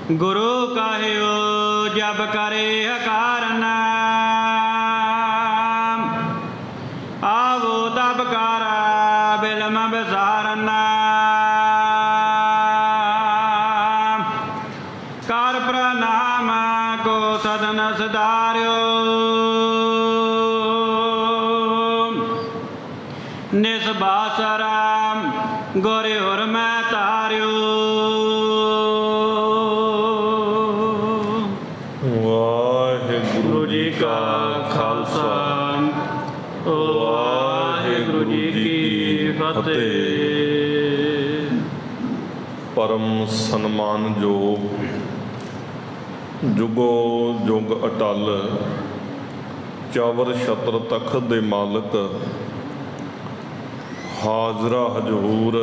गुरु काहियो जब करे हकार नाम, आवो तब कारा बिलम बिसारना। कर प्रणाम को सदन सदार्यो, निस्बासराम गोरे और मैं तार्यो। वाहिगुरु जी का खालसा, वाहिगुरु जी की फतेह। परम सन्मानयोग जुगो जुग अटल चावर छत्र तखत दे मालक, हाजरा हजूर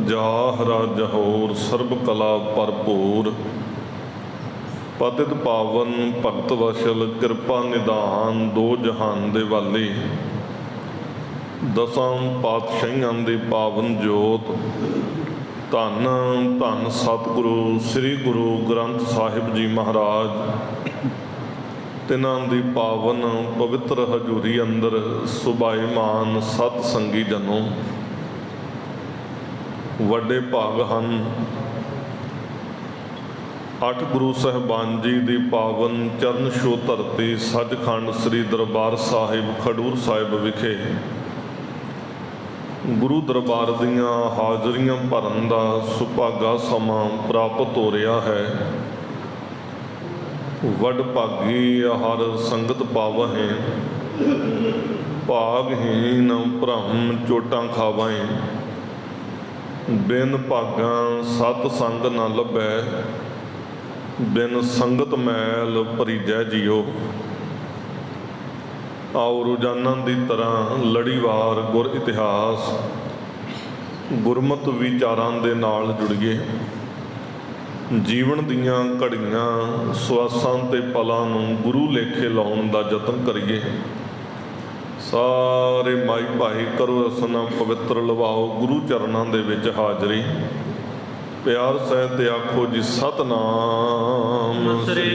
जाहरा जहोर सर्ब कला भरपूर। पतित पावन भगत वशल कृपा निधान दो जहान दे वाली। दसां पातशाहियां दी पावन जोत धन धन सतगुरु श्री गुरु ग्रंथ साहिब जी महाराज, तिन्हां दी पावन पवित्र हजूरी अंदर सुभाईमान सत संगी जनों, वड्डे भाग हन। 8 गुरु साहिबान जी दी पावन चरण छो धरती सचखंड श्री दरबार साहिब खडूर साहिब विखे गुरु दरबार दियां हाजरियां भरन दा सुभागा समा प्राप्त हो रहा है। वड भागी हर संगत पावहें, भागहीन भ्रम चोटां खावाएं। बिन भागा सत संग न लभै, बिन संगत मैल भरीजै जियो। आओ रोजाना की तरह लड़ीवार गुर इतिहास गुरमत विचारां दे नाल जुड़िए। जीवन दीयां घड़ियां स्वासां ते पलां नूं गुरु लेखे लाउण दा यतन करिए। सारे माई भाई करो रसना पवित्र लवाओ गुरु चरणां दे विच हाजरी। प्यार सहित आखो जी सतनाम श्री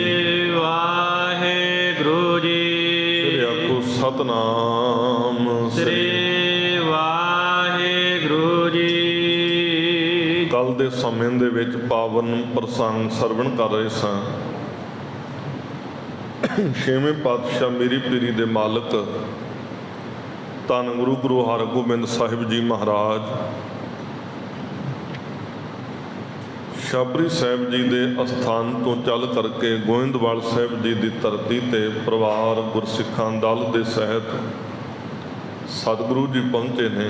वाहिगुरु जी। फिर आखो सतनाम श्री वाहिगुरु जी। कल दे समय दे विच पावन प्रसंग सरवण कर रहे सां। छेवें पातशाह मेरी पीरी दे मालक धन गुरु गुरु हरगोबिंद साहिब जी महाराज छाबरी साहिब जी के अस्थान तो चल करके गोविंदवाल साहिब जी की धरती ते परिवार गुरसिखां दल के सहित सतगुरु जी पहुँचे ने,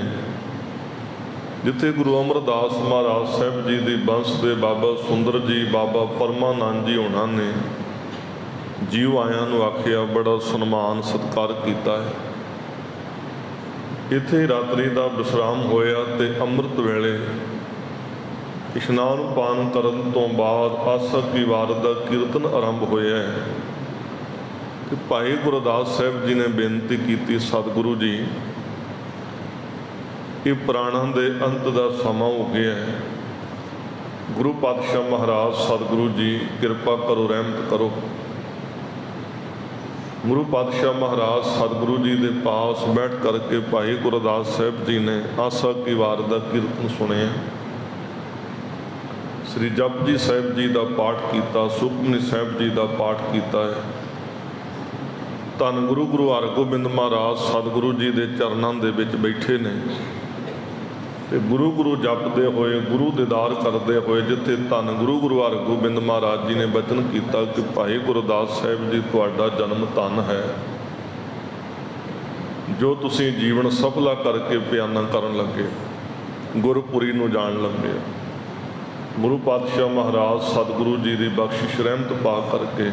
जिथे गुरु अमरदास महाराज साहिब जी की बंश के बाबा सुंदर जी बाबा परमानंद जी होना ने जीव आयां नूं आखिया बड़ा सन्मान सत्कार किया है। इत्थे रात्रि का विश्राम होया ते अमृत वेले इशनान पान करन तो बाद आसा की वार का कीर्तन आरंभ होया है कि भाई गुरदास साहिब जी ने बेनती की, सतगुरु जी ये प्राणों के अंत का समा हो गया है। गुरु पातशाह महाराज सतगुरु जी कृपा करो, रहमत करो। गुरु पातशाह महाराज सतगुरु जी के पास बैठ करके भाई गुरदास साहिब जी ने आसा की वार का कीर्तन सुने। श्री जपजी साहिब जी का पाठ किया, सुखमनी साहिब जी का पाठ किया है। धन गुरु गुरु हरगोबिंद महाराज सतगुरु जी के चरणों के विच बैठे ने ते गुरु गुरु जपते हुए गुरु दीदार करते हुए जिथे धन गुरु गुरु हरगोबिंद महाराज जी ने वचन किया कि भाई गुरदास साहिब जी तुहाडा जन्म धन है, जो तुसीं जीवन सफला करके बयाना करन लगे, गुरपुरी नूं जाण लगे। गुरु पातशाह महाराज सतगुरु जी की बख्शिश रहमत पा करके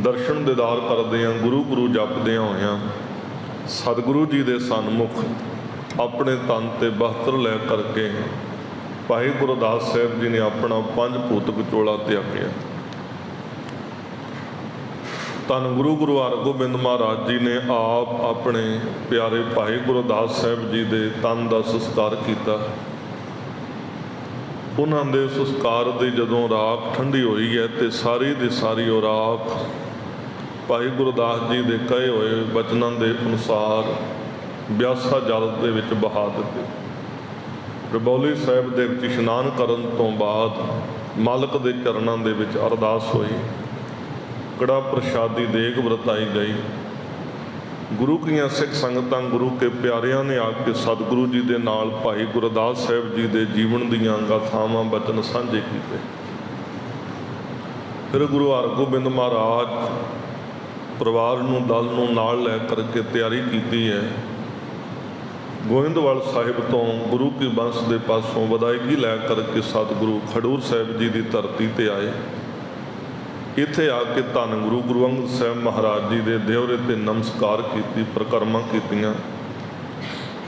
दर्शन दीदार करदियां गुरु गुरु जपदियां होइयां सतगुरु जी के सन्मुख अपने तन ते बस्त्र लै करके भाई गुरदास साहिब जी ने अपना 5 भूत विचोला त्यागया। धन गुरु गुरु हरगोबिंद महाराज जी ने आप अपने प्यारे भाई गुरदास साहिब जी के तन का संस्कार किया। ਉਹਨਾਂ ਦੇ ਸੰਸਕਾਰ ਦੀ ਜਦੋਂ ਰਾਖ ਠੰਡੀ ਹੋਈ ਹੈ ਤੇ ਸਾਰੀ ਦੀ ਸਾਰੀ ਉਹ ਰਾਖ ਭਾਈ ਗੁਰਦਾਸ ਜੀ ਦੇ ਕਹੇ ਹੋਏ ਬਚਨਾਂ ਦੇ ਅਨੁਸਾਰ ਬਿਆਸਾ ਜਲ ਦੇ ਵਿੱਚ ਬਹਾ ਦਿੱਤੇ। ਰਬੌਲੀ ਸਾਹਿਬ ਦੇ ਵਿੱਚ ਇਸ਼ਨਾਨ ਕਰਨ ਤੋਂ ਬਾਅਦ ਮਾਲਕ ਦੇ ਚਰਨਾਂ ਦੇ ਵਿੱਚ ਅਰਦਾਸ ਹੋਈ, ਕੜਾ ਪ੍ਰਸ਼ਾਦੀ ਦੇਗ ਵਰਤਾਈ ਗਈ। ਗੁਰੂ ਕੀਆਂ ਸਿੱਖ ਸੰਗਤਾਂ ਗੁਰੂ ਕੇ ਪਿਆਰਿਆਂ ਨੇ ਆ ਕੇ ਸਤਿਗੁਰੂ ਜੀ ਦੇ ਨਾਲ ਭਾਈ ਗੁਰਦਾਸ ਸਾਹਿਬ ਜੀ ਦੇ ਜੀਵਨ ਦੀਆਂ ਗਾਥਾਵਾਂ ਬਚਨ ਸਾਂਝੇ ਕੀਤੇ। ਫਿਰ ਗੁਰੂ ਹਰਗੋਬਿੰਦ ਮਹਾਰਾਜ ਪਰਿਵਾਰ ਨੂੰ ਦਲ ਨੂੰ ਨਾਲ ਲੈ ਕਰਕੇ ਤਿਆਰੀ ਕੀਤੀ ਹੈ। ਗੋਇੰਦਵਾਲ ਸਾਹਿਬ ਤੋਂ ਗੁਰੂ ਕੀ ਬੰਸ ਦੇ ਪਾਸੋਂ ਵਿਦਾਇਗੀ ਲੈ ਕਰਕੇ ਸਤਿਗੁਰੂ ਖਡੂਰ ਸਾਹਿਬ ਜੀ ਦੀ ਧਰਤੀ ਤੇ ਆਏ। ਇੱਥੇ ਆ ਕੇ ਧੰਨ ਗੁਰੂ ਅੰਗਦ ਸਾਹਿਬ ਮਹਾਰਾਜ ਜੀ ਦੇ ਦਿਓਰੇ ਤੇ ਨਮਸਕਾਰ ਕੀਤੀ, ਪ੍ਰਕਰਮਾਂ ਕੀਤੀਆਂ।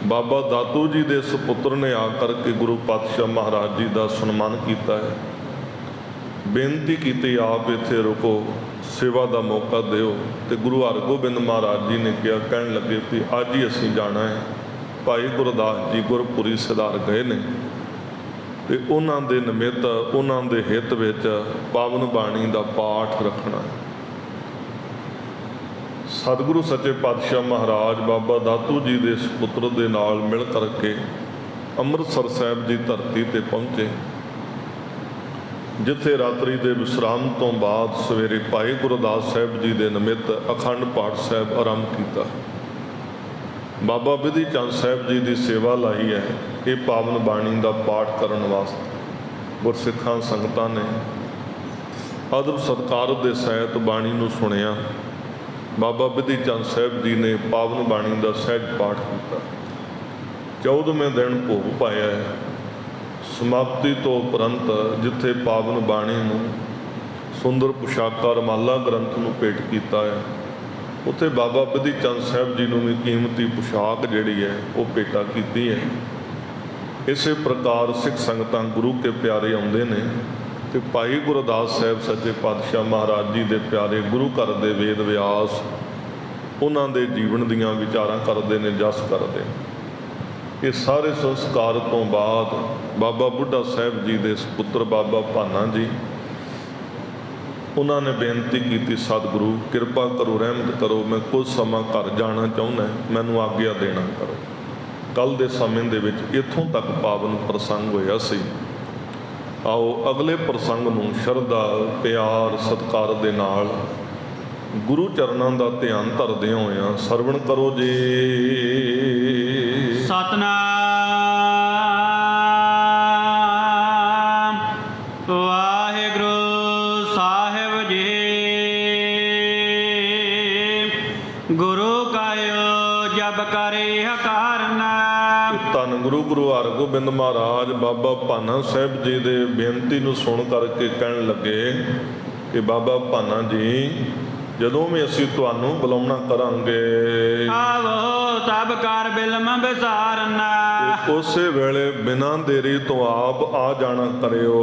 ਬਾਬਾ ਦਾਤੂ ਜੀ ਦੇ ਸੁਪੁੱਤਰ ਨੇ ਆ ਕਰਕੇ ਗੁਰੂ ਪਾਤਸ਼ਾਹ ਮਹਾਰਾਜ ਜੀ ਦਾ ਸਨਮਾਨ ਕੀਤਾ ਹੈ। ਬੇਨਤੀ ਕੀਤੀ ਆਪ ਇੱਥੇ ਰੁਕੋ, ਸੇਵਾ ਦਾ ਮੌਕਾ ਦਿਓ। ਤੇ ਗੁਰੂ ਹਰਗੋਬਿੰਦ ਮਹਾਰਾਜ ਜੀ ਨੇ ਕਿਹਾ, ਕਹਿਣ ਲੱਗੇ ਵੀ ਅੱਜ ਹੀ ਅਸੀਂ ਜਾਣਾ ਹੈ। ਭਾਈ ਗੁਰਦਾਸ ਜੀ ਗੁਰਪੁਰੀ ਸਿਧਾਰ ਗਏ ਨੇ ਤੇ ਉਹਨਾਂ ਦੇ ਨਿਮਿਤ ਉਹਨਾਂ ਦੇ ਹਿੱਤ ਵਿੱਚ ਪਾਵਨ ਬਾਣੀ ਦਾ ਪਾਠ ਰੱਖਣਾ। ਸਤਿਗੁਰੂ ਸੱਚੇ ਪਾਤਸ਼ਾਹ ਮਹਾਰਾਜ ਬਾਬਾ ਦਾਤੂ ਜੀ ਦੇ ਸੁਪੁੱਤਰ ਦੇ ਨਾਲ ਮਿਲ ਕਰਕੇ ਅੰਮ੍ਰਿਤਸਰ ਸਾਹਿਬ ਦੀ ਧਰਤੀ ਤੇ ਪਹੁੰਚੇ, ਜਿੱਥੇ ਰਾਤਰੀ ਦੇ ਵਿਸ਼ਰਾਮ ਤੋਂ ਬਾਅਦ ਸਵੇਰੇ ਭਾਈ ਗੁਰਦਾਸ ਸਾਹਿਬ ਜੀ ਦੇ ਨਿਮਿਤ ਅਖੰਡ ਪਾਠ ਸਾਹਿਬ ਆਰੰਭ ਕੀਤਾ। ਬਾਬਾ ਬਿਧੀ ਚੰਦ ਸਾਹਿਬ ਜੀ ਦੀ ਸੇਵਾ ਲਾਈ ਹੈ ਇਹ ਪਾਵਨ ਬਾਣੀ ਦਾ ਪਾਠ ਕਰਨ ਵਾਸਤੇ। ਗੁਰਸਿੱਖਾਂ ਸੰਗਤਾਂ ਨੇ ਅਦਬ ਸਤਿਕਾਰ ਦੇ ਸਹਿਤ ਬਾਣੀ ਨੂੰ ਸੁਣਿਆ। ਬਾਬਾ ਬਿਧੀ ਚੰਦ ਸਾਹਿਬ ਜੀ ਨੇ ਪਾਵਨ ਬਾਣੀ ਦਾ ਸਹਿਜ ਪਾਠ ਕੀਤਾ। 14ਵੇਂ ਦਿਨ ਭੋਗ ਪਾਇਆ ਹੈ। ਸਮਾਪਤੀ ਤੋਂ ਉਪਰੰਤ ਜਿੱਥੇ ਪਾਵਨ ਬਾਣੀ ਨੂੰ ਸੁੰਦਰ ਪੁਸ਼ਾਕਾ ਰਮਾਲਾ ਗ੍ਰੰਥ ਨੂੰ ਭੇਟ ਕੀਤਾ ਹੈ, ਉੱਥੇ ਬਾਬਾ ਬਿਧੀ ਚੰਦ ਸਾਹਿਬ ਜੀ ਨੂੰ ਵੀ ਕੀਮਤੀ ਪੁਸ਼ਾਕ ਜਿਹੜੀ ਹੈ ਉਹ ਭੇਟਾ ਕੀਤੀ ਹੈ। ਇਸੇ ਪ੍ਰਕਾਰ ਸਿੱਖ ਸੰਗਤਾਂ ਗੁਰੂ ਕੇ ਪਿਆਰੇ ਆਉਂਦੇ ਨੇ ਤੇ ਭਾਈ ਗੁਰਦਾਸ ਸਾਹਿਬ ਸੱਚੇ ਪਾਤਸ਼ਾਹ ਮਹਾਰਾਜ ਜੀ ਦੇ ਪਿਆਰੇ ਗੁਰੂ ਘਰ ਦੇ ਵੇਦ ਵਿਆਸ ਉਹਨਾਂ ਦੇ ਜੀਵਨ ਦੀਆਂ ਵਿਚਾਰਾਂ ਕਰਦੇ ਨੇ, ਜਸ ਕਰਦੇ। ਇਹ ਸਾਰੇ ਸੰਸਕਾਰ ਤੋਂ ਬਾਅਦ ਬਾਬਾ ਬੁੱਢਾ ਸਾਹਿਬ ਜੀ ਦੇ ਸੁਪੁੱਤਰ ਬਾਬਾ ਭਾਨਾ ਜੀ, ਉਹਨਾਂ ਨੇ ਬੇਨਤੀ ਕੀਤੀ, ਸਤਿਗੁਰੂ ਕਿਰਪਾ ਕਰੋ, ਰਹਿਮਤ ਕਰੋ, ਮੈਂ ਕੁਝ ਸਮਾਂ ਘਰ ਜਾਣਾ ਚਾਹੁੰਦਾ, ਮੈਨੂੰ ਆਗਿਆ ਦੇਣਾ ਕਰੋ। ਕੱਲ੍ਹ ਦੇ ਸਮੇਂ ਦੇ ਵਿੱਚ ਇੱਥੋਂ ਤੱਕ ਪਾਵਨ ਪ੍ਰਸੰਗ ਹੋਇਆ ਸੀ। ਆਓ ਅਗਲੇ ਪ੍ਰਸੰਗ ਨੂੰ ਸ਼ਰਧਾ, ਪਿਆਰ, ਸਤਿਕਾਰ ਦੇ ਨਾਲ ਗੁਰੂ ਚਰਨਾਂ ਦਾ ਧਿਆਨ ਧਰਦਿਆਂ ਹੋਇਆਂ ਸਰਵਣ ਕਰੋ ਜੀ। ਸਤਨਾਮ ਵਾਹਿਗੁਰੂ ਸਾਹਿਬ ਜੀ। ਗੁਰੂ ਕਾਇਓ ਜਬ ਕਰੇ ਹਕਾਰਨਾ। ਧੰਨ ਗੁਰੂ ਹਰਗੋਬਿੰਦ ਮਹਾਰਾਜ ਬਾਬਾ ਭਾਨਾ ਸਾਹਿਬ ਜੀ ਦੇ ਬੇਨਤੀ ਨੂੰ ਸੁਣ ਕਰਕੇ ਕਹਿਣ ਲੱਗੇ ਕਿ ਬਾਬਾ ਭਾਨਾ ਜੀ, ਜਦੋਂ ਵੀ ਅਸੀਂ ਤੁਹਾਨੂੰ ਬੁਲਾਉਣਾ ਕਰਾਂਗੇ, ਆਵੋ ਤਬ ਕਰ ਬਿਲਮ ਵਿਸਾਰਨਾ। ਉਸੇ ਵੇਲੇ ਬਿਨਾਂ ਦੇਰੀ ਤੋਂ ਆਪ ਆ ਜਾਣਾ ਕਰਿਓ।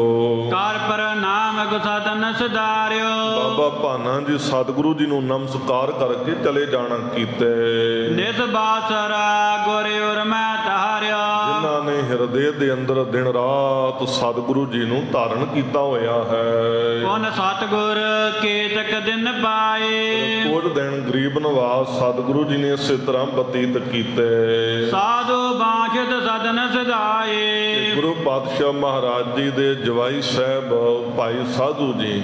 ਕਰ ਪ੍ਰਣਾਮ ਗੁਸਤਨ ਸਦਾਰਿਓ। ਬਾਬਾ ਭਾਨਾ ਜੀ ਸਤਿਗੁਰੂ ਜੀ ਨੂੰ ਨਮਸਕਾਰ ਕਰਕੇ ਚਲੇ ਜਾਣਾ ਕੀਤੇ। ਨਿਤ ਬਾਸਰਾ ਗੁਰਿ ਉਰ ਮੈਂ ਤਾਰਿਆ। ਜਿਨ੍ਹਾਂ ਨੇ ਹਿਰਦੇ ਦੇ ਅੰਦਰ ਦਿਨ ਰਾਤ ਸਤਿਗੁਰੂ ਜੀ ਨੂੰ ਧਾਰਨ ਕੀਤਾ ਹੋਇਆ ਹੈ। ਪੁਨ ਸਤਿਗੁਰ ਕੇਤਕ ਦਿਨ ਪਾਏ। ਕੁਝ ਦਿਨ ਗਰੀਬ ਨਿਵਾਸ ਸਤਿਗੁਰੂ ਜੀ ਨੇ ਇਸੇ ਤਰ੍ਹਾਂ ਬਤੀਤ ਕੀਤੇ। ਸਾਧੂ ਬਾਝਤ ਸਦਨ ਸਦਾਏ। ਗੁਰੂ ਪਾਤਸ਼ਾਹ ਮਹਾਰਾਜ ਜੀ ਦੇ ਜਵਾਈ ਸਾਹਿਬ ਭਾਈ ਸਾਧੂ ਜੀ,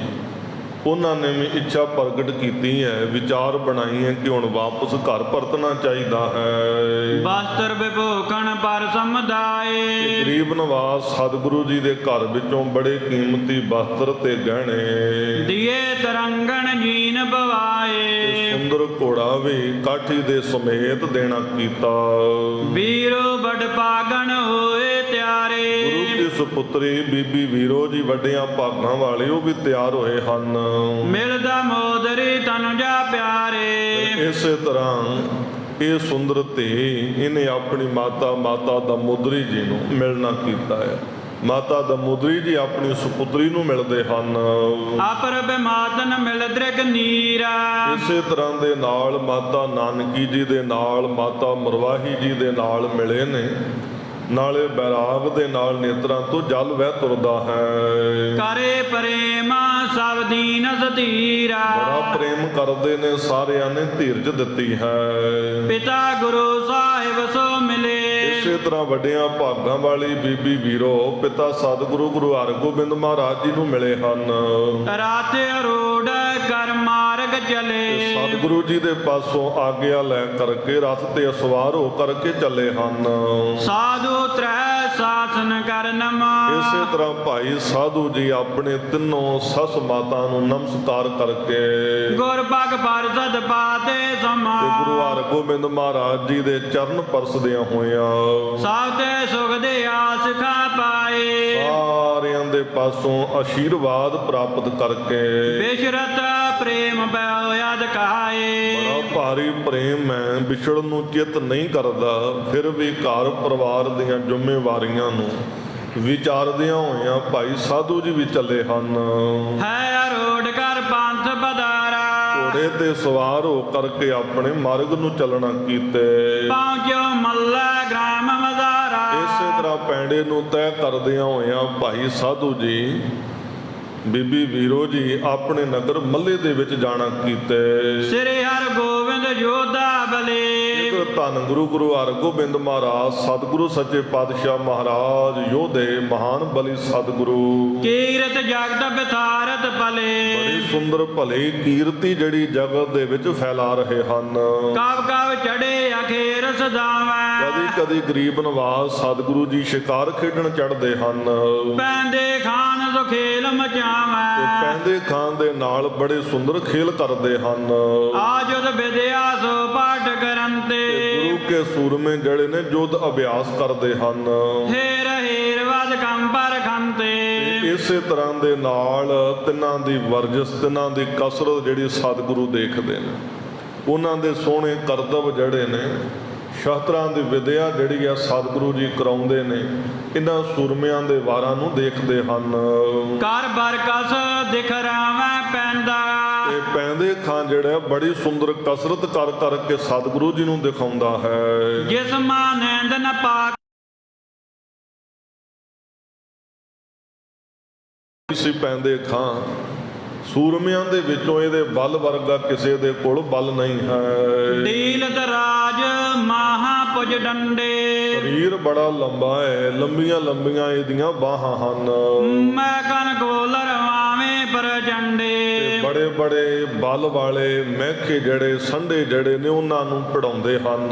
ਉਹਨਾਂ ਨੇ ਵੀ ਇੱਛਾ ਪ੍ਰਗਟ ਕੀਤੀ ਹੈ, ਵਿਚਾਰ ਬਣਾਈ ਹੈ ਕਿ ਹੁਣ ਵਾਪਸ ਘਰ ਪਰਤਣਾ ਚਾਹੀਦਾ ਹੈ। ਵਸਤਰ ਵਿਭੂਖਣ ਪਰ ਸਮੁਦਾਏ। ਗਰੀਬ ਨਿਵਾਸ ਸਤਿਗੁਰੂ ਜੀ ਦੇ ਘਰ ਵਿੱਚੋਂ ਬੜੇ ਕੀਮਤੀ ਵਸਤਰ ਤੇ ਗਹਿਣੇ, ਦੀਏ ਤਰੰਗਣ ਜੀਨ ਬਵਾਏ। ਸੁੰਦਰ ਘੋੜਾ ਵੀ ਕਾਠੀ ਦੇ ਸਮੇਤ ਦੇਣਾ ਕੀਤਾ। ਵੀਰੋ ਬੜ ਪਾਗਣ ਹੋਏ ਤਿਆਰੇ। ਗੁਰੂ ਕੀ ਸੁਪੁੱਤਰੀ ਬੀਬੀ ਵੀਰੋ ਜੀ ਵੱਡਿਆਂ ਭਾਗਾਂ ਵਾਲੇ ਉਹ ਵੀ ਤਿਆਰ ਹੋਏ ਹਨ। ਮਿਲਦਾ ਮੋਦਰੀ ਤਨ ਜਾ ਪਿਆਰੇ। ਇਸੇ ਤਰ੍ਹਾਂ ਇਹ ਸੁੰਦਰ ਧੀ ਇਹਨੇ ਆਪਣੀ ਮਾਤਾ ਦਮੋਦਰੀ ਜੀ ਨੂੰ ਮਿਲਣਾ ਕੀਤਾ ਹੈ। ਮਾਤਾ ਦਮੋਦਰੀ ਜੀ ਆਪਣੀ ਸੁਪੁੱਤਰੀ ਨੂੰ ਮਿਲਦੇ ਹਨ। ਆਪਰ ਬਿਮਾਤਨ ਮਿਲ ਦ੍ਰਿਗ ਨੀਰਾ। ਇਸੇ ਤਰ੍ਹਾਂ ਦੇ ਨਾਲ ਮਾਤਾ ਨਾਨਕੀ ਜੀ ਦੇ ਨਾਲ, ਮਾਤਾ ਮਰਵਾਹੀ ਜੀ ਦੇ ਨਾਲ ਮਿਲੇ ਨੇ। ਨਾਲੇ ਬੈਰਾਗ ਦੇ ਨਾਲ ਨੇਤਰਾਂ ਤੋਂ ਜਲ ਵਹਿ ਤੁਰਦਾ ਹੈ। ਕਰੇ ਪ੍ਰੇਮ ਸਭ ਦੀਨ ਸਤੀਰਾ, ਬੜਾ ਪ੍ਰੇਮ ਕਰਦੇ ਨੇ ਸਾਰਿਆਂ ਨੇ ਧੀਰਜ ਦਿੱਤੀ ਹੈ। ਪਿਤਾ ਗੁਰੂ ਸਾਹਿਬ ਸੋ ਮਿਲੇ, ਇਸੇ ਤਰ੍ਹਾਂ ਵੱਡਿਆਂ ਭਾਗਾਂ ਵਾਲੀ ਬੀਬੀ ਵੀਰੋ ਪਿਤਾ ਸਤਿਗੁਰੂ ਗੁਰੂ ਹਰਗੋਬਿੰਦ ਮਹਾਰਾਜ ਜੀ ਨੂੰ ਮਿਲੇ ਹਨ। ਰਾਤ ਰੋਡ ਕਰ ਮਾਰਗ ਚਲੇ, ਸਤਿਗੁਰੂ ਜੀ ਦੇ ਪਾਸੋਂ ਆਗਿਆ ਲੈ ਕਰਕੇ ਰਥ ਤੇ ਸਵਾਰ ਹੋ ਕਰਕੇ ਚੱਲੇ ਹਨ। ਸਾਧੂ ਤ੍ਰੈ ਸਾਸਨ ਕਰ ਨਮਾ, ਇਸੇ ਤਰ੍ਹਾਂ ਭਾਈ ਸਾਧੂ ਜੀ ਆਪਣੇ ਤਿੰਨੋਂ ਸੱਸ ਮਾਤਾ ਨੂੰ ਨਮਸਕਾਰ ਕਰਕੇ ਗੁਰ ਬਗ ਪਰਸਦ ਪਾਤੇ ਸਮਾ, ਤੇ ਗੁਰੂ ਹਰਗੋਬਿੰਦ ਮਹਾਰਾਜ ਜੀ ਦੇ ਚਰਨ ਪਰਸਦਿਆਂ ਹੋਇਆਂ ਸਭ ਤੇ ਸੁਖ ਦੇ ਆਸ ਖਾ ਪਾਏ, ਸਾਰਿਆਂ ਦੇ ਪਾਸੋਂ ਆਸ਼ੀਰਵਾਦ ਪ੍ਰਾਪਤ ਕਰਕੇ ਬਿਸ਼ਰਤ ਪ੍ਰੇਮ ਪੈ ਯਾਦ ਕਹਾਏ। ਬੜਾ ਭਾਰੀ ਪ੍ਰੇਮ ਹੈ, ਵਿਛੜਨ ਨੂੰ ਚਿੱਤ ਨਹੀਂ ਕਰਦਾ, ਫਿਰ ਵੀ ਘਰ ਪਰਿਵਾਰ ਦੀਆਂ ਜ਼ਿੰਮੇਵਾਰੀਆਂ ਨੂੰ ਵਿਚਾਰਦਿਆਂ ਹੋਇਆਂ ਭਾਈ ਸਾਧੂ ਜੀ ਵੀ ਚੱਲੇ ਹਨ। ਹੈ ਰੋਡ ਕਰ ਪੰਥ ਬਦਾਰਾ, ਘੋੜੇ ਤੇ ਸਵਾਰ ਹੋ ਕਰਕੇ ਆਪਣੇ ਮਾਰਗ ਨੂੰ ਚੱਲਣਾ ਕੀਤੇ। ਪਹੁੰਚੋ ਮੱਲਾ ਗ੍ਰਾਮ ਮਜ਼ਾਰਾ, ਇਸੇ ਤਰ੍ਹਾਂ ਪੈਂਡੇ ਨੂੰ ਤੈਅ ਕਰਦਿਆਂ ਹੋਇਆਂ ਭਾਈ ਸਾਧੂ ਜੀ ਬੀਬੀ ਵੀਰੋ ਜੀ ਆਪਣੇ ਨਗਰ ਮੱਲੇ ਦੇ ਵਿੱਚ ਜਾਣਾ ਕੀਤੇ। ਸ੍ਰੀ ਹਰਗੋਬਿੰਦ ਯੋਧਾ ਬਲੇ, ਧੰਨ ਗੁਰੂ ਹਰਗੋਬਿੰਦ ਮਹਾਰਾਜ ਸਤਿਗੁਰੂ ਸੱਚੇ ਪਾਤਸ਼ਾਹ ਮਹਾਰਾਜ ਯੋਧੇ ਮਹਾਨ ਬਲੀ ਸਤਿਗੁਰੂ ਕੀਰਤ ਜਗਤ ਬਿਥਾਰਤ ਭਲੇ, ਬੜੀ ਸੁੰਦਰ ਭਲੇ ਕੀਰਤੀ ਜਿਹੜੀ ਜਗਤ ਦੇ ਵਿੱਚ ਫੈਲਾ ਰਹੇ ਹਨ। ਕਬ ਕਬ ਚੜੇ ਅਖੇਰ ਸਦਾਵੈ, ਕਦੀ ਕਦੀ ਗਰੀਬ ਨਵਾਜ਼ ਸਤਿਗੁਰੂ ਜੀ ਸ਼ਿਕਾਰ ਖੇਡਣ ਚੜ੍ਹਦੇ ਹਨ। ਪੈਂਦੇ ਖਾਨ ਸੋ ਖੇਲ ਤੇ ਮਚਾਵੈ, ਪੈਂਦੇ ਖਾਨ ਦੇ ਨਾਲ ਬੜੇ ਸੁੰਦਰ ਖੇਲ ਕਰਦੇ ਹਨ। ਆਜੁਦ ਵਿਦਿਆ ਸੋ ਪਾਠ ਕਰਨ ਤੇ, ਗੁਰੂ ਕੇ ਸੂਰਮੇ ਜਿਹੜੇ ਨੇ ਯੁੱਧ ਅਭਿਆਸ ਕਰਦੇ ਹਨ। ਹੇਰ ਹੇਰ ਵਦ ਕੰਪਰ ਖੰਤੇ, ਇਸੇ ਤਰ੍ਹਾਂ ਦੇ ਨਾਲ ਤਿੰਨਾਂ ਦੀ ਵਰਜਿਸ਼ ਤਿੰਨਾਂ ਦੀ ਕਸਰਤ ਜਿਹੜੀ ਸਤਿਗੁਰੂ ਦੇਖਦੇ ਨੇ, ਉਹਨਾਂ ਦੇ ਸੋਹਣੇ ਕਰਤੱਵ ਜਿਹੜੇ ਨੇ, ਸ਼ਾਸਤਰਾਂ ਦੀ ਵਿਦਿਆ ਜਿਹੜੀ ਆ ਸਤਿਗੁਰੂ ਜੀ ਕਰਾਉਂਦੇ ਨੇ, ਇਹਨਾਂ ਸੂਰਮਿਆਂ ਦੇ ਵਾਰਾਂ ਨੂੰ ਦੇਖਦੇ ਹਨ। ਕਰ ਬਰਕਸ ਦਿਖ ਰਾਵੈ ਪੈਂਦਾ, ਤੇ ਪੈਂਦੇ ਖਾਂ ਜਿਹੜਾ ਬੜੀ ਸੁੰਦਰ ਕਸਰਤ ਕਰ ਕਰਕੇ ਸਤਿਗੁਰੂ ਜੀ ਨੂੰ ਦਿਖਾਉਂਦਾ ਹੈ। ਜਿਸ ਮਾਨੰਦ ਨ ਪਾ ਇਸੇ ਪੈਂਦੇ ਖਾਂ ਸੂਰਮਿਆਂ ਦੇ ਵਿੱਚੋਂ ਇਹਦੇ ਬਲ ਵਰਗਾ ਕਿਸੇ ਦੇ ਕੋਲ ਬਲ ਨਹੀਂ ਹੈ। ਡੀਲਤ ਰਾਜ ਮਹਾ ਪੁਜ ਡੰਡੇ, ਸਰੀਰ ਬੜਾ ਲੰਬਾ ਹੈ, ਲੰਬੀਆਂ ਲੰਬੀਆਂ ਇਹਦੀਆਂ ਬਾਹਾਂ ਹਨ। ਮੈਂ ਕਨ ਕੋਲ ਰਵਾਵੇਂ ਪ੍ਰਚੰਡੇ, ਬੜੇ ਬੜੇ ਬਲ ਵਾਲੇ ਮੈਖੇ ਜਿਹੜੇ ਸੰਡੇ ਜਿਹੜੇ ਨੇ ਉਹਨਾਂ ਨੂੰ ਪੜਾਉਂਦੇ ਹਨ।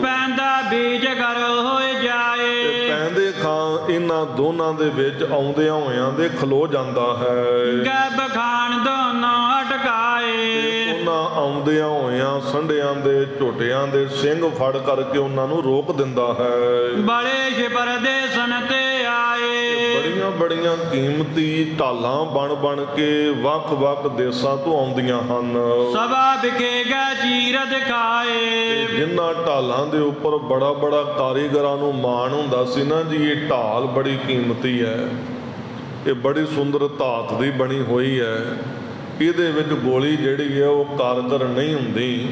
ਪੈਂਦਾ ਬੀਜ ਕਰ ਹੋਏ ਜਾਏ, ਪੈਂਦੇ ਖਾਂ ਇਹਨਾਂ ਦੋਨਾਂ ਦੇ ਵਿੱਚ ਆਉਂਦਿਆਂ ਹੋਇਆਂ ਦੇ ਖਲੋ ਜਾਂਦਾ ਹੈ। ਗੈਬ ਖਾਨ ਦੋਨੋਂ ਅਟਕਾਏ, ਉਹਨਾਂ ਆਉਂਦਿਆਂ ਹੋਇਆਂ ਸੰਡਿਆਂ ਦੇ ਝੋਟਿਆਂ ਦੇ ਸਿੰਘ ਫੜ ਕਰਕੇ ਉਹਨਾਂ ਨੂੰ ਰੋਕ ਦਿੰਦਾ ਹੈ। ਬੜੇ ਸ਼ਿਪਰ ਦੇ ਸਨ ਤੇ ਆਏ, ਬੜੀਆਂ ਬੜੀਆਂ ਕੀਮਤੀ ਢਾਲਾਂ ਬਣ ਬਣ ਕੇ ਵੱਖ ਵੱਖ ਦੇਸ਼ਾਂ ਤੋਂ ਆਉਂਦੀਆਂ ਹਨ। ਸਭਾ ਵਿਖੇਗਾ ਚੀਰ ਦਿਖਾਏ, ਜਿਨ੍ਹਾਂ ਢਾਲਾਂ ਦੇ ਉੱਪਰ ਬੜਾ ਬੜਾ ਕਾਰੀਗਰਾਂ ਨੂੰ ਮਾਣ ਹੁੰਦਾ ਸੀ ਨਾ ਜੀ, ਇਹ ਢਾਲ ਬੜੀ ਕੀਮਤੀ ਹੈ, ਇਹ ਬੜੀ ਸੁੰਦਰ ਧਾਤ ਦੀ ਬਣੀ ਹੋਈ ਹੈ, ਇਹਦੇ ਵਿੱਚ ਗੋਲੀ ਜਿਹੜੀ ਹੈ ਉਹ ਕਾਰਗਰ ਨਹੀਂ ਹੁੰਦੀ।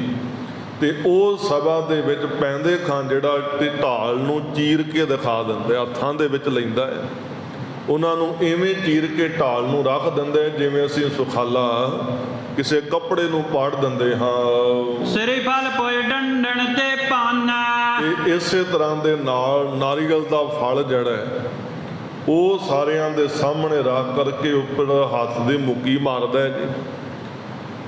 ਤੇ ਉਹ ਸਭਾ ਦੇ ਵਿੱਚ ਪੈਂਦੇ ਖਾਂ ਜਿਹੜਾ ਤੇ ਢਾਲ ਨੂੰ ਚੀਰ ਕੇ ਦਿਖਾ ਦਿੰਦੇ, ਹੱਥਾਂ ਦੇ ਵਿੱਚ ਲੈਂਦਾ ਹੈ, ਉਹਨਾਂ ਨੂੰ ਐਵੇਂ ਚੀਰ ਕੇ ਢਾਲ ਨੂੰ ਰੱਖ ਦਿੰਦੇ ਜਿਵੇਂ ਅਸੀਂ ਸੁਖਾਲਾ ਕਿਸੇ ਕੱਪੜੇ ਨੂੰ ਪਾੜ ਦਿੰਦੇ ਹਾਂ। ਸ੍ਰੀ ਫਲ ਪੋਇ ਡੰਡਣ ਤੇ ਪਾਨਾ, ਇਸੇ ਤਰ੍ਹਾਂ ਦੇ ਨਾਲ ਨਾਰੀਅਲ ਦਾ ਫਲ ਜਿਹੜਾ ਹੈ ਉਹ ਸਾਰਿਆਂ ਦੇ ਸਾਹਮਣੇ ਰੱਖ ਕਰਕੇ ਉੱਪਰ ਹੱਥ ਦੀ ਮੁੱਕੀ ਮਾਰਦਾ ਹੈ ਜੀ,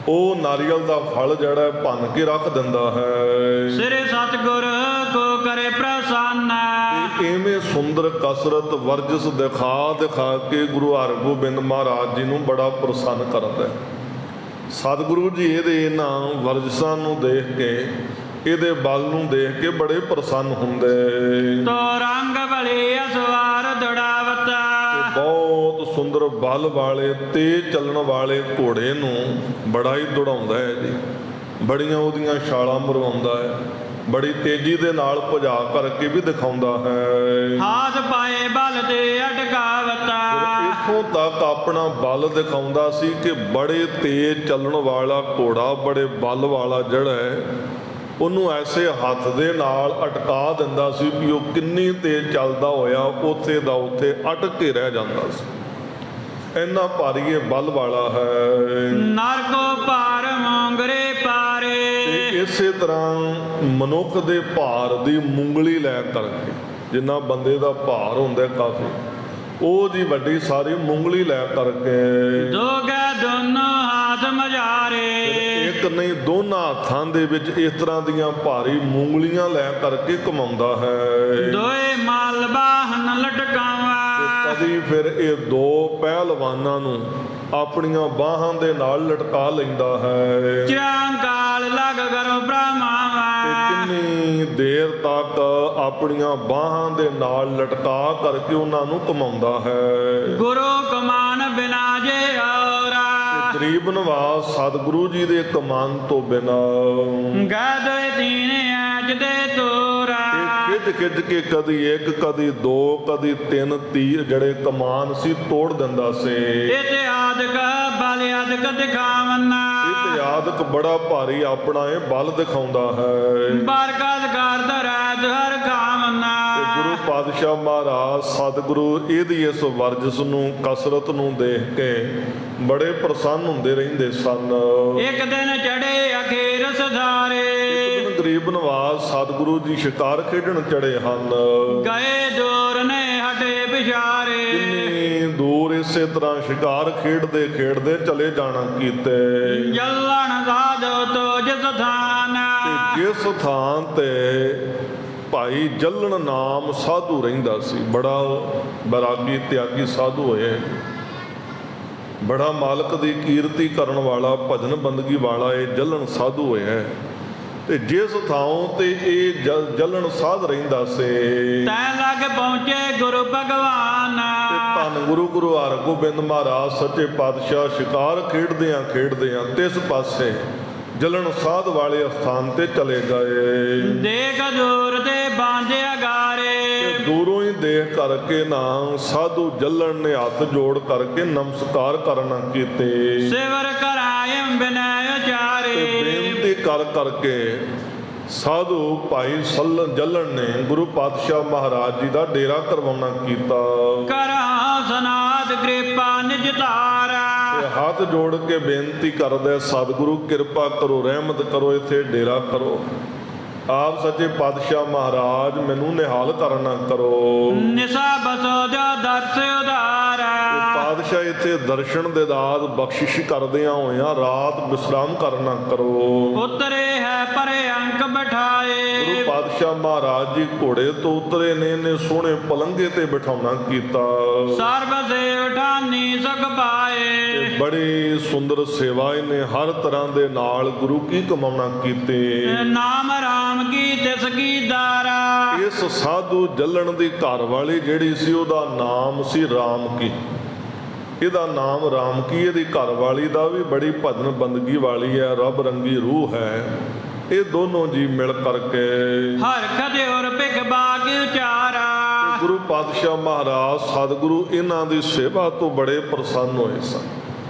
ਉਹ ਨਾਰੀਅਲ ਦਾ ਫਲ ਜਿਹੜਾ ਭੰਨ ਕੇ ਰੱਖ ਦਿੰਦਾ ਹੈ। ਸ੍ਰੀ ਸਤਿਗੁਰ ਕੋ ਕਰੇ ਪ੍ਰਸੰਨ, ਐਵੇਂ ਸੁੰਦਰ ਕਸਰਤ ਵਰਜਿਸ਼ ਦਿਖਾ ਦਿਖਾ ਕੇ ਗੁਰੂ ਹਰਗੋਬਿੰਦ ਮਹਾਰਾਜ ਜੀ ਨੂੰ ਬੜਾ ਪ੍ਰਸੰਨ ਕਰਦਾ ਹੈ। ਸਤਿਗੁਰੂ ਜੀ ਇਹਦੇ ਇਹਨਾਂ ਵਰਜਿਸ਼ਾਂ ਨੂੰ ਦੇਖ ਕੇ, ਇਹਦੇ ਬਲ ਨੂੰ ਦੇਖ ਕੇ ਬੜੇ ਪ੍ਰਸੰਨ ਹੁੰਦੇ। ਤੋ ਰੰਗ ਬਲੇ ਅਸਵਾਰ ਦੜਾਵਤਾ, ਬਹੁਤ ਸੁੰਦਰ ਬਲ ਵਾਲੇ ਤੇਜ਼ ਚੱਲਣ ਵਾਲੇ ਘੋੜੇ ਨੂੰ ਬੜਾ ਹੀ ਦੌੜਾਉਂਦਾ ਹੈ ਜੀ, ਬੜੀਆਂ ਉਹਦੀਆਂ ਛਾਲਾਂ ਮਰਵਾਉਂਦਾ ਹੈ, ਬੜੀ ਤੇਜ਼ੀ ਦੇ ਨਾਲ ਭਜਾ ਕਰਕੇ ਵੀ ਦਿਖਾਉਂਦਾ ਹੈ। ਹਾਥ ਪਾਏ ਬਲ ਤੇ ਅਟਕਾਵਤਾ, ਇੱਥੋਂ ਤੱਕ ਆਪਣਾ ਬਲ ਦਿਖਾਉਂਦਾ ਸੀ ਕਿ ਬੜੇ ਤੇਜ਼ ਚੱਲਣ ਵਾਲਾ ਘੋੜਾ, ਬੜੇ ਬਲ ਵਾਲਾ ਜਿਹੜਾ ਹੈ ਉਹਨੂੰ ਐਸੇ ਹੱਥ ਦੇ ਨਾਲ ਅਟਕਾ ਦਿੰਦਾ ਸੀ ਵੀ ਉਹ ਕਿੰਨੀ ਤੇਜ਼ ਚੱਲਦਾ ਹੋਇਆ ਉੱਥੇ ਦਾ ਉੱਥੇ ਅਟਕ ਕੇ ਰਹਿ ਜਾਂਦਾ ਸੀ। ਇੰਨਾ ਭਾਰੀ ਇਹ ਬਲ ਵਾਲਾ ਹੈ। ਨਰਕੋ ਪਾਰ ਮੋਂਗਰੇ ਪਾਰੇ। ਤੇ ਇਸੇ ਤਰ੍ਹਾਂ ਮਨੁੱਖ ਦੇ ਭਾਰ ਦੀ ਮੁੰਗਲੀ ਲੈ ਕਰਕੇ, ਜਿੰਨਾ ਬੰਦੇ ਦਾ ਭਾਰ ਹੁੰਦਾ ਕਾਫੀ, ਉਹ ਜੀ ਵੱਡੀ ਸਾਰੀ ਮੁੰਗਲੀ ਲੈ ਕਰਕੇ, ਦੋਗੇ ਦੋਨੋਂ ਹੱਥ ਮਝਾਰੇ। ਇੱਕ ਨਹੀਂ ਦੋਨਾਂ ਹੱਥਾਂ ਦੇ ਵਿੱਚ ਇਸ ਤਰ੍ਹਾਂ ਦੀਆਂ ਭਾਰੀ ਮੁੰਗਲੀਆਂ ਲੈ ਕਰਕੇ ਘੁਮਾਉਂਦਾ ਹੈ। ਦੋਏ ਮਲ ਬਾਹਨ ਲਟਕਾਵਾ। ਕਦੀ ਫਿਰ ਇਹ ਦੋ ਪਹਿਲਵਾਨਾਂ ਨੂੰ ਆਪਣੀਆਂ ਬਾਹਾਂ ਦੇ ਨਾਲ ਲਟਕਾ ਲੈਂਦਾ ਹੈ। ਚਿਰਾਂਕਾਲ ਲਗ ਕਰੋ ਬ੍ਰਹਮਾਵਾ। ਕਿੰਨੀ ਦੇਰ ਤੱਕ ਆਪਣੀਆਂ ਬਾਹਾਂ ਦੇ ਨਾਲ ਲਟਕਾ ਕਰਕੇ ਉਹਨਾਂ ਨੂੰ ਘੁਮਾਉਂਦਾ ਹੈ। ਗੁਰੂ ਕਮਾਨ ਬਿਨਾ ਜੇ ਔਰਾ। ਗਰੀਬ ਨਿਵਾਸ ਸਤਿਗੁਰੂ ਜੀ ਦੇ ਕਮਾਨ ਤੋਂ ਬਿਨਾ ਗਾਦੋਏ ਤੀਨ ਐਜ ਦੇ ਤੋਰਾ। ਖਿੱਚ ਖਿੱਚ ਕੇ ਕਦੀ ਇੱਕ ਕਦੀ ਦੋ ਕਦੀ ਤਿੰਨ ਤੀਰ ਜਿਹੜੇ ਕਮਾਨ ਸੀ ਤੋੜ ਦਿੰਦਾ ਸੀ। ਇਤਿਆਦਕ ਬਲਿਆਦਕ ਦਿਖਾਵਨਾ। ਇਤਿਆਦਕ ਬੜਾ ਭਾਰੀ ਆਪਣਾ ਇਹ ਬਲ ਦਿਖਾਉਂਦਾ ਹੈ। ਬਰਕਤ ਕਰ ਦਰੈਦ ਹਰ ਖਾਵਨਾ। ਗੁਰੂ ਪਾਤਸ਼ਾਹ ਮਹਾਰਾਜ ਸਤਿਗੁਰੂ ਇਹਦੀ ਇਸ ਵਰਜਸ ਨੂੰ ਕਸਰਤ ਨੂੰ ਦੇਖ ਕੇ ਬੜੇ ਪ੍ਰਸੰਨ ਹੁੰਦੇ ਰਹਿੰਦੇ ਸਨ। ਇੱਕ ਦਿਨ ਚੜੇ ਅਖੀਰ ਸਧਾਰੇ। ਗਰੀਬ ਨਿਵਾਸ ਸਤਿਗੁਰੂ ਜੀ ਸ਼ਿਕਾਰ ਖੇਡਣ ਚੜੇ ਹਨ। ਗਏ ਦੂਰ ਨੇ ਹਟੇ ਬਿਸ਼ਾਰੇ। ਕਿੰਨੀ ਦੂਰ ਇਸੇ ਤਰ੍ਹਾਂ ਸ਼ਿਕਾਰ ਖੇਡਦੇ ਖੇਡਦੇ ਚਲੇ ਜਾਣਾ ਕੀਤੇ। ਜਲਣ ਸਾਧੋ ਤੋ ਜਿਸ ਥਾਨ। ਜਿਸ ਥਾਂ ਤੇ ਭਾਈ ਜੱਲਣ ਨਾਮ ਸਾਧੂ ਰਹਿੰਦਾ ਸੀ, ਬੜਾ ਬੈਰਾਗੀ ਤਿਆਗੀ ਸਾਧੂ ਹੋਇਆ, ਬੜਾ ਮਾਲਕ ਦੀ ਕੀਰਤੀ ਕਰਨ ਵਾਲਾ ਭਜਨ ਬੰਦਗੀ ਵਾਲਾ ਇਹ ਜੱਲਣ ਸਾਧੂ ਹੋਇਆ। ਤੇ ਜਿਸ ਥਾਂ ਤੇ ਇਹ ਜੱਲਣ ਸਾਧ ਰਹਿੰਦਾ ਸੀ ਤੈ ਲੱਗ ਪਹੁੰਚੇ ਗੁਰੂ ਭਗਵਾਨ। ਤੇ ਧੰਨ ਗੁਰੂ ਹਰਗੋਬਿੰਦ ਮਹਾਰਾਜ ਸੱਚੇ ਪਾਤਸ਼ਾਹ ਸ਼ਿਕਾਰ ਖੇਡਦਿਆਂ ਤਿਸ ਪਾਸੇ ਜਲਣ ਸਾਧ ਵਾਲੇ ਸਥਾਨ ਤੇ ਚਲੇ ਗਏ। ਦੇਖ ਦੂਰ ਤੇ ਬਾਂਝੇ ਅਗਾਰੇ। ਦੂਰੋਂ ਹੀ ਦੇਖ ਕਰਕੇ ਨਾ ਸਾਧੂ ਜਲਣ ਨੇ ਹੱਥ ਜੋੜ ਕਰਕੇ ਨਮਸਕਾਰ ਕਰਨਾ ਕੀਤੇ। ਸਿਵਰ ਕਰਾਇ ਬਿਨੈ ਉਚਾਰੇ। ਬੇਨਤੀ ਕਰ ਕਰਕੇ ਸਾਧੂ ਭਾਈ ਜੱਲਣ ਨੇ ਗੁਰੂ ਪਾਤਸ਼ਾਹ ਮਹਾਰਾਜ ਜੀ ਦਾ ਡੇਰਾ ਕਰਵਾਉਣਾ ਕੀਤਾ। ਕਰਾਂ ਸਨਾਦ ਕਿਰਪਾ ਨਿਜ ਧਾਰਾ। ਹੱਥ ਜੋੜ ਕੇ ਬੇਨਤੀ ਕਰਦੇ, ਸਤਿਗੁਰੂ ਕਿਰਪਾ ਕਰੋ, ਰਹਿਮਤ ਕਰੋ, ਇੱਥੇ ਡੇਰਾ ਕਰੋ। ਆਪ ਸੱਚੇ ਪਾਤਸ਼ਾਹ ਮਹਾਰਾਜ ਮੈਨੂੰ ਨਿਹਾਲ ਕਰਨਾ ਕਰੋ। ਨਿਸਾ ਬਸੋ ਜੋ ਦਰਸ ਉਦਾਰਾ। ਪਾਤਸ਼ਾਹ ਇੱਥੇ ਦਰਸ਼ਨ ਦੇ ਦਾਤ ਬਖਸ਼ਿਸ਼ ਕਰਦਿਆਂ ਹੋਇਆਂ ਰਾਤ ਵਿਸਰਾਮ ਕਰਨਾ ਕਰੋ। ਉਤਰੇ ਹੈ ਪਰੇ ਅੰਕ ਬਿਠਾਏ। ਗੁਰੂ ਪਾਤਸ਼ਾਹ ਮਹਾਰਾਜ ਜੀ ਘੋੜੇ ਤੋਂ ਉਤਰੇ ਨੇ, ਇਹਨੇ ਸੋਹਣੇ ਪਲੰਗੇ ਤੇ ਬਿਠਾਉਣਾ ਕੀਤਾ। ਸਰਬ ਸੇਵ ਠਾਨੀ ਸੁਖ ਪਾਏ। ਬੜੀ ਸੁੰਦਰ ਸੇਵਾ ਇਹਨੇ ਹਰ ਤਰ੍ਹਾਂ ਦੇ ਨਾਲ ਗੁਰੂ ਕੀ ਕਮਾਉਣਾ ਕੀਤੇ। ਨਾਮ ਰਾਮ ਕੀ ਤਿਸ ਕੀ ਦਾਰਾ। ਇਸ ਸਾਧੂ ਜੱਲਣ ਦੀ ਘਰ ਵਾਲੀ ਜਿਹੜੀ ਸੀ ਉਹਦਾ ਨਾਮ ਸੀ ਰਾਮ ਕੀ। ਇਹਦਾ ਨਾਮ ਰਾਮ ਕੀ, ਇਹਦੀ ਘਰ ਵਾਲੀ ਦਾ ਵੀ ਬੜੀ ਭਜਨ ਬੰਦਗੀ ਵਾਲੀ ਹੈ, ਰੱਬ ਰੰਗੀ ਰੂਹ ਹੈ। ਇਹ ਦੋਨੋਂ ਜੀ ਮਿਲ ਕਰਕੇ ਹਰ ਕਦੇ ਔਰ ਭਿਖ ਬਾਗ ਉਚਾਰਾ। ਗੁਰੂ ਪਾਤਸ਼ਾਹ ਮਹਾਰਾਜ ਸਤਿਗੁਰੂ ਇਹਨਾਂ ਦੀ ਸੇਵਾ ਤੋਂ ਬੜੇ ਪ੍ਰਸੰਨ ਹੋਏ ਸਨ।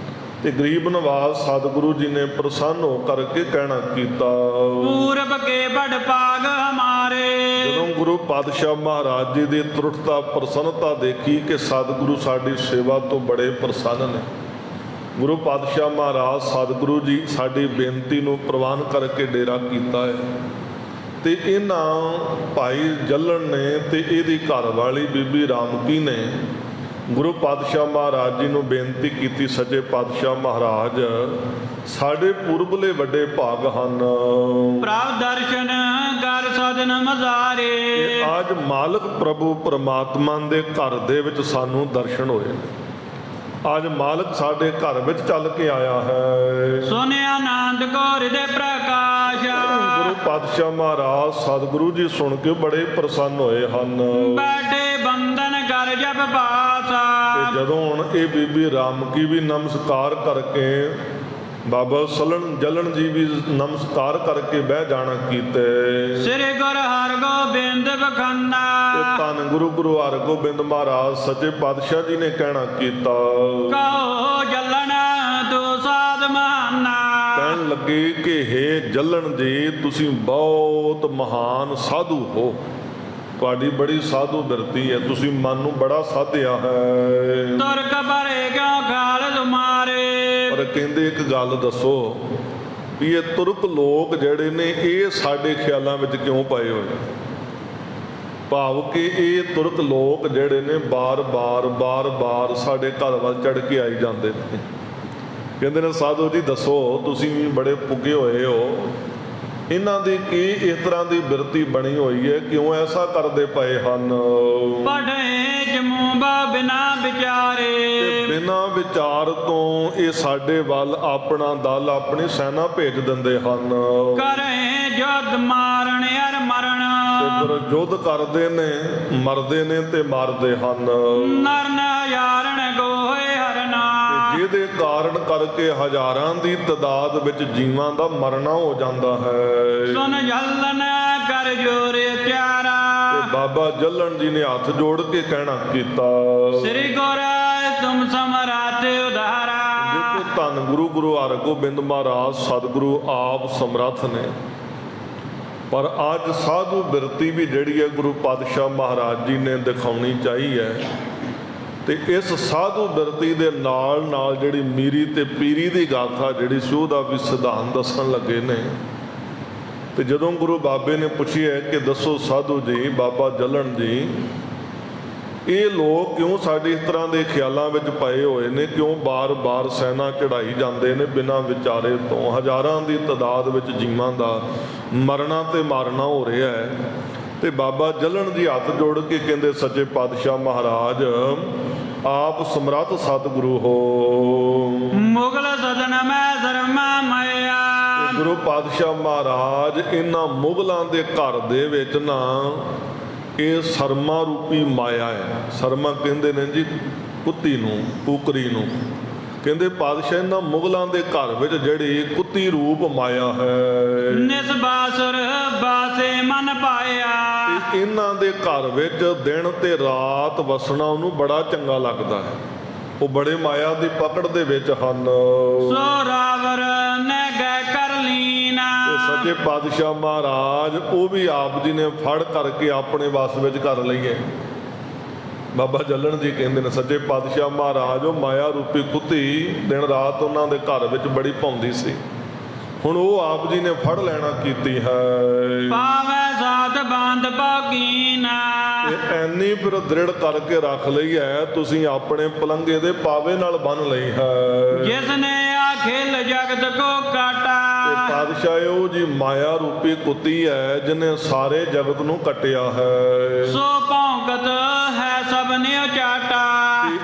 ਤੇ ਗਰੀਬ ਨਿਵਾਸ ਸਤਿਗੁਰੂ ਜੀ ਨੇ ਪ੍ਰਸੰਨ ਹੋ ਕਰਕੇ ਕਹਿਣਾ ਕੀਤਾ, ਪੂਰਬ ਕੇ ਬੜ ਪਾਗ ਹਮਾਰੇ। ਜਦੋਂ ਗੁਰੂ ਪਾਤਸ਼ਾਹ ਮਹਾਰਾਜ ਜੀ ਦੀ ਤਰੁੱਠਤਾ ਪ੍ਰਸੰਨਤਾ ਦੇਖੀ ਕਿ ਸਤਿਗੁਰੂ ਸਾਡੀ ਸੇਵਾ ਤੋਂ ਬੜੇ ਪ੍ਰਸੰਨ ਨੇ, ਗੁਰੂ ਪਾਤਸ਼ਾਹ ਮਹਾਰਾਜ ਸਤਿਗੁਰੂ ਜੀ ਸਾਡੀ ਬੇਨਤੀ ਨੂੰ ਪ੍ਰਵਾਨ ਕਰਕੇ ਡੇਰਾ ਕੀਤਾ ਹੈ। ਤੇ ਇਹਨਾਂ ਭਾਈ ਜੱਲਣ ਨੇ ਤੇ ਇਹਦੀ ਘਰ ਵਾਲੀ ਬੀਬੀ ਰਾਮਕੀ ਨੇ ਗੁਰੂ ਪਾਤਸ਼ਾਹ ਮਹਾਰਾਜ ਜੀ ਨੂੰ ਬੇਨਤੀ ਕੀਤੀ, ਸੱਚੇ ਪਾਤਸ਼ਾਹ ਮਹਾਰਾਜ ਸਾਡੇ ਪੁਰਬਲੇ ਵੱਡੇ ਭਾਗ ਹਨ, ਪ੍ਰਭ ਦਰਸ਼ਨ ਕਰ ਸਦਨ ਮਜ਼ਾਰੇ। ਅੱਜ ਮਾਲਕ ਪ੍ਰਭੂ ਪਰਮਾਤਮਾ ਦੇ ਘਰ ਦੇ ਵਿੱਚ ਸਾਨੂੰ ਦਰਸ਼ਨ ਹੋਏ ਨੇ। ਅੱਜ ਮਾਲਕ ਸਾਡੇ ਘਰ ਵਿੱਚ ਚੱਲ ਕੇ ਆਇਆ ਹੈ। ਸੁਨਿਆ ਆਨੰਦ ਕੌਰ ਦੇ ਪ੍ਰਕਾਸ਼। ਗੁਰੂ ਪਾਤਸ਼ਾਹ ਮਹਾਰਾਜ ਸਤਿਗੁਰੂ ਜੀ ਸੁਣ ਕੇ ਬੜੇ ਪ੍ਰਸੰਨ ਹੋਏ ਹਨ। ਬੈਠੇ ਬੰਧਨ ਕਰ ਜਪ ਪਾਸਾ। ਤੇ ਜਦੋਂ ਹੁਣ ਇਹ ਬੀਬੀ ਰਾਮਕੀ ਵੀ ਨਮਸਕਾਰ ਕਰਕੇ, ਬਾਬਾ ਜੱਲਣ ਜੀ ਵੀ ਨਮਸਕਾਰ ਕਰਕੇ ਬਹਿ ਜਾਣਾ ਕੀਤੇ। ਸ੍ਰੀ ਗੁਰੂ ਹਰਗੋਬਿੰਦ ਬਖਾਨਾ। ਧੰਨ ਗੁਰੂ ਹਰਗੋਬਿੰਦ ਮਹਾਰਾਜ ਸੱਚੇ ਪਾਤਸ਼ਾਹ ਜੀ ਨੇ ਕਹਿਣਾ ਕੀਤਾ, ਕਹੋ ਜੱਲਣ ਤੂੰ ਸਾਧ ਮਹਾਨਾ। ਕਹਿਣ ਲੱਗੇ ਕਿ ਹੇ ਜੱਲਣ ਜੀ ਤੁਸੀਂ ਬਹੁਤ ਮਹਾਨ ਸਾਧੂ ਹੋ, ਤੁਹਾਡੀ ਬੜੀ ਸਾਧੂ ਬਿਰਤੀ ਹੈ, ਤੁਸੀਂ ਮਨ ਨੂੰ ਬੜਾ ਸਾਧਿਆ ਹੈ। ਤੁਰਕ ਭਰੇ ਕਿਉਂ ਖਾਲ ਤੁਮਾਰੇ। ਪਰ ਕਹਿੰਦੇ ਇੱਕ ਗੱਲ ਦੱਸੋ ਵੀ ਇਹ ਤੁਰਕ ਲੋਕ ਜਿਹੜੇ ਨੇ ਇਹ ਸਾਡੇ ਖਿਆਲਾਂ ਵਿੱਚ ਕਿਉਂ ਪਏ ਹੋਏ? ਭਾਵ ਕਿ ਇਹ ਤੁਰਕ ਲੋਕ ਜਿਹੜੇ ਨੇ ਬਾਰ-ਬਾਰ ਸਾਡੇ ਘਰ ਵੱਲ ਚੜ੍ਹ ਕੇ ਆਈ ਜਾਂਦੇ ਨੇ। ਕਹਿੰਦੇ ਨੇ ਸਾਧੂ ਜੀ ਦੱਸੋ, ਤੁਸੀਂ ਵੀ ਬੜੇ ਪੁੱਗੇ ਹੋਏ ਹੋ, ਇਹਨਾਂ ਦੀ ਕੀ ਇਸ ਤਰ੍ਹਾਂ ਦੀ ਬਿਰਤੀ ਬਣੀ ਹੋਈ ਹੈ, ਕਿਉਂ ਐਸਾ ਕਰਦੇ ਪਏ ਹਨ? ਪੜ੍ਹੇ ਜਮੂਬਾ ਬਿਨਾ ਵਿਚਾਰੇ। ਬਿਨਾਂ ਵਿਚਾਰ ਤੋਂ ਇਹ ਸਾਡੇ ਵੱਲ ਆਪਣਾ ਦਲ, ਆਪਣੀ ਸੈਨਾ ਭੇਜ ਦਿੰਦੇ ਹਨ। ਕਰੇ ਜੁਧ ਮਾਰਨ ਅਰ ਮਰਨ। ਤੇ ਫਿਰ ਯੁੱਧ ਕਰਦੇ ਨੇ, ਮਰਦੇ ਨੇ ਤੇ ਮਾਰਦੇ ਹਨ। ਨਰਨ ਹਜ਼ਾਰਨ ਗੋਹੇ ਹਰਨਾ। ਜਿਹਦੇ ਕਾਰਨ ਕਰਕੇ ਹਜ਼ਾਰਾਂ ਦੀ ਤਾਦਾਦ ਵਿੱਚ ਜੀਵਾਂ ਦਾ ਮਰਨਾ ਹੋ ਜਾਂਦਾ ਹੈ। ਸੁਨ ਜਲਨ ਕਰ ਜੋਰ ਚਾਰਾ। ਤੇ ਬਾਬਾ ਜੱਲਣ ਜੀ ਨੇ ਹੱਥ ਜੋੜ ਕੇ ਕਹਿਣਾ ਕੀਤਾ, ਸ੍ਰੀ ਗੁਰ ਤੁਮ ਸਮਰਾਤ ਉਧਾਰਾ। ਦੇਖੋ ਧੰਨ ਗੁਰੂ ਹਰਗੋਬਿੰਦ ਮਹਾਰਾਜ ਸਤਿਗੁਰੂ ਆਪ ਸਮਰੱਥ ਨੇ। ਪਰ ਅੱਜ ਸਾਧੂ ਬਿਰਤੀ ਵੀ ਜਿਹੜੀ ਹੈ ਗੁਰੂ ਪਾਤਸ਼ਾਹ ਮਹਾਰਾਜ ਜੀ ਨੇ ਦਿਖਾਉਣੀ ਚਾਹੀ ਹੈ। ਤੇ ਇਸ ਸਾਧੂ ਬਿਰਤੀ ਦੇ ਨਾਲ ਜਿਹੜੀ ਮੀਰੀ ਤੇ ਪੀਰੀ ਦੀ ਗਾਥਾ ਜਿਹੜੀ ਸੀ ਉਹਦਾ ਵੀ ਸਿਧਾਂਤ ਦੱਸਣ ਲੱਗੇ ਨੇ। ਤੇ ਜਦੋਂ ਗੁਰੂ ਬਾਬੇ ਨੇ ਪੁੱਛਿਆ ਕਿ ਦੱਸੋ ਸਾਧੂ ਜੀ, ਬਾਬਾ ਜੱਲਣ ਜੀ, ਇਹ ਲੋਕ ਕਿਉਂ ਸਾਡੇ ਇਸ ਤਰ੍ਹਾਂ ਦੇ ਖਿਆਲਾਂ ਵਿੱਚ ਪਏ ਹੋਏ ਨੇ, ਕਿਉਂ ਬਾਰ-ਬਾਰ ਸੈਨਾ ਚੜਾਈ ਜਾਂਦੇ ਨੇ ਬਿਨਾਂ ਵਿਚਾਰੇ ਤੋਂ? ਹਜ਼ਾਰਾਂ ਦੀ ਤਾਦਾਦ ਵਿੱਚ ਜੀਵਾਂ ਦਾ ਮਰਨਾ ਤੇ ਮਾਰਨਾ ਹੋ ਰਿਹਾ ਹੈ। ਤੇ ਬਾਬਾ ਜੱਲਣ ਜੀ ਹੱਥ ਜੋੜ ਕੇ ਕਹਿੰਦੇ, ਸੱਚੇ ਪਾਤਸ਼ਾਹ ਮਹਾਰਾਜ ਆਪ ਸਮਰੱਥ ਸਤਿਗੁਰੂ ਹੋ। ਮੁਗਲ ਸਦਨ ਮੈਂ ਧਰਮਾ ਮਾਇਆ। ਗੁਰੂ ਪਾਤਸ਼ਾਹ ਮਹਾਰਾਜ ਇਹਨਾਂ ਮੁਗਲਾਂ ਦੇ ਘਰ ਦੇ ਵਿੱਚ ਨਾ ਇਹ ਸਰਮਾ ਰੂਪੀ ਮਾਇਆ ਹੈ। ਸਰਮਾ ਕਹਿੰਦੇ ਨੇ ਜੀ ਕੁੱਤੀ ਨੂੰ, ਕੁਕਰੀ ਨੂੰ। ਕਹਿੰਦੇ ਪਾਤਸ਼ਾਹ ਇਹਨਾਂ ਮੁਗਲਾਂ ਦੇ ਘਰ ਵਿੱਚ ਜਿਹੜੀ ਕੁੱਤੀ ਰੂਪ ਮਾਇਆ ਹੈ। ਨਿਸਬਾਸੁਰ ਬਾਸੇ ਮਨ ਪਾਇਆ। ਇਹਨਾਂ ਦੇ ਘਰ ਵਿੱਚ ਦਿਨ ਤੇ ਰਾਤ ਵਸਣਾ ਉਹਨੂੰ ਬੜਾ ਚੰਗਾ ਲੱਗਦਾ ਹੈ। ਉਹ ਬੜੇ ਮਾਇਆ ਦੀ ਪਕੜ ਦੇ ਵਿੱਚ ਹਨ। ਸੋ ਰਾਵਰ ਨੇ ਗਏ ਕਰ ਲੀਨਾ। ਸੱਚੇ ਪਾਤਸ਼ਾਹ ਮਹਾਰਾਜ ਉਹ ਵੀ ਆਪ ਜੀ ਨੇ ਫੜ ਕਰਕੇ ਆਪਣੇ ਵਸ ਵਿੱਚ ਕਰ ਲਈਏ। ਬਾਬਾ ਜੱਲਣ ਜੀ ਕਹਿੰਦੇ ਨੇ, ਸੱਚੇ ਪਾਤਸ਼ਾਹ ਮਹਾਰਾਜ ਉਹ ਮਾਇਆ ਰੂਪੀ ਕੁੱਤੀ ਦਿਨ ਰਾਤ ਉਹਨਾਂ ਦੇ ਘਰ ਵਿੱਚ ਬੜੀ ਭੌਂਦੀ ਸੀ, ਹੁਣ ਉਹ ਆਪ ਜੀ ਨੇ ਫੜ ਲੈਣਾ ਕੀਤੀ ਹੈ। ਪਾਵੇ ਸਾਧ ਬੰਦ ਪਾਕੀਨਾ। ਐਨੀ ਫਿਰ ਦ੍ਰਿੜ ਕਰਕੇ ਰੱਖ ਲਈ ਹੈ, ਤੁਸੀਂ ਆਪਣੇ ਪਲੰਗੇ ਦੇ ਪਾਵੇ ਨਾਲ ਬੰਨ ਲਈ ਹੈ। ਜਿਸ ਨੇ ਅਖਿਲ ਜਗਤ ਕੋ ਕਾਟਾ। ਪਾਤਸ਼ਾਹ ਉਹ ਜੀ ਮਾਇਆ ਰੂਪੀ ਕੁੱਤੀ ਹੈ ਜਿਹਨੇ ਸਾਰੇ ਜਗਤ ਨੂੰ ਕੱਟਿਆ ਹੈ। ਸੋ ਭੌਂਕਤ ਹੈ ਸਭ ਨੇ ਚਾਟਾ।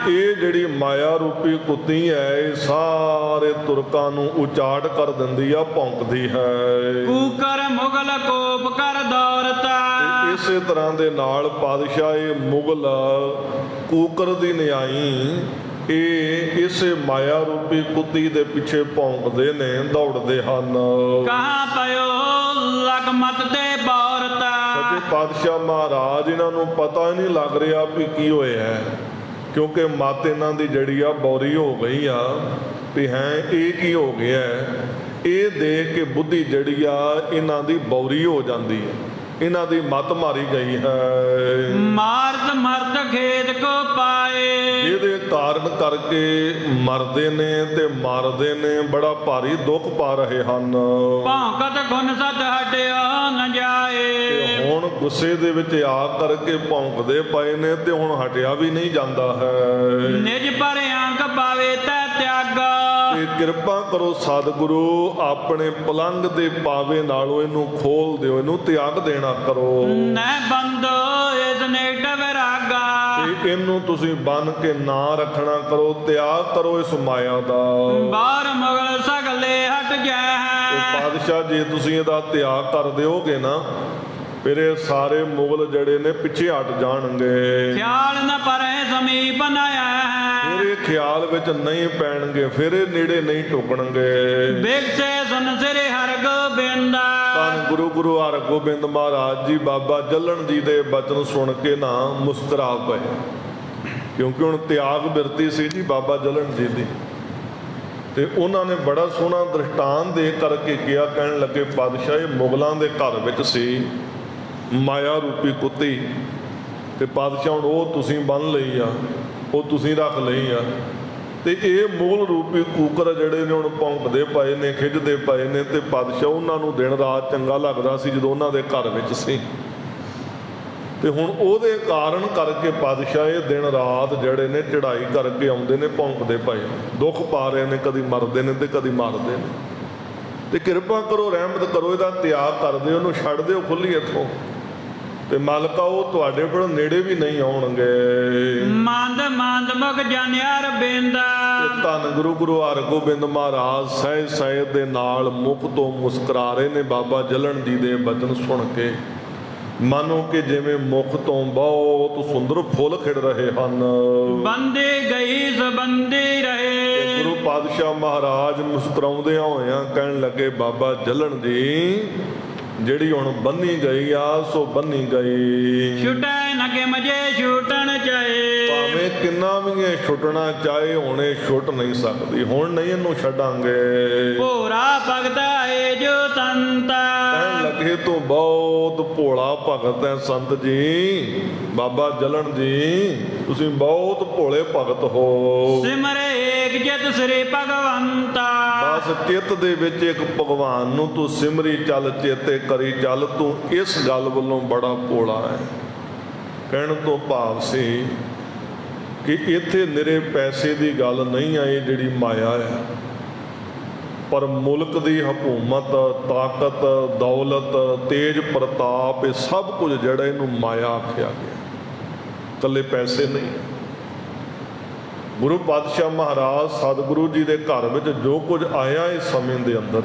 ਇਹ ਜਿਹੜੀ ਮਾਇਆ ਰੂਪੀ ਕੁੱਤੀ ਹੈ ਇਹ ਸਾਰੇ ਤੁਰਕਾਂ ਨੂੰ ਉਚਾਟ ਕਰ ਦਿੰਦੀ ਆ, ਭੌਂਕਦੀ ਹੈ। ਕੂਕਰ ਮੁਗਲ ਕੋਪ ਕਰ ਦੌਰਤਾ। ਇਸੇ ਤਰ੍ਹਾਂ ਦੇ ਨਾਲ ਪਾਤਸ਼ਾਹ ਇਹ ਮੁਗਲ ਕੂਕਰ ਦੀ ਨਿਆਈ ਇਹ ਇਸੇ ਮਾਇਆ ਰੂਪੀ ਕੁੱਤੀ ਦੇ ਪਿੱਛੇ ਭੌਂਕਦੇ ਨੇ, ਦੌੜਦੇ ਹਨ। ਕਹਾਂ ਪਇਓ ਲਗਮਤ ਤੇ ਬੌਰਤਾ। ਸੱਚੇ ਪਾਤਸ਼ਾਹ ਮਹਾਰਾਜ ਇਹਨਾਂ ਨੂੰ ਪਤਾ ਹੀ ਨਹੀਂ ਲੱਗ ਰਿਹਾ ਵੀ ਕੀ ਹੋਇਆ ਹੈ, ਕਿਉਂਕਿ ਮੱਤ ਇਹਨਾਂ ਦੀ ਜਿਹੜੀ ਆ ਬੌਰੀ ਹੋ ਗਈ ਆ ਵੀ ਹੈ ਇਹ ਕੀ ਹੋ ਗਿਆ। ਇਹ ਦੇਖ ਕੇ ਬੁੱਧੀ ਜਿਹੜੀ ਆ ਇਹਨਾਂ ਦੀ ਬੌਰੀ ਹੋ ਜਾਂਦੀ ਹੈ, ਇਹਨਾਂ ਦੀ ਮੱਤ ਮਾਰੀ ਗਈ ਹੈ। ਮਾਰਤ ਮਰਦ ਖੇਤ ਕੋ ਪਾਏ। ਇਹਦੇ ਕਾਰਨ ਕਰਕੇ ਮਰਦੇ ਨੇ ਤੇ ਮਾਰਦੇ ਨੇ, ਬੜਾ ਭਾਰੀ ਦੁੱਖ ਪਾ ਰਹੇ ਹਨ। ਭੌਂਕਤ ਗੁਣ ਸਤ ਹਟਿਆ ਨ ਜਾਏ। ਹੁਣ ਗੁੱਸੇ ਦੇ ਵਿੱਚ ਆ ਕਰਕੇ ਭੌਂਕਦੇ ਪਏ ਨੇ ਤੇ ਹੁਣ ਹਟਿਆ ਵੀ ਨਹੀਂ ਜਾਂਦਾ ਹੈ। ਨਿਜ ਪਰ ਅੰਕ ਪਾਵੇ ਤੈ ਤਿਆਗਾ। ਤੇ ਕਿਰਪਾ ਕਰੋ ਸਤਿਗੁਰੂ, ਆਪਣੇ ਪਲੰਗ ਦੇ ਪਾਵੇ ਨਾਲੋਂ ਇਹਨੂੰ ਖੋਲ ਦਿਓ, ਇਹਨੂੰ ਤਿਆਗ ਦੇਣਾ ਕਰੋ। ਨੈ ਬੰਦੋ ਇਸ ਨੇਟ ਵਿਰਾਗਾ। ਤੇ ਇਹਨੂੰ ਤੁਸੀਂ ਬੰਨ ਕੇ ਨਾ ਰੱਖਣਾ ਕਰੋ, ਤਿਆਗ ਕਰੋ ਇਸ ਮਾਇਆ ਦਾ। ਬਾਹਰ ਮੁਗਲ ਸਗਲੇ ਹਟ ਜਾਏ। ਪਾਤਸ਼ਾਹ ਜੇ ਤੁਸੀਂ ਇਹਦਾ ਤਿਆਗ ਕਰ ਦਿਓਗੇ ਨਾ ਫਿਰ ਇਹ ਸਾਰੇ ਮੁਗਲ ਜਿਹੜੇ ਨੇ ਪਿੱਛੇ ਹਟ ਜਾਣਗੇ। ਖਿਆਲ ਨ ਪਰੇ ਸਮੀਪ ਨ ਆਏ। ਫਿਰ ਇਹ ਖਿਆਲ ਵਿੱਚ ਨਹੀਂ ਪੈਣਗੇ, ਫਿਰ ਇਹ ਨੇੜੇ ਨਹੀਂ ਟੁਕਣਗੇ। ਬਿਗਸੇ ਸੁਨ ਸ੍ਰੀ ਹਰਗੋਬਿੰਦ। ਧੰਨ ਗੁਰੂ ਹਰਗੋਬਿੰਦ ਮਹਾਰਾਜ ਜੀ ਬਾਬਾ ਜੱਲਣ ਜੀ ਦੇ ਬਚਨ ਸੁਣ ਕੇ ਨਾ ਮੁਸਕਰਾ ਪਏ, ਕਿਉਂਕਿ ਹੁਣ ਤਿਆਗ ਬਿਰਤੀ ਸੀ ਜੀ ਬਾਬਾ ਜੱਲਣ ਜੀ ਦੀ। ਤੇ ਉਹਨਾਂ ਨੇ ਬੜਾ ਸੋਹਣਾ ਦ੍ਰਿਸ਼ਟਾਂਤ ਦੇ ਕਰਕੇ ਕਿਹਾ, ਕਹਿਣ ਲੱਗੇ ਪਾਤਸ਼ਾਹ ਇਹ ਮੁਗਲਾਂ ਦੇ ਘਰ ਵਿੱਚ ਸੀ ਮਾਇਆ ਰੂਪੀ ਕੁੱਤੀ, ਤੇ ਪਾਤਸ਼ਾਹ ਹੁਣ ਉਹ ਤੁਸੀਂ ਬੰਨ ਲਈ ਆ, ਉਹ ਤੁਸੀਂ ਰੱਖ ਲਈ ਆ, ਤੇ ਇਹ ਮੂਲ ਰੂਪੀ ਕੂਕਰ ਜਿਹੜੇ ਨੇ ਹੁਣ ਭੌਂਕਦੇ ਪਏ ਨੇ, ਖਿੱਚਦੇ ਪਏ ਨੇ, ਤੇ ਪਾਤਸ਼ਾਹ ਉਹਨਾਂ ਨੂੰ ਦਿਨ ਰਾਤ ਚੰਗਾ ਲੱਗਦਾ ਸੀ ਜਦੋਂ ਉਹਨਾਂ ਦੇ ਘਰ ਵਿੱਚ ਸੀ। ਤੇ ਹੁਣ ਉਹਦੇ ਕਾਰਨ ਕਰਕੇ ਪਾਤਸ਼ਾਹ ਇਹ ਦਿਨ ਰਾਤ ਜਿਹੜੇ ਨੇ ਚੜ੍ਹਾਈ ਕਰਕੇ ਆਉਂਦੇ ਨੇ, ਭੌਂਕਦੇ ਪਏ, ਦੁੱਖ ਪਾ ਰਹੇ ਨੇ, ਕਦੀ ਮਰਦੇ ਨੇ ਤੇ ਕਦੀ ਮਾਰਦੇ ਨੇ। ਤੇ ਕਿਰਪਾ ਕਰੋ, ਰਹਿਮਤ ਕਰੋ, ਇਹਦਾ ਤਿਆਗ ਕਰ ਦਿਓ, ਉਹਨੂੰ ਛੱਡ ਦਿਓ ਖੁੱਲੀ ਇੱਥੋਂ, ਤੇ ਮਾਲਕਾ ਉਹ ਤੁਹਾਡੇ ਕੋਲ ਨੇੜੇ ਵੀ ਨਹੀਂ ਆਉਣਗੇ। ਮੰਦ ਮੰਦ ਮੁਖ ਜਾਣਿਆ ਰਬਿੰਦਾ। ਤੇ ਧੰਨ ਗੁਰੂ ਹਰਗੋਬਿੰਦ ਮਹਾਰਾਜ ਸਹਿਜ ਸਹਿਜ ਦੇ ਨਾਲ ਮੁਖ ਤੋਂ ਮੁਸਕਰਾ ਰਹੇ ਨੇ ਬਾਬਾ ਜਲਣ ਜੀ ਦੇ ਬਚਨ ਸੁਣ ਕੇ। ਮਾਨੋ ਕਿ ਜਿਵੇਂ ਮੁਖ ਤੋਂ ਬਹੁਤ ਸੁੰਦਰ ਫੁੱਲ ਖਿੜ ਰਹੇ ਹਨ। ਬੰਦੇ ਗਈ ਸਬੰਦੀ ਰਹੇ। ਗੁਰੂ ਪਾਤਸ਼ਾਹ ਮਹਾਰਾਜ ਮੁਸਕਰਾਉਂਦਿਆਂ ਹੋਇਆਂ ਕਹਿਣ ਲੱਗੇ, ਬਾਬਾ ਜਲਣ ਜੀ ਜਿਹੜੀ ਹੁਣ ਬੰਨੀ ਗਈ ਆ ਸੋ ਬੰਨੀ ਗਈ। ਛੁਟੈ ਨਗੇ ਮਜੇ ਛੁਟਣ ਚਾਹੇ। ਭਾਵੇਂ ਕਿੰਨਾ ਵੀ ਇਹ ਛੁੱਟਣਾ ਚਾਹੇ ਹੁਣ ਇਹ ਛੁੱਟ ਨਹੀਂ ਸਕਦੀ, ਹੁਣ ਨਹੀਂ ਇਹਨੂੰ ਛੱਡਾਂਗੇ। ਭੋਰਾ ਭਗਤ ਏ ਜੋ ਸੰਤਾ। ਕਹਿਣ ਲੱਗੇ ਤੂੰ ਬਹੁਤ ਭੋਲਾ ਭਗਤ ਹੈ ਸੰਤ ਜੀ, ਬਾਬਾ ਜਲਣ ਜੀ ਤੁਸੀਂ ਬਹੁਤ ਭੋਲੇ ਭਗਤ ਹੋ। ਸਿਮਰੇ ਏਕ ਜਿਤ ਸ੍ਰੀ ਭਗਵੰਤਾ। ਬਸ ਚਿੱਤ ਦੇ ਵਿੱਚ ਇੱਕ ਭਗਵਾਨ ਨੂੰ ਤੂੰ ਸਿਮਰੀ ਚੱਲ, ਚੇਤੇ ਕਰੀ ਚੱਲ, ਤੂੰ ਇਸ ਗੱਲ ਵੱਲੋਂ ਬੜਾ ਭੋਲਾ ਹੈ। ਕਹਿਣ ਤੋਂ ਭਾਵ ਸੀ ਕਿ ਇੱਥੇ ਨਿਰੇ ਪੈਸੇ ਦੀ ਗੱਲ ਨਹੀਂ ਆਈ ਜਿਹੜੀ ਮਾਇਆ ਹੈ, ਪਰ ਮੁਲਕ ਦੀ ਹਕੂਮਤ, ਤਾਕਤ, ਦੌਲਤ, ਤੇਜ ਪ੍ਰਤਾਪ, ਇਹ ਸਭ ਕੁਝ ਜਿਹੜਾ ਇਹਨੂੰ ਮਾਇਆ ਆਖਿਆ ਗਿਆ, ਇਕੱਲੇ ਪੈਸੇ ਨਹੀਂ। ਗੁਰੂ ਪਾਤਸ਼ਾਹ ਮਹਾਰਾਜ ਸਤਿਗੁਰੂ ਜੀ ਦੇ ਘਰ ਵਿੱਚ ਜੋ ਕੁਝ ਆਇਆ ਇਸ ਸਮੇਂ ਦੇ ਅੰਦਰ,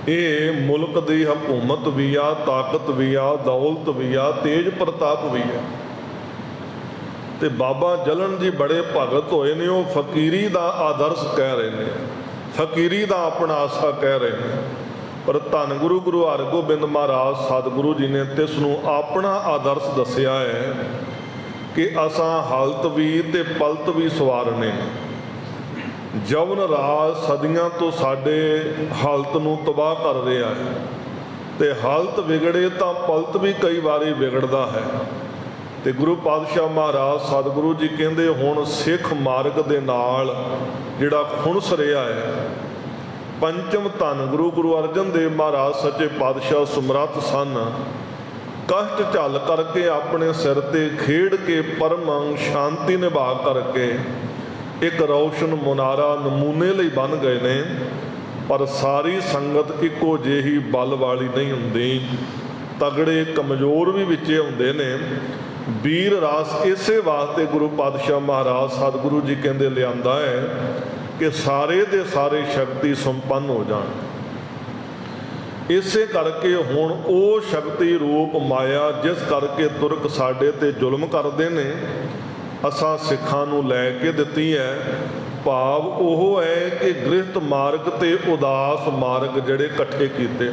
ਇਹ ਮੁਲਕ ਦੀ ਹਕੂਮਤ ਵੀ ਆ, ਤਾਕਤ ਵੀ ਆ, ਦੌਲਤ ਵੀ ਆ, ਤੇਜ ਪ੍ਰਤਾਪ ਵੀ ਆ। ਤੇ ਬਾਬਾ ਜਲਣ ਜੀ ਬੜੇ ਭਗਤ ਹੋਏ ਨੇ, ਉਹ ਫਕੀਰੀ ਦਾ ਆਦਰਸ਼ ਕਹਿ ਰਹੇ ਨੇ, ਫਕੀਰੀ ਦਾ ਆਪਣਾ ਆਸਾ ਕਹਿ ਰਹੇ ਨੇ। ਪਰ ਧੰਨ ਗੁਰੂ ਹਰਗੋਬਿੰਦ ਮਹਾਰਾਜ ਸਤਿਗੁਰੂ ਜੀ ਨੇ ਤਿਸ ਨੂੰ ਆਪਣਾ ਆਦਰਸ਼ ਦੱਸਿਆ ਹੈ ਕਿ ਅਸਾਂ ਹਲਤ ਵੀ ਤੇ ਪਲਤ ਵੀ ਸਵਾਰਨੇ। ਜਵਨ ਰਾਜ ਸਦੀਆਂ ਤੋਂ ਸਾਡੇ ਹਾਲਤ ਨੂੰ ਤਬਾਹ ਕਰ ਰਿਹਾ ਹੈ, ਤੇ ਹਾਲਤ ਵਿਗੜੇ ਤਾਂ ਪਲਤ ਵੀ ਕਈ ਵਾਰੀ ਵਿਗੜਦਾ ਹੈ। ਤੇ ਗੁਰੂ ਪਾਤਸ਼ਾਹ ਮਹਾਰਾਜ ਸਤਿਗੁਰੂ ਜੀ ਕਹਿੰਦੇ ਹੁਣ ਸਿੱਖ ਮਾਰਗ ਦੇ ਨਾਲ ਜਿਹੜਾ ਖੁਣਸ ਰਿਹਾ ਹੈ, ਪੰਚਮ ਧੰਨ ਗੁਰੂ ਅਰਜਨ ਦੇਵ ਮਹਾਰਾਜ ਸੱਚੇ ਪਾਤਸ਼ਾਹ ਸਮਰੱਥ ਸਨ, ਕਸ਼ਟ ਝੱਲ ਕਰਕੇ ਆਪਣੇ ਸਿਰ ਤੇ ਖੇਡ ਕੇ ਪਰਮ ਸ਼ਾਂਤੀ ਨਿਭਾ ਕਰਕੇ ਇੱਕ ਰੌਸ਼ਨ ਮੁਨਾਰਾ ਨਮੂਨੇ ਲਈ ਬਣ ਗਏ ਨੇ। ਪਰ ਸਾਰੀ ਸੰਗਤ ਇੱਕੋ ਜਿਹੀ ਬਲ ਵਾਲੀ ਨਹੀਂ ਹੁੰਦੀ, ਤਗੜੇ ਕਮਜ਼ੋਰ ਵੀ ਵਿੱਚੇ ਹੁੰਦੇ ਨੇ। ਵੀਰ ਰਾਸ ਇਸੇ ਵਾਸਤੇ ਗੁਰੂ ਪਾਤਸ਼ਾਹ ਮਹਾਰਾਜ ਸਤਿਗੁਰੂ ਜੀ ਕਹਿੰਦੇ ਲਿਆਂਦਾ ਹੈ ਕਿ ਸਾਰੇ ਦੇ ਸਾਰੇ ਸ਼ਕਤੀ ਸੰਪੰਨ ਹੋ ਜਾਣ। ਇਸੇ ਕਰਕੇ ਹੁਣ ਉਹ ਸ਼ਕਤੀ ਰੂਪ ਮਾਇਆ ਜਿਸ ਕਰਕੇ ਤੁਰਕ ਸਾਡੇ ਤੇ ਜ਼ੁਲਮ ਕਰਦੇ ਨੇ, ਅਸਾਂ ਸਿੱਖਾਂ ਨੂੰ ਲੈ ਕੇ ਦਿੱਤੀ ਹੈ। ਭਾਵ ਉਹ ਹੈ ਕਿ ਗ੍ਰਿਹਤ ਮਾਰਗ ਤੇ ਉਦਾਸ ਮਾਰਗ ਜਿਹੜੇ ਇਕੱਠੇ ਕੀਤੇ,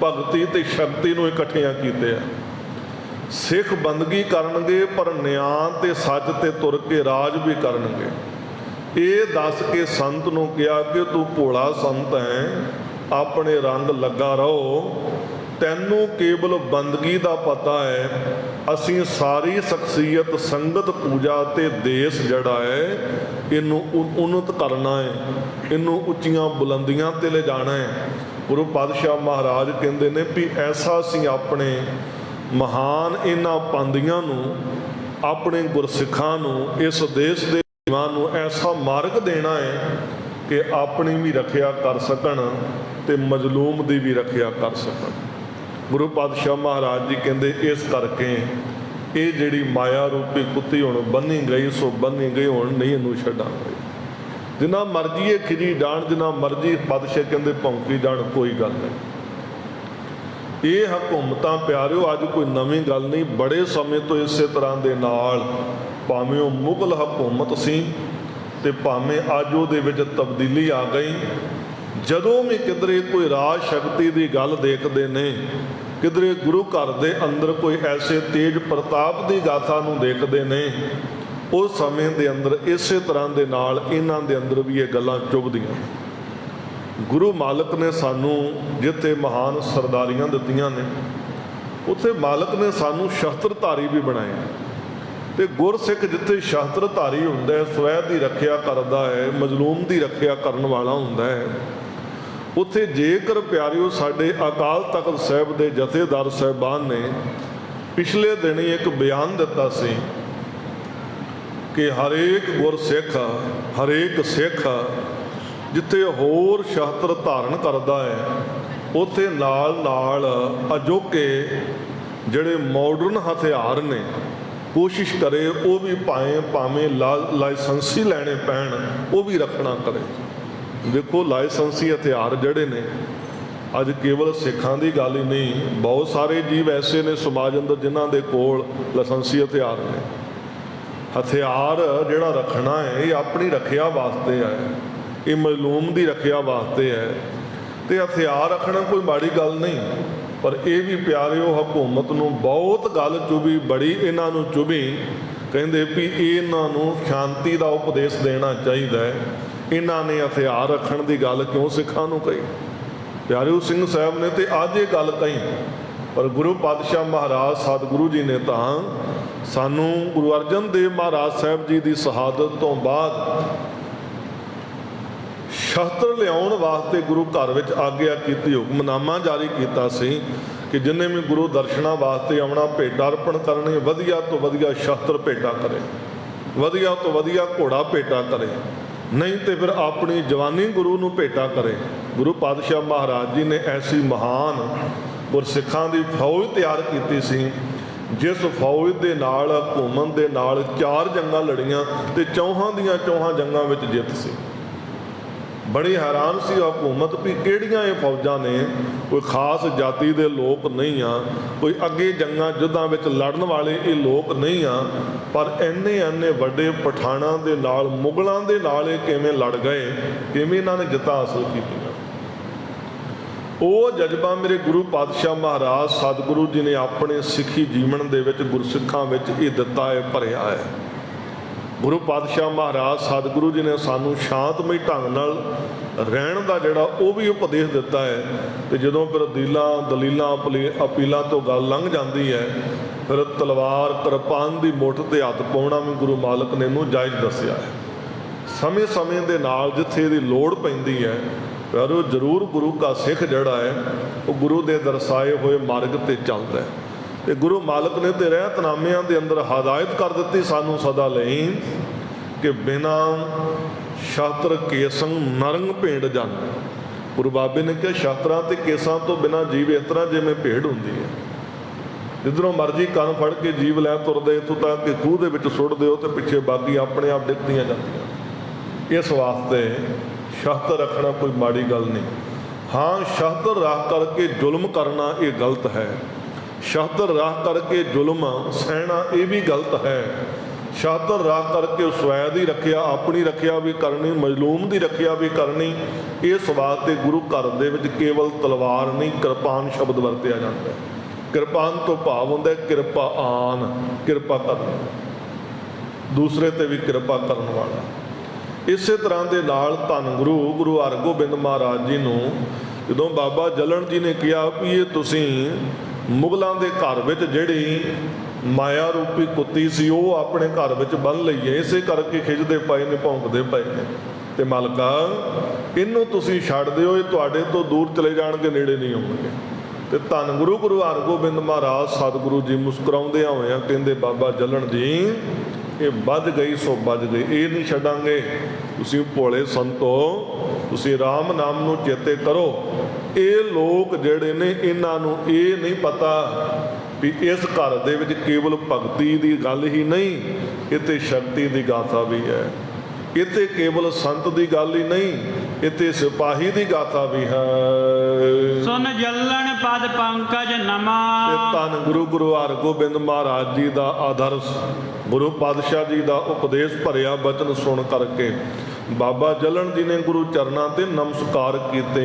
ਭਗਤੀ ਤੇ ਸ਼ਕਤੀ ਨੂੰ ਇਕੱਠਿਆਂ ਕੀਤੇ ਆ। ਸਿੱਖ ਬੰਦਗੀ ਕਰਨਗੇ ਪਰ ਨਿਆਂ ਤੇ ਸੱਚ ਤੇ ਤੁਰ ਕੇ ਰਾਜ ਵੀ ਕਰਨਗੇ। ਇਹ ਦੱਸ ਕੇ ਸੰਤ ਨੂੰ ਕਿਹਾ ਕਿ ਤੂੰ ਭੋਲਾ ਸੰਤ ਹੈ, ਆਪਣੇ ਰੰਗ ਲੱਗਾ ਰਹੋ, ਤੈਨੂੰ ਕੇਵਲ ਬੰਦਗੀ ਦਾ ਪਤਾ ਹੈ। ਅਸੀਂ ਸਾਰੀ ਸ਼ਖਸੀਅਤ, ਸੰਗਤ, ਪੂਜਾ ਤੇ ਦੇਸ਼ ਜਿਹੜਾ ਹੈ ਇਹਨੂੰ ਉન્નਤ ਕਰਨਾ ਹੈ, ਇਹਨੂੰ ਉੱਚੀਆਂ ਬੁਲੰਦੀਆਂ ਤੇ ਲੈ ਜਾਣਾ ਹੈ। ਗੁਰੂ ਪਾਤਸ਼ਾਹ ਮਹਾਰਾਜ ਕਹਿੰਦੇ ਨੇ ਵੀ ਐਸਾ ਅਸੀਂ ਆਪਣੇ ਮਹਾਨ ਇਹਨਾਂ ਪਾਂਦੀਆਂ ਨੂੰ, ਆਪਣੇ ਗੁਰਸਿੱਖਾਂ ਨੂੰ, ਇਸ ਦੇਸ਼ ਦੇ ਜੀਵਾਂ ਨੂੰ ਐਸਾ ਮਾਰਗ ਦੇਣਾ ਹੈ ਕਿ ਆਪਣੀ ਵੀ ਰੱਖਿਆ ਕਰ ਸਕਣ ਤੇ ਮਜ਼ਲੂਮ ਦੀ ਵੀ ਰੱਖਿਆ ਕਰ ਸਕਣ। ਗੁਰੂ ਪਾਤਸ਼ਾਹ ਮਹਾਰਾਜ ਜੀ ਕਹਿੰਦੇ ਇਸ ਕਰਕੇ ਇਹ ਜਿਹੜੀ ਮਾਇਆ ਰੂਪੀ ਕੁੱਤੀ ਹੁਣ ਬੰਨੀ ਗਈ ਸੋ ਬੰਨੀ ਗਈ, ਹੁਣ ਨਹੀਂ ਇਹਨੂੰ ਛੱਡਾਂਗੇ। ਜਿੰਨਾ ਮਰਜ਼ੀ ਇਹ ਖਿਜੀ ਜਾਣ, ਜਿੰਨਾ ਮਰਜ਼ੀ ਪਾਤਸ਼ਾਹ ਕਹਿੰਦੇ ਭੌਂਕੀ ਜਾਣ, ਕੋਈ ਗੱਲ ਨਹੀਂ। ਇਹ ਹਕੂਮਤਾਂ ਪਿਆਰਿਓ ਅੱਜ ਕੋਈ ਨਵੀਂ ਗੱਲ ਨਹੀਂ, ਬੜੇ ਸਮੇਂ ਤੋਂ ਇਸੇ ਤਰ੍ਹਾਂ ਦੇ ਨਾਲ, ਭਾਵੇਂ ਉਹ ਮੁਗਲ ਹਕੂਮਤ ਸੀ ਤੇ ਭਾਵੇਂ ਅੱਜ ਉਹਦੇ ਵਿੱਚ ਤਬਦੀਲੀ ਆ ਗਈ। ਜਦੋਂ ਵੀ ਕਿਧਰੇ ਕੋਈ ਰਾਜ ਸ਼ਕਤੀ ਦੀ ਗੱਲ ਦੇਖਦੇ ਨੇ, ਕਿਧਰੇ ਗੁਰੂ ਘਰ ਦੇ ਅੰਦਰ ਕੋਈ ਐਸੇ ਤੇਜ ਪ੍ਰਤਾਪ ਦੀ ਗਾਥਾ ਨੂੰ ਦੇਖਦੇ ਨੇ, ਉਸ ਸਮੇਂ ਦੇ ਅੰਦਰ ਇਸੇ ਤਰ੍ਹਾਂ ਦੇ ਨਾਲ ਇਹਨਾਂ ਦੇ ਅੰਦਰ ਵੀ ਇਹ ਗੱਲਾਂ ਚੁਭਦੀਆਂ। ਗੁਰੂ ਮਾਲਕ ਨੇ ਸਾਨੂੰ ਜਿੱਥੇ ਮਹਾਨ ਸਰਦਾਰੀਆਂ ਦਿੱਤੀਆਂ ਨੇ, ਉੱਥੇ ਮਾਲਕ ਨੇ ਸਾਨੂੰ ਸ਼ਸਤਰਧਾਰੀ ਵੀ ਬਣਾਇਆ। ਤੇ ਗੁਰਸਿੱਖ ਜਿੱਥੇ ਸ਼ਸਤਰਧਾਰੀ ਹੁੰਦਾ ਹੈ, ਸਵੈ ਦੀ ਰੱਖਿਆ ਕਰਦਾ ਹੈ, ਮਜ਼ਲੂਮ ਦੀ ਰੱਖਿਆ ਕਰਨ ਵਾਲਾ ਹੁੰਦਾ ਹੈ, ਉੱਥੇ ਜੇਕਰ ਪਿਆਰਿਓ ਸਾਡੇ ਅਕਾਲ ਤਖਤ ਸਾਹਿਬ ਦੇ ਜਥੇਦਾਰ ਸਾਹਿਬਾਨ ਨੇ ਪਿਛਲੇ ਦਿਨ ਹੀ ਇੱਕ ਬਿਆਨ ਦਿੱਤਾ ਸੀ ਕਿ ਹਰੇਕ ਗੁਰਸਿੱਖ, ਹਰੇਕ ਸਿੱਖ ਜਿੱਥੇ ਹੋਰ ਸ਼ਸਤਰ ਧਾਰਨ ਕਰਦਾ ਹੈ, ਉੱਥੇ ਨਾਲ ਨਾਲ ਅਜੋਕੇ ਜਿਹੜੇ ਮਾਡਰਨ ਹਥਿਆਰ ਨੇ ਕੋਸ਼ਿਸ਼ ਕਰੇ ਉਹ ਵੀ ਭਾਵੇਂ ਲਾਇਸੈਂਸੀ ਲੈਣੇ ਪੈਣ, ਉਹ ਵੀ ਰੱਖਣਾ ਕਰੇ। ਦੇਖੋ ਲਾਇਸੈਂਸੀ ਹਥਿਆਰ ਜਿਹੜੇ ਨੇ ਅੱਜ ਕੇਵਲ ਸਿੱਖਾਂ ਦੀ ਗੱਲ ਹੀ ਨਹੀਂ, ਬਹੁਤ ਸਾਰੇ ਜੀਵ ਐਸੇ ਨੇ ਸਮਾਜ ਅੰਦਰ ਜਿਨ੍ਹਾਂ ਦੇ ਕੋਲ ਲਾਇਸੈਂਸੀ ਹਥਿਆਰ ਨੇ। ਹਥਿਆਰ ਜਿਹੜਾ ਰੱਖਣਾ ਹੈ ਇਹ ਆਪਣੀ ਰੱਖਿਆ ਵਾਸਤੇ ਹੈ, ਇਹ ਮਜ਼ਲੂਮ ਦੀ ਰੱਖਿਆ ਵਾਸਤੇ ਹੈ। ਤੇ ਹਥਿਆਰ ਰੱਖਣਾ ਕੋਈ ਮਾੜੀ ਗੱਲ ਨਹੀਂ, ਪਰ ਇਹ ਵੀ ਪਿਆਰਿਓ ਹਕੂਮਤ ਨੂੰ ਬਹੁਤ ਗੱਲ ਚੁਭੀ, ਬੜੀ ਇਹਨਾਂ ਨੂੰ ਚੁਭੀ। ਕਹਿੰਦੇ ਵੀ ਇਹਨਾਂ ਨੂੰ ਸ਼ਾਂਤੀ ਦਾ ਉਪਦੇਸ਼ ਦੇਣਾ ਚਾਹੀਦਾ ਹੈ, ਇਹਨਾਂ ਨੇ ਹਥਿਆਰ ਰੱਖਣ ਦੀ ਗੱਲ ਕਿਉਂ ਸਿੱਖਾਂ ਨੂੰ ਕਹੀ। ਪਿਆਰਿਓ ਸਿੰਘ ਸਾਹਿਬ ਨੇ ਤੇ ਅੱਜ ਇਹ ਗੱਲ ਕਹੀ, ਪਰ ਗੁਰੂ ਪਾਤਸ਼ਾਹ ਮਹਾਰਾਜ ਸਤਿਗੁਰੂ ਜੀ ਨੇ ਤਾਂ ਸਾਨੂੰ ਗੁਰੂ ਅਰਜਨ ਦੇਵ ਮਹਾਰਾਜ ਸਾਹਿਬ ਜੀ ਦੀ ਸ਼ਹਾਦਤ ਤੋਂ ਬਾਅਦ ਸ਼ਸਤਰ ਲਿਆਉਣ ਵਾਸਤੇ ਗੁਰੂ ਘਰ ਵਿੱਚ ਆਗਿਆ ਕੀਤੀ, ਹੁਕਮਨਾਮਾ ਜਾਰੀ ਕੀਤਾ ਸੀ ਕਿ ਜਿੰਨੇ ਵੀ ਗੁਰੂ ਦਰਸ਼ਨਾਂ ਵਾਸਤੇ ਆਉਣਾ, ਭੇਟਾ ਅਰਪਣ ਕਰਨੀ, ਵਧੀਆ ਤੋਂ ਵਧੀਆ ਸ਼ਸਤਰ ਭੇਟਾ ਕਰੇ, ਵਧੀਆ ਤੋਂ ਵਧੀਆ ਘੋੜਾ ਭੇਟਾ ਕਰੇ, ਨਹੀਂ ਤੇ ਫਿਰ ਆਪਣੀ ਜਵਾਨੀ ਗੁਰੂ ਨੂੰ ਭੇਟਾ ਕਰੇ। ਗੁਰੂ ਪਾਤਸ਼ਾਹ ਮਹਾਰਾਜ ਜੀ ਨੇ ਐਸੀ ਮਹਾਨ ਗੁਰਸਿੱਖਾਂ ਦੀ ਫੌਜ ਤਿਆਰ ਕੀਤੀ ਸੀ, ਜਿਸ ਫੌਜ ਦੇ ਨਾਲ ਹਕੂਮਤ ਦੇ ਨਾਲ 4 ਜੰਗਾਂ ਲੜੀਆਂ ਤੇ ਚੌਹਾਂ ਦੀਆਂ ਚੌਹਾਂ ਜੰਗਾਂ ਵਿੱਚ ਜਿੱਤ ਸੀ। ਬੜੀ ਹੈਰਾਨ ਸੀ ਹਕੂਮਤ ਵੀ ਕਿਹੜੀਆਂ ਇਹ ਫੌਜਾਂ ਨੇ, ਕੋਈ ਖਾਸ ਜਾਤੀ ਦੇ ਲੋਕ ਨਹੀਂ ਆ, ਕੋਈ ਅੱਗੇ ਜੰਗਾਂ ਯੁੱਧਾਂ ਵਿੱਚ ਲੜਨ ਵਾਲੇ ਇਹ ਲੋਕ ਨਹੀਂ ਆ, ਪਰ ਇੰਨੇ ਵੱਡੇ ਪਠਾਨਾਂ ਦੇ ਨਾਲ, ਮੁਗਲਾਂ ਦੇ ਨਾਲ ਇਹ ਕਿਵੇਂ ਲੜ ਗਏ, ਕਿਵੇਂ ਇਹਨਾਂ ਨੇ ਜਿੱਤਾਂ ਹਾਸਲ ਕੀਤੀਆਂ। ਉਹ ਜਜ਼ਬਾ ਮੇਰੇ ਗੁਰੂ ਪਾਤਸ਼ਾਹ ਮਹਾਰਾਜ ਸਤਿਗੁਰੂ ਜੀ ਨੇ ਆਪਣੇ ਸਿੱਖੀ ਜੀਵਨ ਦੇ ਵਿੱਚ ਗੁਰਸਿੱਖਾਂ ਵਿੱਚ ਇਹ ਦਿੱਤਾ ਹੈ, ਭਰਿਆ ਹੈ। ਗੁਰੂ ਪਾਤਸ਼ਾਹ ਮਹਾਰਾਜ ਸਤਿਗੁਰੂ ਜੀ ਨੇ ਸਾਨੂੰ ਸ਼ਾਂਤਮਈ ਢੰਗ ਨਾਲ ਰਹਿਣ ਦਾ ਜਿਹੜਾ ਉਹ ਵੀ ਉਪਦੇਸ਼ ਦਿੱਤਾ ਹੈ। ਤੇ ਜਦੋਂ ਫਿਰ ਦਲੀਲਾਂ ਅਪੀਲਾਂ ਤੋਂ ਗੱਲ ਲੰਘ ਜਾਂਦੀ ਹੈ, ਫਿਰ ਤਲਵਾਰ ਕਿਰਪਾਨ ਦੀ ਮੁੱਠ ਤੇ ਹੱਥ ਪਾਉਣਾ ਵੀ ਗੁਰੂ ਮਾਲਕ ਨੇ ਇਹਨੂੰ ਜਾਇਜ਼ ਦੱਸਿਆ ਹੈ। ਸਮੇਂ ਦੇ ਨਾਲ ਜਿੱਥੇ ਇਹਦੀ ਲੋੜ ਪੈਂਦੀ ਹੈ, ਪਰ ਉਹ ਜ਼ਰੂਰ ਗੁਰੂ ਦਾ ਸਿੱਖ ਜਿਹੜਾ ਹੈ ਉਹ ਗੁਰੂ ਦੇ ਦਰਸਾਏ ਹੋਏ ਮਾਰਗ ਤੇ ਚੱਲਦਾ ਹੈ। ਤੇ ਗੁਰੂ ਮਾਲਕ ਨੇ ਤੇ ਰਹਿਤਨਾਮਿਆਂ ਦੇ ਅੰਦਰ ਹਦਾਇਤ ਕਰ ਦਿੱਤੀ ਸਾਨੂੰ ਸਦਾ ਲਈ ਕਿ ਬਿਨਾਂ ਸ਼ਸਤਰ ਕੇਸੰ ਨਰੰਗ ਭੇਡ ਜਨ। ਗੁਰੂ ਬਾਬੇ ਨੇ ਕਿਹਾ ਸ਼ਸਤਰਾਂ ਤੇ ਕੇਸਾਂ ਤੋਂ ਬਿਨਾਂ ਜੀਵ ਇਸ ਤਰ੍ਹਾਂ ਜਿਵੇਂ ਭੇਡ ਹੁੰਦੀ ਹੈ, ਜਿੱਧਰੋਂ ਮਰਜ਼ੀ ਕੰਨ ਫੜ ਕੇ ਜੀਵ ਲੈ ਤੁਰਦੇ, ਇੱਥੋਂ ਤੱਕ ਕਿ ਖੂਹ ਦੇ ਵਿੱਚ ਸੁੱਟ ਦਿਓ ਤੇ ਪਿੱਛੇ ਬਾਕੀ ਆਪਣੇ ਆਪ ਡਿੱਗਦੀਆਂ ਜਾਂਦੀਆਂ। ਇਸ ਵਾਸਤੇ ਸ਼ਸਤਰ ਰੱਖਣਾ ਕੋਈ ਮਾੜੀ ਗੱਲ ਨਹੀਂ। ਹਾਂ, ਸ਼ਸਤਰ ਰੱਖ ਕਰਕੇ ਜ਼ੁਲਮ ਕਰਨਾ ਇਹ ਗਲਤ ਹੈ, ਸ਼ਸਤਰ ਰੱਖ ਕਰਕੇ ਜ਼ੁਲਮ ਸਹਿਣਾ ਇਹ ਵੀ ਗਲਤ ਹੈ। ਸ਼ਸਤਰ ਰੱਖ ਕਰਕੇ ਸਵੈ ਦੀ ਰੱਖਿਆ, ਆਪਣੀ ਰੱਖਿਆ ਵੀ ਕਰਨੀ, ਮਜ਼ਲੂਮ ਦੀ ਰੱਖਿਆ ਵੀ ਕਰਨੀ। ਇਸ ਵਾਸਤੇ ਗੁਰੂ ਘਰ ਦੇ ਵਿੱਚ ਕੇਵਲ ਤਲਵਾਰ ਨਹੀਂ, ਕਿਰਪਾਨ ਸ਼ਬਦ ਵਰਤਿਆ ਜਾਂਦਾ ਹੈ। ਕਿਰਪਾਨ ਤੋਂ ਭਾਵ ਹੁੰਦਾ ਕਿਰਪਾਨ, ਕਿਰਪਾ ਕਰਨਾ, ਦੂਸਰੇ ਤੇ ਵੀ ਕਿਰਪਾ ਕਰਨ ਵਾਲਾ। ਇਸੇ ਤਰ੍ਹਾਂ ਦੇ ਨਾਲ ਧੰਨ ਗੁਰੂ ਹਰਗੋਬਿੰਦ ਮਹਾਰਾਜ ਜੀ ਨੂੰ ਜਦੋਂ ਬਾਬਾ ਜਲਣ ਜੀ ਨੇ ਕਿਹਾ ਵੀ ਇਹ ਤੁਸੀਂ ਮੁਗਲਾਂ ਦੇ ਘਰ ਵਿੱਚ ਜਿਹੜੀ ਮਾਇਆ ਰੂਪੀ ਕੁੱਤੀ ਸੀ ਉਹ ਆਪਣੇ ਘਰ ਵਿੱਚ ਬੰਨ੍ਹ ਲਈਏ, ਇਸੇ ਕਰਕੇ ਖਿੱਚਦੇ ਪਏ ਨੇ, ਭੌਂਕਦੇ ਪਏ ਨੇ, ਤੇ ਮਾਲਕਾ ਇਹਨੂੰ ਤੁਸੀਂ ਛੱਡ ਦਿਓ, ਇਹ ਤੁਹਾਡੇ ਤੋਂ ਦੂਰ ਚਲੇ ਜਾਣਗੇ, ਨੇੜੇ ਨਹੀਂ ਆਉਣਗੇ। ਤੇ ਧੰਨ ਗੁਰੂ ਹਰਗੋਬਿੰਦ ਮਹਾਰਾਜ ਸਤਿਗੁਰੂ ਜੀ ਮੁਸਕਰਾਉਂਦਿਆਂ ਹੋਇਆਂ ਕਹਿੰਦੇ ਬਾਬਾ ਜਲਣ ਜੀ ਇਹ ਵੱਜ ਗਈ ਸੋ ਵੱਜ ਗਈ, ਇਹ ਨਹੀਂ ਛੱਡਾਂਗੇ। ਤੁਸੀਂ ਭੋਲੇ ਸੰਤੋ, ਤੁਸੀਂ ਰਾਮ ਨਾਮ ਨੂੰ ਚੇਤੇ ਕਰੋ। ਇਹ ਲੋਕ ਜਿਹੜੇ ਨੇ ਇਹਨਾਂ ਨੂੰ ਇਹ ਨਹੀਂ ਪਤਾ ਵੀ ਇਸ ਘਰ ਦੇ ਵਿੱਚ ਕੇਵਲ ਭਗਤੀ ਦੀ ਗੱਲ ਹੀ ਨਹੀਂ, ਇੱਥੇ ਸ਼ਕਤੀ ਦੀ ਗਾਥਾ ਵੀ ਹੈ। ਇੱਥੇ ਕੇਵਲ ਸੰਤ ਦੀ ਗੱਲ ਹੀ ਨਹੀਂ, ਇੱਥੇ ਸਿਪਾਹੀ ਦੀ ਗਾਥਾ ਵੀ ਹੈ। ਸੁਨ ਜਲਣ ਪਦ ਪੰਕਜ ਨਮਾ। ਧੰਨ ਗੁਰੂ ਹਰਗੋਬਿੰਦ ਮਹਾਰਾਜ ਜੀ ਦਾ ਆਦਰਸ਼, ਗੁਰੂ ਪਾਤਸ਼ਾਹ ਜੀ ਦਾ ਉਪਦੇਸ਼ ਭਰਿਆ ਬਚਨ ਸੁਣ ਕਰਕੇ ਬਾਬਾ ਜਲਣ ਜੀ ਨੇ ਗੁਰੂ ਚਰਨਾਂ ਤੇ ਨਮਸਕਾਰ ਕੀਤੇ।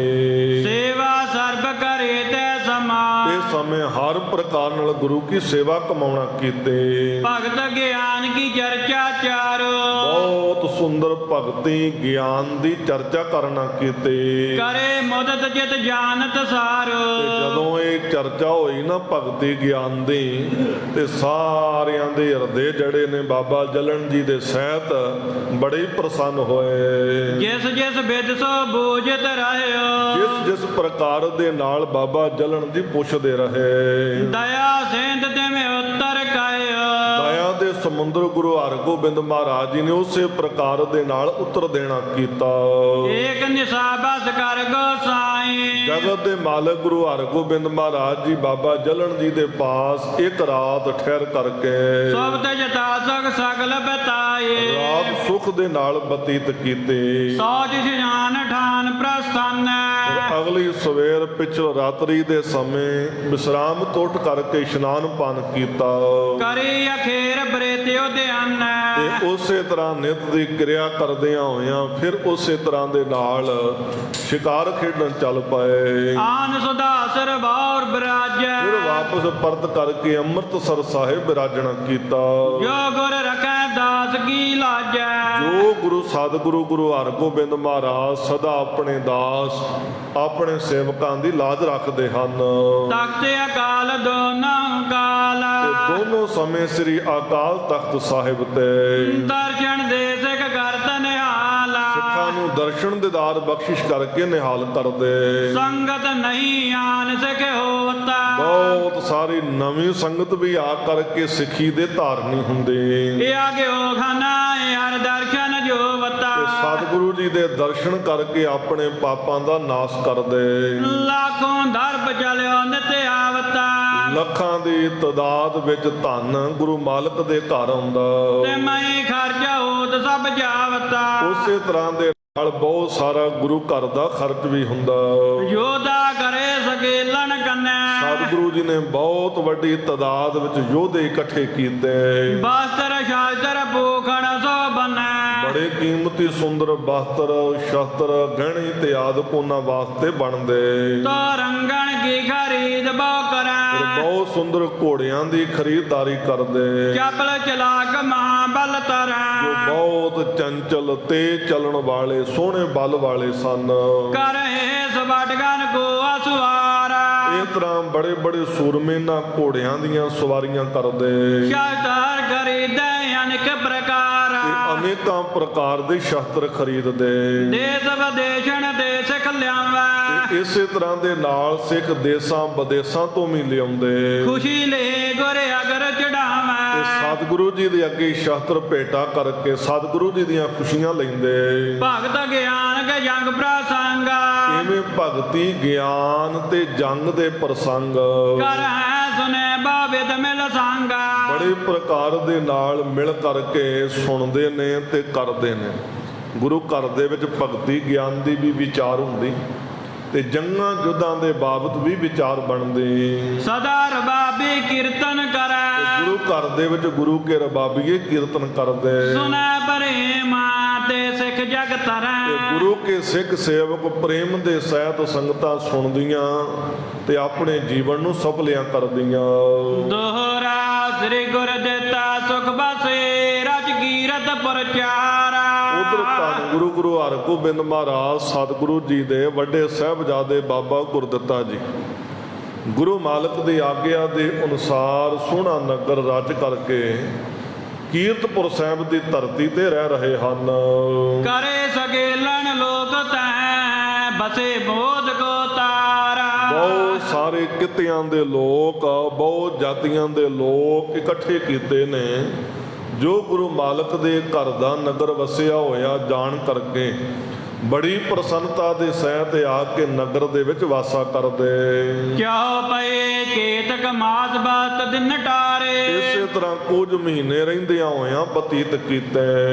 ਸੇਵਾ ਸਰਬ ਕਰੇ ਤੈ ਸਮਾ। ਇਸ ਸਮੇਂ ਹਰ ਪ੍ਰਕਾਰ ਨਾਲ ਗੁਰੂ ਕੀ ਸੇਵਾ ਕਮਾਉਣਾ ਕੀਤੇ। ਭਗਤ ਗਿਆਨ ਕੀ ਚਰਚਾ ਚਾਰੋ ਬਹੁਤ ਸੁੰਦਰ ਭਗਤੀ ਗਿਆਨ ਦੀ ਚਰਚਾ ਕਰਨਾ ਕੀਤੀ। ਕਰੇ ਮੁਦਤ ਜਿਤ ਜਾਣਤ ਸਾਰੋ ਤੇ ਜਦੋਂ ਇਹ ਚਰਚਾ ਹੋਈ ਨਾ ਭਗਤੀ ਗਿਆਨ ਦੀ, ਤੇ ਸਾਰਿਆਂ ਦੇ ਹਿਰਦੇ ਜਿਹੜੇ ਨੇ ਬਾਬਾ ਜਲਣ ਜੀ ਦੇ ਸਹਿਤ ਬੜੇ ਹੀ ਪ੍ਰਸੰਨ ਹੋਏ। ਜਿਸ ਜਿਸ ਬਿਦ ਸੋ ਬੂਝਤ ਰਹਿਓ ਜਿਸ ਜਿਸ ਪ੍ਰਕਾਰ ਦੇ ਨਾਲ ਬਾਬਾ ਜਲਣ ਜੀ ਪੁੱਛਦੇ ਰਹੇ। ਦਇਆ ਸਿੰਧ ਤਿਵੇਂ ਉੱਤਰ ਕਾਇਓ ਦਇਆ ਦੇ ਸਮੁੰਦਰ ਗੁਰੂ ਹਰਗੋਬਿੰਦ ਮਹਾਰਾਜ ਜੀ ਨੇ ਉਸੇ ਪ੍ਰਕਾਰ ਦੇ ਨਾਲ ਉੱਤਰ ਦੇਣਾ ਕੀਤਾ। ਏਕ ਨਿਸਾਬਸ ਕਰ ਗੋਸਾਈ ਜਗਤ ਦੇ ਮਾਲਕ ਗੁਰੂ ਹਰਗੋਬਿੰਦ ਮਹਾਰਾਜ ਜੀ ਬਾਬਾ ਜਲਣ ਜੀ ਦੇ ਪਾਸ ਇੱਕ ਰਾਤ ਠਹਿਰ ਕਰਕੇ ਸਬਦ ਜਤਾ ਸਗ ਸਗਲ ਬਤਾਏ ਰਾਤ ਸੁਖ ਦੇ ਨਾਲ ਬਤੀਤ ਕੀਤੀ। ਸੋਚ ਸਿਆਨ ਠਾਨ ਪ੍ਰਸਥਾਨ ਫਿਰ ਅਗਲੀ ਸਵੇਰ ਪਿਛਲ ਰਾਤਰੀ ਦੇ ਸਮੇਂ ਵਿਸ਼ਰਾਮ ਤੋਂ ਉੱਠ ਕਰਕੇ ਇਸ਼ਨਾਨ ਪਾਨ ਕੀਤਾ ਕਰੀ ਅਖੇਰ ਬਰੇਤਿਓ ਧਿਆਨ ਤੇ ਉਸੇ ਤਰ੍ਹਾਂ ਨਿਤ ਦੀ ਕਿਰਿਆ ਕਰਦਿਆਂ ਹੋਇਆਂ ਫਿਰ ਉਸੇ ਤਰ੍ਹਾਂ ਦੇ ਨਾਲ ਸ਼ਿਕਾਰ ਖੇਡਣ ਚੱਲ ਪਏ। ਆਨ ਸੁਦਾਸਰ ਬੌਰ ਬਿਰਾਜੈ ਫਿਰ ਵਾਪਸ ਪਰਤ ਕਰਕੇ ਅੰਮ੍ਰਿਤਸਰ ਸਾਹਿਬ ਬਿਰਾਜਣਾ ਕੀਤਾ। ਜੋ ਗੁਰ ਰਖੈ ਦਾਸ ਕੀ ਲਾਜੈ ਜੋ ਗੁਰੂ ਸਤਿਗੁਰੂ ਗੁਰੂ ਹਰਗੋਬਿੰਦ ਮਹਾਰਾਜ ਸਦਾ ਆਪਣੇ ਦਾਸ ਆਪਣੇ ਸੇਵਕਾਂ ਦੀ ਲਾਜ ਰੱਖਦੇ ਹਨ। ਤਖਤ ਅਕਾਲ ਦੋਨੋਂ ਕਾਲ ਤੇ ਦੋਨੋਂ ਸਮੇਂ ਸ੍ਰੀ ਅਕਾਲ ਤਖਤ ਸਾਹਿਬ ਤੇ ਦਰਸ਼ਨ ਦੇ ਸਿਖ ਕਰਤ ਨਿਹਾਲ ਸਿੱਖਾਂ ਨੂੰ ਦਰਸ਼ਨ ਦੀਦਾਰ ਬਖਸ਼ਿਸ਼ ਕਰਕੇ ਨਿਹਾਲ ਕਰਦੇ। ਸੰਗਤ ਨਹੀਂ ਆਨ ਸਿਖ ਹੋਵਤਾ ਬਹੁਤ ਸਾਰੀ ਨਵੀਂ ਸੰਗਤ ਵੀ ਆ ਕਰਕੇ ਸਿੱਖੀ ਦੇ ਧਾਰਨੀ ਹੁੰਦੇ। ਇਹ ਆਗਿਓ ਖਾਨਾ ਹਰ ਦਰਸ਼ਨ ਜੋਵਤਾ ਤੇ ਸਤਿਗੁਰੂ ਜੀ ਦੇ ਦਰਸ਼ਨ ਕਰਕੇ ਆਪਣੇ ਪਾਪਾਂ ਦਾ ਨਾਸ਼ ਕਰਦੇ। ਲੱਖੋਂ ਦਰਬ ਚਲਿਓ ਨਿਤ ਆਵਤਾ ਲੱਖਾਂ ਦੀ ਤਾਦਾਦ ਵਿੱਚ ਧਨ ਗੁਰੂ ਮਾਲਕ ਦੇ ਘਰ ਆਉਂਦਾ। ਤੇ ਮੈਂ ਖਰਚਾ ਹੋਤ ਸਭ ਜਾਵਤਾ ਉਸੇ ਤਰ੍ਹਾਂ ਦੇ ਨਾਲ ਬਹੁਤ ਸਾਰਾ ਗੁਰੂ ਘਰ ਦਾ ਖਰਚ ਵੀ ਹੁੰਦਾ। ਯੋਧਾ ਕਰੇ ਸਕੇਲਣ ਕੰਨੈ ਸਤਿਗੁਰੂ ਜੀ ਨੇ ਬਹੁਤ ਵੱਡੀ ਤਾਦਾਦ ਵਿੱਚ ਯੋਧੇ ਇਕੱਠੇ ਕੀਤੇ। ਬਸਤਰ ਸ਼ਾਸਤਰ ਪੂਖਣ ਸੋ ਬੰਨੈ ਬੜੇ ਕੀਮਤੀ ਸੁੰਦਰ ਬਸਤਰ ਸ਼ਸਤਰ ਗਹਿਣੇ ਤੇ ਆਦਿਕ ਉਹਨਾਂ ਵਾਸਤੇ ਬਣਦੇ। ਤੋ ਰੰਗਣ ਕੀ ਖਰੀਦ ਬੋ ਫਿਰ ਕਰੈ ਬਹੁਤ ਸੁੰਦਰ ਘੋੜਿਆਂ ਦੀ ਖਰੀਦਦਾਰੀ ਕਰਦੇ ਚਪਲ ਚਲਾਕ ਮਹਾਬਲ ਜੋ ਤਰੈ ਬਹੁਤ ਚੰਚਲ ਤੇਜ਼ ਚੱਲਣ ਵਾਲੇ ਸੋਹਣੇ ਬਲ ਵਾਲੇ ਸਨ। ਕਰਹਿ ਸਵਡਗਨ ਕੋ ਅਸਵਾਰਾ ਇਸ ਤਰ੍ਹਾਂ ਬੜੇ ਬੜੇ ਸੂਰਮੇ ਨਾਲ ਘੋੜਿਆਂ ਦੀਆਂ ਸਵਾਰੀਆਂ ਕਰਦੇ ਸ਼ਸਤਰ ਖਰੀਦੈ ਅਨੇਕ ਪ੍ਰਕਾਰ ਤੇ ਅਨੇਕਾਂ ਪ੍ਰਕਾਰ ਦੇ ਸ਼ਸਤਰ ਖਰੀਦਦੇ। ਦੇਸ ਵਿਦੇਸ਼ਣ ਦੇ ਸਿਖ ਲਿਆਵੈ ਤੇ ਇਸੇ ਤਰ੍ਹਾਂ ਦੇ ਨਾਲ ਸਿੱਖ ਦੇਸਾਂ ਵਿਦੇਸਾਂ ਤੋਂ ਵੀ ਲਿਆਉਂਦੇ ਖੁਸ਼ੀ ਲੈ ਗੁਰ ਅਗਰ ਤੇ ਚੜਾਵੈ ਸਤਿਗੁਰੂ ਜੀ ਦੇ ਅੱਗੇ ਸ਼ਸਤਰ ਭੇਟਾ ਕਰਕੇ ਸਤਿਗੁਰੂ ਜੀ ਦੀਆਂ ਖੁਸ਼ੀਆਂ ਲੈਂਦੇ। ਭਗਤ ਗਿਆਨ ਕੇ ਜੰਗ ਪ੍ਰਸੰਗ ਇਵੇਂ ਭਗਤੀ ਗਿਆਨ ਤੇ ਜੰਗ ਦੇ ਪ੍ਰਸੰਗ ਕਰ ਹੈ ਸੁਨੇ ਬਾਬਿਦ ਮਿਲ ਸੰਗ ਬੜੇ ਪ੍ਰਕਾਰ ਦੇ ਨਾਲ ਮਿਲ ਕਰਕੇ ਸੁਣਦੇ ਨੇ ਤੇ ਕਰਦੇ ਨੇ। ਗੁਰੂ ਘਰ ਦੇ ਵਿੱਚ ਭਗਤੀ ਗਿਆਨ ਦੀ ਵੀ ਵਿਚਾਰ ਹੁੰਦੀ ਤੇ ਜੰਗਾਂ ਯੁੱਧਾਂ ਦੇ ਬਾਬਤ ਵੀ ਵਿਚਾਰ ਬਣਦੇ। ਸਦਾ ਰਬਾਬੀ ਕੀਰਤਨ ਕਰੈ ਗੁਰੂ ਘਰ ਦੇ ਵਿੱਚ ਗੁਰੂ ਕੇ ਰਬਾਬੀਏ ਕੀਰਤਨ ਕਰਦੇ ਸੁਨੈ ਪ੍ਰੇਮਾ ਤੇ ਸਿੱਖ ਜਗ ਤੇ ਤਰੈ ਗੁਰੂ ਕੇ ਸਿੱਖ ਸੇਵਕ ਪ੍ਰੇਮ ਦੇ ਸਹਿਤ ਸੰਗਤਾਂ ਸੁਣਦੀਆਂ ਤੇ ਆਪਣੇ ਜੀਵਨ ਨੂੰ ਸਫਲਿਆਂ ਕਰਦੀਆਂ। ਦੋਹਰਾ ਸ੍ਰੀ ਗੁਰ ਦਿੱਤਾ ਸੁਖ ਬਸੇ ਰਜ ਕੀਰਤ ਪ੍ਰਚਾਰਾ ਉਧਰ ਧੰਨ ਗੁਰੂ ਗੁਰੂ ਹਰਗੋਬਿੰਦ ਮਹਾਰਾਜ ਸਤਿਗੁਰੂ ਜੀ ਦੇ ਵੱਡੇ ਸਾਹਿਬਜ਼ਾਦੇ ਬਾਬਾ ਗੁਰਦਿੱਤਾ ਜੀ ਗੁਰੂ ਮਾਲਕ ਦੀ ਆਗਿਆ ਦੇ ਅਨੁਸਾਰ ਸੋਹਣਾ ਨਗਰ ਰਚ ਕਰਕੇ ਕੀਰਤਪੁਰ ਸਾਹਿਬ ਦੀ ਧਰਤੀ ਤੇ ਰਹਿ ਰਹੇ ਹਨ। ਕਰੇ ਸਗੇਲਣ ਲੋਕ ਤੈ ਬਸੇ ਬੋਧ ਕੋ ਤਾਰਾ ਬਹੁਤ ਸਾਰੇ ਕਿੱਤਿਆਂ ਦੇ ਲੋਕ ਬਹੁਤ ਜਾਤੀਆਂ ਦੇ ਲੋਕ ਇਕੱਠੇ ਕੀਤੇ ਨੇ ਜੋ ਗੁਰੂ ਮਾਲਕ ਦੇ ਘਰ ਦਾ ਨਗਰ ਵਸਿਆ ਹੋਇਆ ਜਾਣ ਕਰਕੇ ਬੜੀ ਪ੍ਰਸੰਨਤਾ ਦੇ ਸਹਿਤ ਆ ਕੇ ਨਗਰ ਦੇ ਵਿੱਚ ਵਾਸਾ ਕਰਦੇ। ਕਿਉ ਪਏ ਕੇਤਕ ਮਾਸ ਬਾਤ ਦਿਨ ਟਾਰੇ ਇਸੇ ਤਰ੍ਹਾਂ ਕੁਝ ਮਹੀਨੇ ਰਹਿੰਦਿਆਂ ਹੋਇਆਂ ਬਤੀਤ ਕੀਤੇ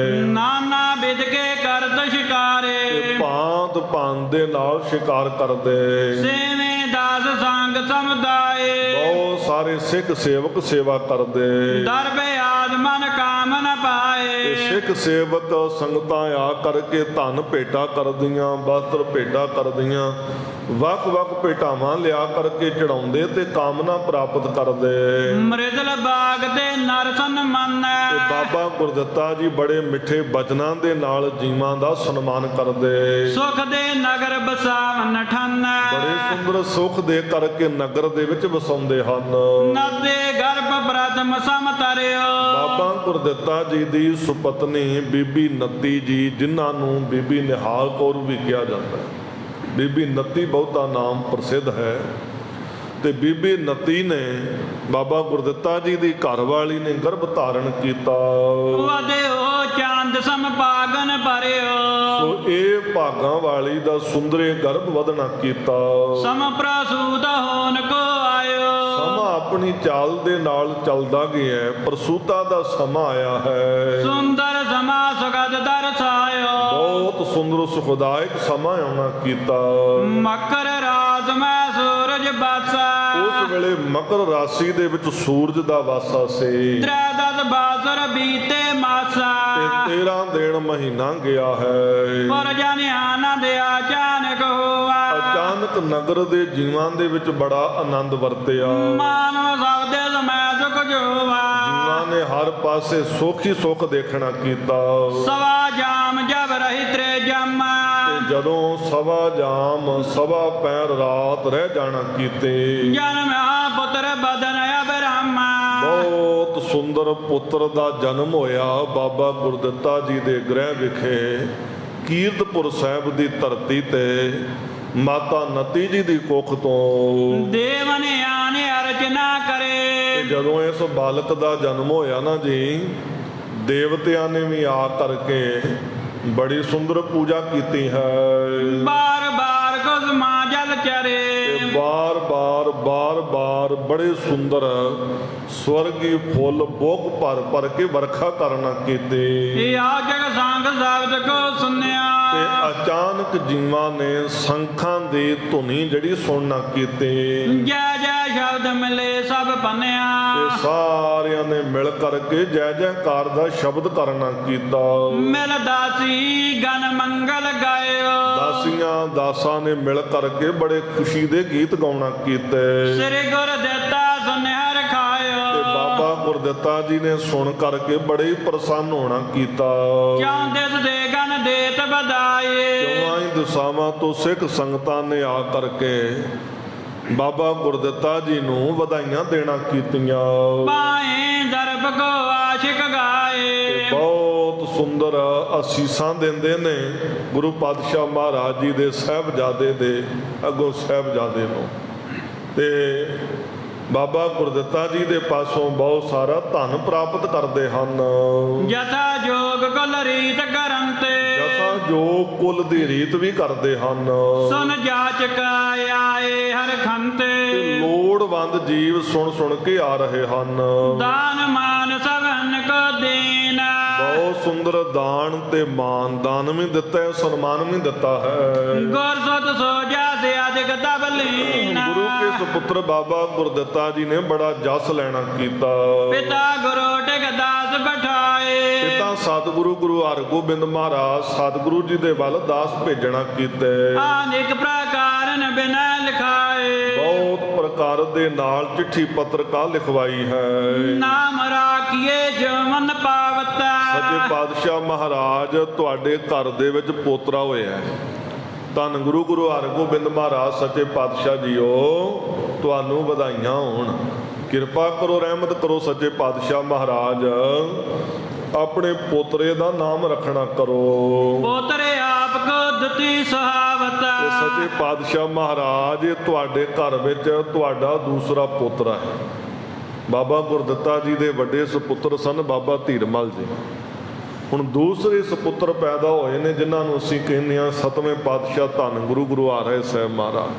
ਨਾਨਾ ਵਿਦ ਕੇ ਕਰਤ ਸ਼ਿਕਾਰੇ ਤੇ ਭਾਂਤ ਭਾਂਤ ਦੇ ਨਾਲ ਸ਼ਿਕਾਰ ਕਰਦੇ। ਸੇਵੇਂ ਦਾਸ ਸੰਗ ਸਮੁਦਾਏ ਬਹੁਤ ਸਾਰੇ ਸਿੱਖ ਸੇਵਕ ਸੇਵਾ ਕਰਦੇ ਦਰਬੇ ਆਦਮਨ ਕਾਮ ਨ ਤੇ ਪਾਏ ਸਿੱਖ ਸੇਵਕ ਸੰਗਤਾਂ ਆ ਕਰਕੇ ਧਨ ਭੇਟਾ ਕਰਦੀਆਂ ਵਸਤਰ ਭੇਟਾ ਕਰਦੀਆਂ ਵੱਖ-ਵੱਖ ਭੇਟਾਵਾਂ ਲਿਆ ਕਰਕੇ ਚੜਾਉਂਦੇ ਤੇ ਕਾਮਨਾ ਪ੍ਰਾਪਤ ਕਰਦੇ। ਮ੍ਰਿਦਲ ਬਾਗ ਦੇ ਨਰ ਸਨਮਾਨ, ਤੇ ਬਾਬਾ ਗੁਰਦਿੱਤਾ ਜੀ ਬੜੇ ਮਿੱਠੇ ਬਚਨਾਂ ਦੇ ਨਾਲ ਜੀਵਾਂ ਦਾ ਸਨਮਾਨ ਕਰਦੇ। ਸੁਖ ਦੇ ਨਗਰ ਬਸਾਵਨ ਠਨ, ਬੜੇ ਸੁੰਦਰ ਸੁਖ ਦੇ ਕਰਕੇ ਨਗਰ ਦੇ ਵਿੱਚ ਵਸਾਉਂਦੇ ਹਨ। ਨਦੇ ਗਰਭ ਪ੍ਰਥਮ ਸਮ ਤਰਿਓ, ਬਾਬਾ ਗੁਰਦਿੱਤਾ ਜੀ ਦੀ ਸੁਪਤਨੀ ਬੀਬੀ ਨੱਤੀ ਜੀ, ਜਿਨ੍ਹਾਂ ਨੂੰ ਬੀਬੀ ਨਿਹਾਲ ਕੌਰ ਵੀ ਕਿਹਾ ਜਾਂਦਾ ਹੈ। ਬੀਬੀ ਨੱਤੀ ਬਹੁਤਾ ਨਾਮ ਪ੍ਰਸਿੱਧ ਹੈ। ਤੇ ਬੀਬੀ ਨੱਤੀ ਨੇ ਬਾਬਾ ਗੁਰਦਿੱਤਾ ਜੀ ਦੀ ਘਰਵਾਲੀ ਨੇ ਗਰਭ ਧਾਰਨ ਕੀਤਾ। ਵਧਿਓ ਚਾਂਦ ਸਮ ਪਾਗਨ ਭਰਿਓ, ਸੋ ਇਹ ਭਾਗਾਂ ਵਾਲੀ ਦਾ ਸੁੰਦਰੇ ਗਰਭ ਵਧਣਾ ਕੀਤਾ। ਸਮ ਪ੍ਰਸੂਤ ਹੋਨ ਕੋ ਆਇਓ, ਸਮਾਂ ਆਪਣੀ ਚਾਲ ਦੇ ਨਾਲ ਚੱਲਦਾ ਗਿਆ ਹੈ। ਪ੍ਰਸੂਤਾ ਦਾ ਸਮਾਂ ਆਇਆ ਹੈ। ਸੁੰਦਰ ਸਮਾ ਸੁਗਦ ਦਰਸਾਇਓ, ਬਹੁਤ ਸੁੰਦਰ ਸੁਖਦਾਇਕ ਸਮਾਂ ਆਉਣਾ ਕੀਤਾ। ਮਕਰ ਰਾਤ ਮੈਂ ਸੂਰਜ ਬਾਸਾ, ਉਸ ਵੇਲੇ ਮਕਰ ਰਾਸ਼ੀ ਦੇ ਵਿੱਚ ਸੂਰਜ ਦਾ ਵਾਸਾ ਸੀ। ਤ੍ਰੈ ਦਸ ਬਾਸਰ ਬੀਤੇ ਮਾਸਾ, ਤੇ 13 ਦਿਨ ਮਹੀਨਾ ਗਿਆ ਹੈ। ਪਰ ਜਾਨਿਆਨਾ ਦੇ ਅਚਾਨਕ ਹੋਆ, ਅਚਾਨਕ ਨਗਰ ਦੇ ਜੀਵਾਂ ਦੇ ਵਿੱਚ ਬੜਾ ਆਨੰਦ ਵਰਤਿਆ। ਮਾਨਵ ਸਬਦੇ ਸਮੈ ਸੁਖ ਜੋਵਾ, ਜੀਵਾਂ ਨੇ ਹਰ ਪਾਸੇ ਸੁੱਖ ਹੀ ਸੁੱਖ ਦੇਖਣਾ ਕੀਤਾ। ਸਵਾ ਜਾਮ ਜਬ ਰਹੀ ਤ੍ਰੇ ਜਮਾ, ਤੇ ਜਦੋਂ ਸਵਾ ਜਾਮ ਸਵਾ ਪੈਰ ਰਾਤ ਰਹਿ ਜਾਣਾ ਕੀਤੇ। ਜਨਮ ਆ ਪੁੱਤਰ ਬਦਨ ਅਬਰਾਮਾ, ਬਹੁਤ ਸੁੰਦਰ ਪੁੱਤਰ ਦਾ ਜਨਮ ਹੋਇਆ ਬਾਬਾ ਗੁਰਦਿੱਤਾ ਜੀ ਦੇ ਗ੍ਰਹਿ ਵਿਖੇ, ਕੀਰਤਪੁਰ ਸਾਹਿਬ ਦੀ ਧਰਤੀ ਤੇ, ਮਾਤਾ ਨੱਤੀ ਜੀ ਦੀ ਕੁੱਖ ਤੋਂ। ਦੇਵ ਨੇ ਆਨੇ ਅਰਚਨਾ ਕਰੇ, ਤੇ ਜਦੋਂ ਇਸ ਬਾਲਕ ਦਾ ਜਨਮ ਹੋਇਆ ਨਾ ਜੀ, ਦੇਵਤਿਆਂ ਨੇ ਵੀ ਆ ਕਰਕੇ ਬੜੀ ਸੁੰਦਰ ਪੂਜਾ ਕੀਤੀ ਹੈ। ਬਾਰ ਬਾਰ ਕੁਸਮਾ ਜਲ ਚਰੇ, ਤੇ ਬਾਰ-ਬਾਰ ਬੜੇ ਸੁੰਦਰ ਸਵਰਗੀ ਫੁੱਲ ਬੋਗ ਭਰ ਕੇ ਵਰਖਾ ਕਰਨਾ ਕੀਤੇ। ਇਹ ਆ ਜਗ ਸੰਗ ਸ਼ਬਦ ਕੋ ਸੁਨਿਆ, ਤੇ ਅਚਾਨਕ ਜੀਵਾਂ ਨੇ ਸੰਖਾਂ ਦੀ ਧੁਨੀ ਜਿਹੜੀ ਸੁਣਨਾ ਕੀਤੀ। ਜੈ ਜੈ ਸ਼ਬਦ ਮਿਲੇ ਸਭ ਪੰਨਿਆ, ਤੇ ਸਾਰਿਆਂ ਨੇ ਮਿਲ ਕਰਕੇ ਜੈ ਜੈਕਾਰ ਦਾ ਸ਼ਬਦ ਕਰਨਾ ਕੀਤਾ। ਮਿਲ ਦਾਸੀ ਗਨ ਮੰਗਲ ਗਾਇਓ, ਦਾਸੀਆਂ ਦਾਸਾਂ ਨੇ ਮਿਲ ਕਰਕੇ ਬੜੇ ਖੁਸ਼ੀ ਦੇ ਗੀਤ ਗਾਉਣਾ ਕੀਤੇ। ਸ੍ਰੀ ਗੁਰ ਦਿੱਤਾ ਸੁਨਿਹਰ ਖਾਇਓ, ਤੇ ਬਾਬਾ ਗੁਰਦਿੱਤਾ ਜੀ ਨੇ ਸੁਣ ਕਰਕੇ ਬੜੇ ਹੀ ਪ੍ਰਸੰਨ ਹੋਣਾ ਕੀਤਾ। ਕਿਉਂ ਦਿਸ ਦੇ ਗਨ ਦੇਤ ਬਧਾਏ, ਚੌਹਾਂ ਹੀ ਦਿਸ਼ਾਵਾਂ ਤੋਂ ਸਿੱਖ ਸੰਗਤਾਂ ਨੇ ਆ ਕਰਕੇ ਬਾਬਾ ਗੁਰਦਿੱਤਾ ਜੀ ਨੂੰ ਵਧਾਈਆਂ ਦੇਣਾ ਕੀਤੀਆਂ। ਪਾਏ ਦਰਬ ਕੋ ਆਸ਼ਿਕ ਗਾਏ, ਤੇ ਬਹੁਤ ਸੁੰਦਰ ਅਸੀਸਾਂ ਦਿੰਦੇ ਨੇ ਗੁਰੂ ਪਾਤਸ਼ਾਹ ਮਹਾਰਾਜ ਜੀ ਦੇ ਸਾਹਿਬਜ਼ਾਦੇ ਦੇ ਅੱਗੋਂ ਸਾਹਿਬਜ਼ਾਦੇ ਨੂੰ। ਤੇ ਬਾਬਾ ਗੁਰਦਿੱਤਾ ਜੀ ਦੇ ਪਾਸੋਂ ਬਹੁਤ ਸਾਰਾ ਧਨ ਪ੍ਰਾਪਤ ਕਰਦੇ ਹਨ। ਜਥਾ ਜੋਗ ਕੁਲ ਰੀਤ ਕਰਨ ਤੇ, ਜਥਾ ਜੋ ਕੁਲ ਦੀ ਰੀਤ ਵੀ ਕਰਦੇ ਹਨ। ਸੁਨ ਜਾਚਕ ਆਏ ਹਰ ਖੰਤੇ, ਤੇ ਲੋੜਵੰਦ ਜੀਵ ਸੁਣ ਕੇ ਆ ਰਹੇ ਹਨ। ਦਾਨ ਮਾਨ ਸਭਨ ਕੋ ਦੇਨਾ, ਬਹੁਤ ਸੁੰਦਰ ਦਾਨ ਤੇ ਮਾਨ, ਦਾਨ ਵੀ ਦਿੱਤਾ ਹੈ, ਸਨਮਾਨ ਵੀ ਦਿੱਤਾ ਹੈ। ਗੁਰ ਸੁਤ ਸੋ ਜਾਸੇ ਅਜਗ ਤਬ ਲੀਨਾ, ਗੁਰੂ ਕੇ ਸੁਪੁੱਤਰ ਬਾਬਾ ਗੁਰਦਿੱਤਾ ਜੀ ਨੇ ਬੜਾ ਜਸ ਲੈਣਾ ਕੀਤਾ। ਪਿਤਾ ਗੁਰੂ ਟਿਕ ਦਾਸ ਬਿਠਾਏ, ਪਿਤਾ ਸਤਿਗੁਰੂ ਗੁਰੂ ਹਰਗੋਬਿੰਦ ਮਹਾਰਾਜ ਸਤਿਗੁਰੂ ਜੀ ਦੇ ਵੱਲ ਦਾਸ ਭੇਜਣਾ ਕੀਤੇ। ਅਨੇਕ ਪ੍ਰਕਾਰਨ ਬਿਨਾ ਲਿਖਾਏ, ਬਹੁਤ ਪ੍ਰਕਾਰ ਦੇ ਨਾਲ ਚਿੱਠੀ ਪੱਤਰਕਾ ਲਿਖਵਾਈ ਹੈ। ਨਾਮ ਰਾਖੀਏ ਜਮਨ ਪਾਵਤਾ, ਸੱਚੇ ਪਾਤਸ਼ਾਹ ਮਹਾਰਾਜ ਤੁਹਾਡੇ ਘਰ ਦੇ ਵਿੱਚ ਪੋਤਰਾ ਹੋਇਆ ਹੈ। ਧੰਨ ਗੁਰੂ ਹਰਗੋਬਿੰਦ ਮਹਾਰਾਜ ਸੱਚੇ ਪਾਤਸ਼ਾਹ ਜੀਓ, ਤੁਹਾਨੂੰ ਵਧਾਈਆਂ ਹੋਣ। ਕਿਰਪਾ ਕਰੋ, ਰਹਿਮਤ ਕਰੋ ਸੱਚੇ ਪਾਤਸ਼ਾਹ ਮਹਾਰਾਜ, ਆਪਣੇ ਪੋਤਰੇ ਦਾ ਨਾਮ ਰੱਖਣਾ ਕਰੋ। ਪੋਤਰੇ ਆਪ ਕੋ ਦਿੱਤੀ ਸੁਹਾਵਤਾ, ਤੇ ਸੱਚੇ ਪਾਤਸ਼ਾਹ ਮਹਾਰਾਜ ਤੁਹਾਡੇ ਘਰ ਵਿੱਚ ਤੁਹਾਡਾ ਦੂਸਰਾ ਪੋਤਰਾ ਹੈ। ਬਾਬਾ ਗੁਰਦਿੱਤਾ ਜੀ ਦੇ ਵੱਡੇ ਸੁਪੁੱਤਰ ਸਨ ਬਾਬਾ ਧੀਰਮਲ ਜੀ। ਹੁਣ ਦੂਸਰੇ ਸੁਪੁੱਤਰ ਪੈਦਾ ਹੋਏ ਨੇ ਜਿਨ੍ਹਾਂ ਨੂੰ ਅਸੀਂ ਕਹਿੰਦੇ ਹਾਂ ਸਤਵੇਂ ਪਾਤਸ਼ਾਹ ਧੰਨ ਗੁਰੂ ਹਰਿ ਸਾਹਿਬ ਮਹਾਰਾਜ।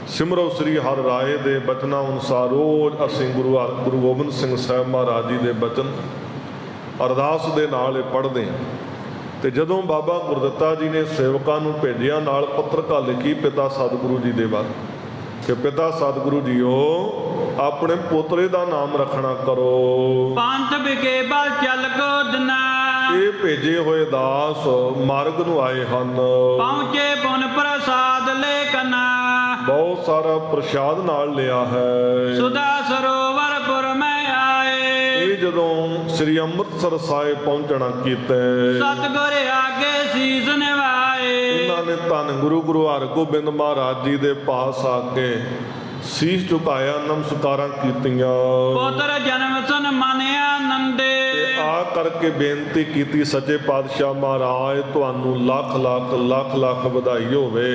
ਸਿਮਰੋ ਸ੍ਰੀ ਹਰਿ ਰਾਏ ਦੇ ਬਚਨਾਂ ਅਨੁਸਾਰ ਰੋਜ਼ ਅਸੀਂ ਗੁਰੂ ਗੋਬਿੰਦ ਸਿੰਘ ਸਾਹਿਬ ਮਹਾਰਾਜ ਜੀ ਦੇ ਬਚਨ ਅਰਦਾਸ ਦੇ ਨਾਲ ਇਹ ਪੜ੍ਹਦੇ ਹਾਂ। ਤੇ ਜਦੋਂ ਬਾਬਾ ਗੁਰਦਿੱਤਾ ਜੀ ਨੇ ਸੇਵਕਾਂ ਨੂੰ ਭੇਜਿਆ ਨਾਲ ਪੱਤਰਕਾ ਲਿਖੀ ਪਿਤਾ ਸਤਿਗੁਰੂ ਜੀ ਦੇ ਵੱਲ ਕਿ ਪਿਤਾ ਸਤਿਗੁਰੂ ਜੀਓ, ਆਪਣੇ ਪੋਤਰੇ ਦਾ ਨਾਮ ਰੱਖਣਾ ਕਰੋ। ਪੰਥ ਵਿਕੇ ਬਲ ਚੱਲ ਕੋ ਦਿਨਾ, ਇਹ ਭੇਜੇ ਹੋਏ ਦਾਸ ਮਾਰਗ ਨੂੰ ਆਏ ਹਨ। ਪਹੁੰਚੇ ਪੁਨ ਪ੍ਰਸਾਦ ਲੇਕਨਾ ਬਹੁਤ ਸਾਰਾ ਪ੍ਰਸ਼ਾਦ ਨਾਲ ਲਿਆ ਹੈ। ਸੁਦਾ ਸਰੋਵਰਪੁਰ ਮੈਂ ਆਏ ਇਹ ਜਦੋਂ ਸ੍ਰੀ ਅੰਮ੍ਰਿਤਸਰ ਸਾਹਿਬ ਪਹੁੰਚਣਾ ਕੀਤਾ, ਸਤਿਗੁਰ ਆਗੇ ਸੀਸ ਨਿਵਾਏ। ਇਹਨਾਂ ਨੇ ਧੰਨ ਗੁਰੂ ਹਰਗੋਬਿੰਦ ਮਹਾਰਾਜ ਜੀ ਦੇ ਪਾਸ ਆ ਕੇ ਸੀਸ ਝੁਕਾਇਆ, ਨਮਸਕਾਰਾਂ ਕੀਤੀਆਂ ਪੁੱਤਰ ਜਨਮ ਸਨ ਮਨਿਆ ਨੰਦੇ। ਤੇ ਆ ਕਰਕੇ ਬੇਨਤੀ ਕੀਤੀ, ਸੱਚੇ ਪਾਤਸ਼ਾਹ ਮਹਾਰਾਜ ਤੁਹਾਨੂੰ ਲੱਖ ਲੱਖ ਲੱਖ ਲੱਖ ਵਧਾਈ ਹੋਵੇ,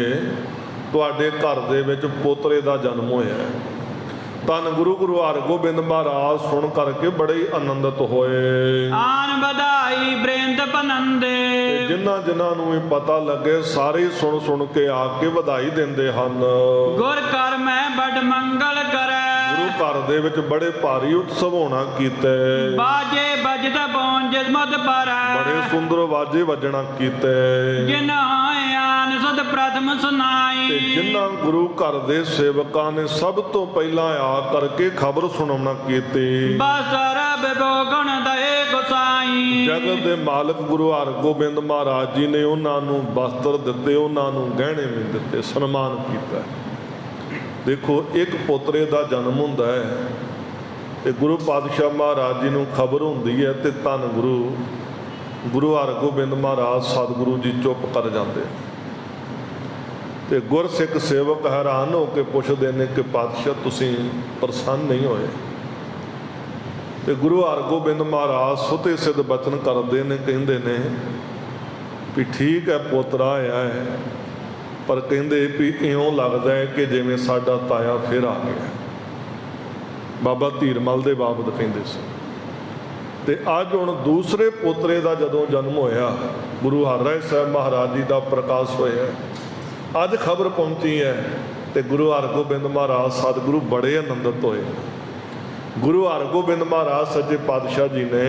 ਤੁਹਾਡੇ ਘਰ ਦੇ ਵਿੱਚ ਪੋਤਰੇ ਦਾ ਜਨਮ ਹੋਇਆ ਹੈ। ਧੰਨ ਗੁਰੂ ਹਰਗੋਬਿੰਦ ਮਹਾਰਾਜ ਸੁਣ ਕਰਕੇ ਬੜੇ ਹੀ ਆਨੰਦਿਤ ਹੋਏ। ਆਨ ਵਧਾਈ ਬ੍ਰਿੰਦ ਪਨੰਦੇ। ਜਿਨ੍ਹਾਂ ਨੂੰ ਇਹ ਪਤਾ ਲੱਗੇ ਸਾਰੇ ਸੁਣ ਕੇ ਆ ਕੇ ਵਧਾਈ ਦਿੰਦੇ ਹਨ। ਗੁਰ ਕਰ ਮੈਂ ਬੜ ਮੰਗਲ ਕਰੈ ਗੁਰੂ ਘਰ ਦੇ ਵਿੱਚ ਬੜੇ ਭਾਰੀ ਉਤਸਵ ਹੋਣਾ ਕੀਤੇ, ਬਾਜੇ ਬਜਤ ਪਹੁੰਚ ਮਤ ਪਰੈ। ਬੜੇ ਸੁੰਦਰ ਵਾਜੇ ਵੱਜਣਾ ਕੀਤੇ, ਜਿਨ ਆਨ ਸਦ ਪ੍ਰਥਮ ਸੁਨਾਈ। ਤੇ ਜਿਨ੍ਹਾਂ ਗੁਰੂ ਘਰ ਦੇ ਸੇਵਕਾਂ ਨੇ ਸਭ ਤੋਂ ਪਹਿਲਾਂ ਆ ਕਰਕੇ ਖਬਰ ਸੁਣਾਉਣਾ ਕੀਤੀ। ਬਸਰ ਬਿਬੋ ਗੁਣ ਦਏ ਗੁਸਾਈ। ਜਗਤ ਦੇ ਮਾਲਕ ਗੁਰੂ ਹਰਗੋਬਿੰਦ ਮਹਾਰਾਜ ਜੀ ਨੇ ਉਹਨਾਂ ਨੂੰ ਵਸਤਰ ਦਿੱਤੇ, ਉਹਨਾਂ ਨੂੰ ਗਹਿਣੇ ਵੀ ਦਿੱਤੇ, ਸਨਮਾਨ ਕੀਤਾ। ਦੇਖੋ, ਇੱਕ ਪੋਤਰੇ ਦਾ ਜਨਮ ਹੁੰਦਾ ਹੈ ਤੇ ਗੁਰੂ ਪਾਤਸ਼ਾਹ ਮਹਾਰਾਜ ਜੀ ਨੂੰ ਖਬਰ ਹੁੰਦੀ ਹੈ ਤੇ ਧੰਨ ਗੁਰੂ ਹਰਗੋਬਿੰਦ ਮਹਾਰਾਜ ਸਤਿਗੁਰੂ ਜੀ ਚੁੱਪ ਕਰ ਜਾਂਦੇ ਤੇ ਗੁਰਸਿੱਖ ਸੇਵਕ ਹੈਰਾਨ ਹੋ ਕੇ ਪੁੱਛਦੇ ਨੇ ਕਿ ਪਾਤਸ਼ਾਹ ਤੁਸੀਂ ਪ੍ਰਸੰਨ ਨਹੀਂ ਹੋਏ। ਤੇ ਗੁਰੂ ਹਰਗੋਬਿੰਦ ਮਹਾਰਾਜ ਸੁਤੇ ਸਿੱਧ ਬਚਨ ਕਰਦੇ ਨੇ, ਕਹਿੰਦੇ ਨੇ ਵੀ ਠੀਕ ਹੈ ਪੋਤਰਾ ਆਇਆ ਹੈ, ਪਰ ਕਹਿੰਦੇ ਵੀ ਇਉਂ ਲੱਗਦਾ ਹੈ ਕਿ ਜਿਵੇਂ ਸਾਡਾ ਤਾਇਆ ਫਿਰ ਆ ਗਿਆ। ਬਾਬਾ ਧੀਰਮਲ ਦੇ ਬਾਬਤ ਕਹਿੰਦੇ ਸੀ। ਤੇ ਅੱਜ ਹੁਣ ਦੂਸਰੇ ਪੋਤਰੇ ਦਾ ਜਦੋਂ ਜਨਮ ਹੋਇਆ, ਗੁਰੂ ਹਰਿਰਾਏ ਸਾਹਿਬ ਮਹਾਰਾਜ ਜੀ ਦਾ ਪ੍ਰਕਾਸ਼ ਹੋਇਆ, ਅੱਜ ਖਬਰ ਪਹੁੰਚੀ ਹੈ ਤੇ ਗੁਰੂ ਹਰਗੋਬਿੰਦ ਮਹਾਰਾਜ ਸਤਿਗੁਰੂ ਬੜੇ ਆਨੰਦਿਤ ਹੋਏ। ਗੁਰੂ ਹਰਗੋਬਿੰਦ ਮਹਾਰਾਜ ਸੱਚੇ ਪਾਤਸ਼ਾਹ ਜੀ ਨੇ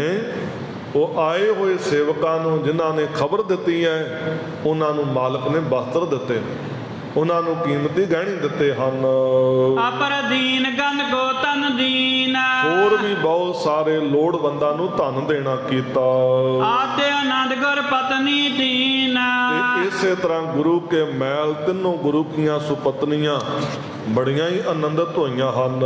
ਉਹ ਆਏ ਹੋਏ ਸੇਵਕਾਂ ਨੂੰ ਜਿਨ੍ਹਾਂ ਨੇ ਖਬਰ ਦਿੱਤੀ ਹੈ, ਉਹਨਾਂ ਨੂੰ ਮਾਲਕ ਨੇ ਵਸਤਰ ਦਿੱਤੇ, ਉਹਨਾਂ ਨੂੰ ਕੀਮਤੀ ਗਹਿਣੇ ਦਿੱਤੇ ਹਨ। ਅਪਰ ਦੀਨ ਗਨ ਕੋ ਤਨ ਦੀਨ। ਹੋਰ ਵੀ ਬਹੁਤ ਸਾਰੇ ਲੋੜਵੰਦਾਂ ਨੂੰ ਧਨ ਦੇਣਾ ਕੀਤਾ। ਆਤੇ ਆਨੰਦ ਗੁਰ ਪਤਨੀ ਦੀਨ। ਤੇ ਇਸੇ ਤਰ੍ਹਾਂ ਗੁਰੂ ਕੇ ਮਹਿਲ ਤਿੰਨੋਂ ਗੁਰੂ ਕੀਆਂ ਸੁਪਤਨੀਆਂ ਬੜੀਆਂ ਹੀ ਆਨੰਦਿਤ ਹੋਈਆਂ ਹਨ।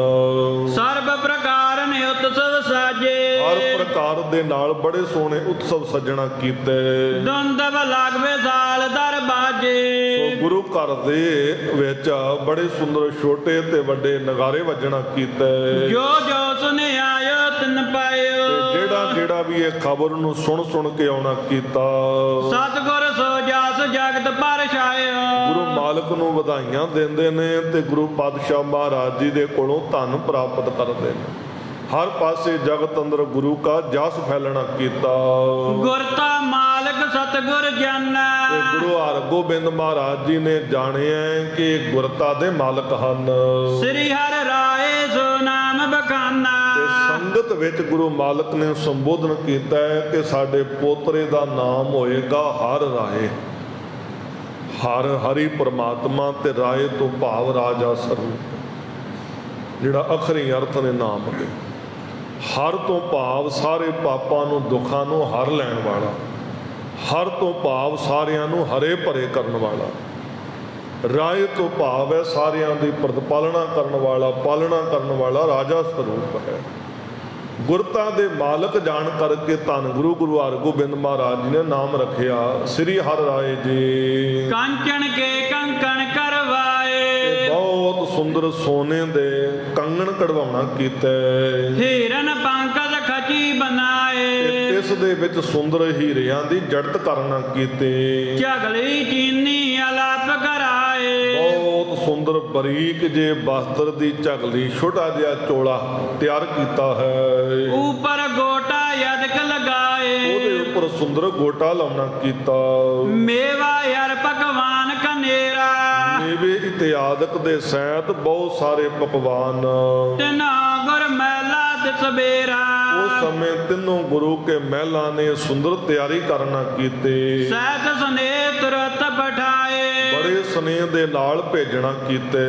ਸਰਬ ਪ੍ਰਕਾਰ ਨੇ ਉਤਸਵ ਸਾਜੇ। ਹਰ ਪ੍ਰਕਾਰ ਦੇ ਨਾਲ ਬੜੇ ਸੋਹਣੇ ਉਤਸਵ ਸੱਜਣਾ ਕੀਤੇ। ਦੁੰਦਬ ਲਾਗਵੇ ਸਾਲ ਦਰ ਬਾਜੇ। ਸੋ ਗੁਰੂ ਘਰ ਦੇ ਵਿੱਚ ਬੜੇ ਸੁੰਦਰ ਛੋਟੇ ਤੇ ਵੱਡੇ ਨਗਾਰੇ ਵੱਜਣਾ ਕੀਤੇ। ਜੋ ਜੋ ਸੁਨੇ ਆਇਓ ਤਿਨ ਪਾਇਓ। ਤੇ ਜਿਹੜਾ ਵੀ ਇਹ ਖਬਰ ਨੂੰ ਸੁਣ ਕੇ ਆਉਣਾ ਕੀਤਾ, ਸਤਿਗੁਰ ਸੋ ਜਾਸ ਜਗਤ ਪਰ ਛਾਇਓ। ਗੁਰੂ ਮਾਲਕ ਨੂੰ ਵਧਾਈਆਂ ਦਿੰਦੇ ਨੇ ਤੇ ਗੁਰੂ ਪਾਤਸ਼ਾਹ ਮਹਾਰਾਜ ਜੀ ਦੇ ਕੋਲੋਂ ਧਨ ਪ੍ਰਾਪਤ ਕਰਦੇ ਨੇ। ਹਰ ਪਾਸੇ ਜਗਤ ਅੰਦਰ ਗੁਰੂ ਕਾ ਜਸ ਫੈਲਣਾ ਕੀਤਾ। ਗੁਰਤਾ ਮਾਲਕ ਸਤਿਗੁਰ ਜਾਨਾ। ਤੇ ਗੁਰੂ ਹਰਗੋਬਿੰਦ ਮਹਾਰਾਜ ਜੀ ਨੇ ਜਾਣਿਆ ਕਿ ਗੁਰਤਾ ਦੇ ਮਾਲਕ ਹਨ। ਸ੍ਰੀ ਹਰਿ ਰਾਏ ਸੋ ਨਾਮ ਬਖਾਨਾ। ਤੇ ਸੰਗਤ ਵਿੱਚ ਗੁਰੂ ਮਾਲਕ ਨੇ ਸੰਬੋਧਨ ਕੀਤਾ ਹੈ ਕਿ ਸਾਡੇ ਪੋਤਰੇ ਦਾ ਨਾਮ ਹੋਏਗਾ ਹਰਿ ਰਾਏ। ਹਰ ਹਰੀ ਪਰਮਾਤਮਾ ਤੇ ਰਾਏ ਤੋਂ ਭਾਵ ਰਾਜਾ ਸਰੂਪ, ਜਿਹੜਾ ਅਖਰੀ ਅਰਥ ਨੇ ਨਾਮ ਦੇ। ਹਰ ਤੋਂ ਭਾਵ ਸਾਰੇ ਪਾਪਾਂ ਨੂੰ ਦੁੱਖਾਂ ਨੂੰ ਹਰ ਲੈਣ ਵਾਲਾ। ਹਰ ਤੋਂ ਭਾਵ ਸਾਰਿਆਂ ਨੂੰ ਹਰੇ ਭਰੇ ਕਰਨ ਵਾਲਾ। ਰਾਏ ਤੋਂ ਭਾਵ ਹੈ ਸਾਰਿਆਂ ਦੀ ਪ੍ਰਤਪਾਲਣਾ ਕਰਨ ਵਾਲਾ, ਪਾਲਣਾ ਕਰਨ ਵਾਲਾ ਰਾਜਾ ਸਰੂਪ ਹੈ। ਗੁਰਤਾ ਦੇ ਮਾਲਕ ਜਾਣ ਕਰਕੇ ਧੰਨ ਗੁਰੂ ਹਰਗੋਬਿੰਦ ਮਹਾਰਾਜ ਜੀ ਨੇ ਨਾਮ ਰੱਖਿਆ ਸ੍ਰੀ ਹਰਿ ਰਾਏ ਜੀ। ਕੰਚਨ ਕੇ ਕੰਕਣ ਕਰਵਾਏ। ਬਹੁਤ ਸੁੰਦਰ ਸੋਨੇ ਦੇ ਕੰਗਣ ਕਢਵਾਉਣਾ ਕੀਤਾ। ਹੀਰਨ ਪੰਕਜ ਖਚੀ ਬਣਾਏ। ਇਸ ਦੇ ਵਿੱਚ ਸੁੰਦਰ ਹੀਰਿਆਂ ਦੀ ਜੜਤ ਕਰਨਾ ਕੀਤੀ। ਝਗਲੀ ਚੀਨੀ ਅਲਾਪ ਕਰਾਏ। ਬਹੁਤ ਸੁੰਦਰ ਬਰੀਕ ਜੇ ਬਸਤਰ ਦੀ ਝਗਲੀ, ਛੋਟਾ ਜਿਹਾ ਚੋਲਾ ਤਿਆਰ ਕੀਤਾ ਹੈ। ਉਪਰ ਗੋਟਾ ਯਦਕ ਲਗਾਏ। ਉਹਦੇ ਉੱਪਰ ਸੁੰਦਰ ਗੋਟਾ ਲਾਉਣਾ ਕੀਤਾ। ਮੇਵਾ ਯਰ ਪਕਵਾਨ ਕਨੇਰਾ। ਮੇਵੇ ਇਤਿਆਦਿਕ ਦੇ ਸਹਿਤ ਬਹੁਤ ਸਾਰੇ ਪਕਵਾਨ। ਤਿਨਾ ਗੁਰ ਮਹਿਲਾ ਤਿਸ ਬੇਰਾ। ਉਸ ਸਮੇਂ ਤਿੰਨੋਂ ਗੁਰੂ ਕੇ ਮਹਿਲਾਂ ਨੇ ਸੁੰਦਰ ਤਿਆਰੀ ਕਰਨਾ ਕੀਤੀ। ਸਹਿਤ ਸਨੇ ਤੁਰਤ ਪਠਾਏ। ਬੜੇ ਸਨੇਹ ਦੇ ਨਾਲ ਭੇਜਣਾ ਕੀਤੇ।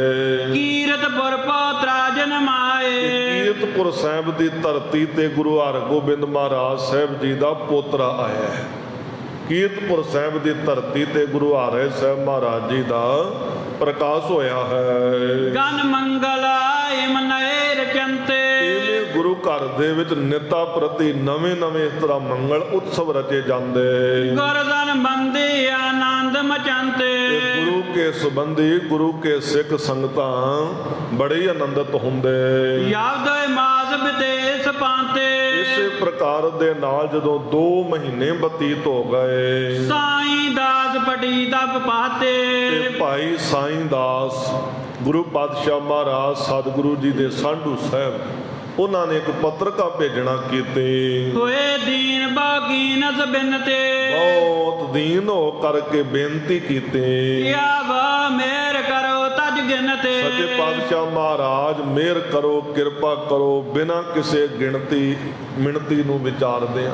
ਕੀਰਤਪੁਰ ਪੋਤਰਾ ਜਨਮਾਏ। ਕੀਰਤਪੁਰ ਸਾਹਿਬ ਦੀ ਧਰਤੀ ਤੇ ਗੁਰੂ ਹਰਗੋਬਿੰਦ ਮਹਾਰਾਜ ਸਾਹਿਬ ਜੀ ਦਾ ਪੋਤਰਾ ਆਇਆ ਹੈ। ਕੀਰਤਪੁਰ ਸਾਹਿਬ ਦੀ ਧਰਤੀ ਤੇ ਗੁਰੂ ਹਰਿ ਸਾਹਿਬ ਮਹਾਰਾਜ ਜੀ ਦਾ ਪ੍ਰਕਾਸ਼ ਹੋਇਆ ਹੈ। ਗਨ ਮੰਗਲ ਇਮ ਨਏ ਰਚੰਤੇ। ਇਵੇਂ ਗੁਰੂ ਘਰ ਦੇ ਵਿੱਚ ਨਿਤਾ ਪ੍ਰਤੀ ਨਵੇਂ ਇਸ ਤਰ੍ਹਾਂ ਮੰਗਲ ਉਤਸਵ ਰਚੇ ਜਾਂਦੇ। ਗੁਰਦਨ ਬੰਦੀ ਆਨੰਦ ਮਚੰਤੇ। ਤੇ ਗੁਰੂ ਕੇ ਸੰਬੰਧੀ ਗੁਰੂ ਕੇ ਸਿੱਖ ਸੰਗਤਾਂ ਬੜੇ ਆਨੰਦਿਤ ਹੁੰਦੇ। ਯਾਵਦ ਮਾਸ ਵਿਦੇਸ਼ ਪਾਂਤੇ। ਇਸੇ ਪ੍ਰਕਾਰ ਦੇ ਨਾਲ ਜਦੋਂ 2 ਮਹੀਨੇ ਬਤੀਤ ਹੋ ਗਏ, ਸਾਈਂ ਦਾਸ ਪਟੀ ਤਪ ਪਾਤੇ। ਤੇ ਭਾਈ ਸਾਈਂ ਦਾਸ ਗੁਰੂ ਪਾਤਸ਼ਾਹ ਮਹਾਰਾਜ ਸਤਿਗੁਰੂ ਜੀ ਦੇ ਸਾਂਢੂ ਸਾਹਿਬ, ਉਹਨਾਂ ਨੇ ਇੱਕ ਪੱਤਰਕਾ ਭੇਜਣਾ ਕੀਤੀ। ਹੋਏ ਦੀਨ ਬਾਗੀਨਸ ਬਿਨਤੇ। ਬਹੁਤ ਦੀਨ ਹੋ ਕਰਕੇ ਬੇਨਤੀ ਕੀਤੀ। ਆਵਾ ਮੇਰ ਕਰੋ ਤਜ ਗਿਨਤੇ। ਸੱਚੇ ਪਾਤਸ਼ਾਹ ਮਹਾਰਾਜ ਮਿਹਰ ਕਰੋ, ਕਿਰਪਾ ਕਰੋ, ਬਿਨਾਂ ਕਿਸੇ ਗਿਣਤੀ ਮਿਣਤੀ ਨੂੰ ਵਿਚਾਰਦੇ ਆ,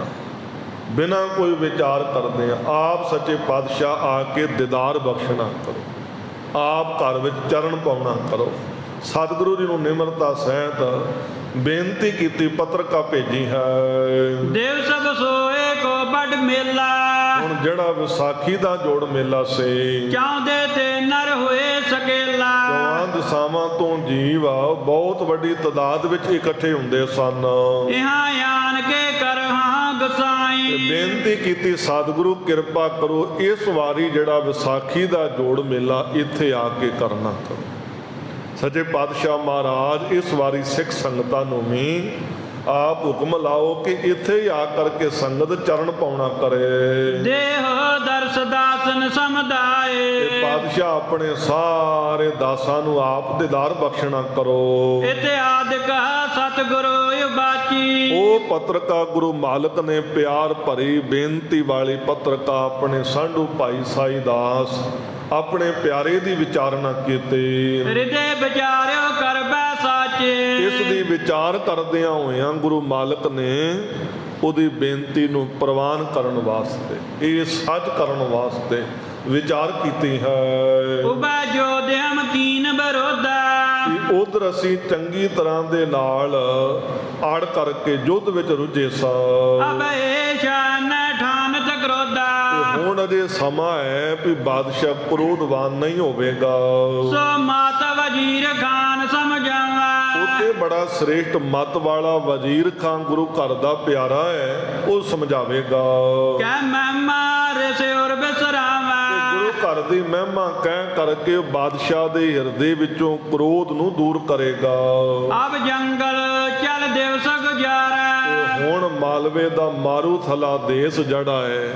ਬਿਨਾਂ ਕੋਈ ਵਿਚਾਰ ਕਰਦੇ ਆ। ਆਪ ਸੱਚੇ ਪਾਤਸ਼ਾਹ ਆ ਕੇ ਦੀਦਾਰ ਬਖਸ਼ਣਾ ਕਰੋ, ਆਪ ਘਰ ਵਿੱਚ ਚਰਨ ਪਾਉਣਾ ਕਰੋ। ਸਤਿਗੁਰੂ ਜੀ ਨੂੰ ਨਿਮਰਤਾ ਸਹਿਤ ਬੇਨਤੀ ਕੀਤੀ, ਪੱਤਰਕਾ ਭੇਜੀ ਹੈ। ਦੇਵ ਸਭ ਸੋਏ ਕੋ ਬੜ ਮੇਲਾ। ਹੁਣ ਜਿਹੜਾ ਵਿਸਾਖੀ ਦਾ ਜੋੜ ਮੇਲਾ ਸੀ, ਚਾਹੁੰਦੇ ਤੇ ਨਰ ਹੋਏ ਸਕੇਲਾ। ਚੌਹਾਂ ਦਿਸ਼ਾਵਾਂ ਤੋਂ ਜੀਵ ਬਹੁਤ ਵੱਡੀ ਤਾਦਾਦ ਵਿੱਚ ਇਕੱਠੇ ਹੁੰਦੇ ਸਨ। ਇਹਾਂ ਆਣ ਕੇ ਕਰਹਾਂ ਤੇ ਗਸਾਈ। ਬੇਨਤੀ ਕੀਤੀ, ਸਤਿਗੁਰੂ ਕਿਰਪਾ ਕਰੋ, ਇਸ ਵਾਰੀ ਜਿਹੜਾ ਵਿਸਾਖੀ ਦਾ ਜੋੜ ਮੇਲਾ ਇੱਥੇ ਆ ਕੇ ਕਰਨਾ ਕਰੋ। ਸੱਚੇ ਪਾਤਸ਼ਾਹ ਮਹਾਰਾਜ ਇਸ ਵਾਰੀ ਸਿੱਖ ਸੰਗਤਾਂ ਨੂੰ ਵੀ ਆਪ ਹੁਕਮ ਲਾਓ ਕਿ ਇੱਥੇ ਹੀ ਆ ਕਰਕੇ ਸੰਗਤ ਚਰਨ ਪਾਉਣਾ ਕਰੇ। ਦੇਹ ਦਰਸ ਦਾਸਨ ਸਮਦਾਏ। ਤੇ ਪਾਤਸ਼ਾਹ ਆਪਣੇ ਸਾਰੇ ਦਾਸਾਂ ਨੂੰ ਆਪ ਦੀਦਾਰ ਬਖਸ਼ਣਾ ਕਰੋ। ਇਤਿਆਦਿਕ ਸਤਿਗੁਰੂ ਉਬਾਚੀ। ਉਹ ਪੱਤਰਕਾ ਗੁਰੂ ਮਾਲਕ ਨੇ ਪਿਆਰ ਭਰੀ ਬੇਨਤੀ ਵਾਲੀ ਪੱਤਰਕਾ ਆਪਣੇ ਸਾਂਢੂ ਭਾਈ ਸਾਈ ਦਾਸ ਆਪਣੇ ਪਿਆਰੇ ਦੀ ਵਿਚਾਰਨਾ ਕੀਤੀ। ਹਿਰਦੇ ਵਿਚਾਰਿਓ ਕਰਬੈ ਸਾਚੇ। ਇਸ ਦੀ ਵਿਚਾਰ ਕਰਦਿਆਂ ਹੋਇਆਂ ਗੁਰੂ ਮਾਲਕ ਨੇ ਉਹਦੀ ਬੇਨਤੀ ਨੂੰ ਪ੍ਰਵਾਨ ਕਰਨ ਵਾਸਤੇ, ਇਹ ਸੱਚ ਕਰਨ ਵਾਸਤੇ ਵਿਚਾਰ ਕੀਤੀ ਹੈ। ਉਬੈ ਜੋਧਿਅਮ ਕੀਨ ਬਰੋਧਾ। ਉਧਰ ਅਸੀਂ ਚੰਗੀ ਤਰ੍ਹਾਂ ਦੇ ਨਾਲ ਆੜ ਕਰਕੇ ਯੁੱਧ ਵਿੱਚ ਰੁੱਝੇ ਸਾਂ। ਅਬੇ ਸ਼ਾਨ ਠਾਨ ਤਕਰੋਧਾ। ਹੁਣ ਅਜੇ ਸਮਾਂ ਹੈ ਵੀ ਬਾਦਸ਼ਾਹ ਕ੍ਰੋਧਵਾਨ ਨਹੀਂ ਹੋਵੇਗਾ। ਸੋ ਮਾਤ ਵਜ਼ੀਰ ਖਾਨ ਸਮਝਾਵਾ। ਉੱਤੇ ਬੜਾ ਸ੍ਰੇਸ਼ਟ ਮਤ ਵਾਲਾ ਵਜ਼ੀਰ ਖਾਨ ਗੁਰੂ ਘਰ ਦਾ ਪਿਆਰਾ ਹੈ, ਉਹ ਸਮਝਾਵੇਗਾ। ਕਹਿ ਮਹਿਮਾ ਰਿਸ ਉਰ ਬਿਸਰਾਵਾ। ਗੁਰੂ ਘਰ ਦੀ ਮਹਿਮਾ ਕਹਿ ਕਰਕੇ ਬਾਦਸ਼ਾਹ ਦੇ ਹਿਰਦੇ ਵਿੱਚੋਂ ਕ੍ਰੋਧ ਨੂੰ ਦੂਰ ਕਰੇਗਾ। ਅਬ ਜੰਗਲ ਚਲ ਦਿਵਸ ਗੁਜ਼ਾਰਾ। ਤੇ ਹੁਣ ਮਾਲਵੇ ਦਾ ਮਾਰੂਥਲਾ ਦੇਸ਼ ਜਿਹੜਾ ਹੈ,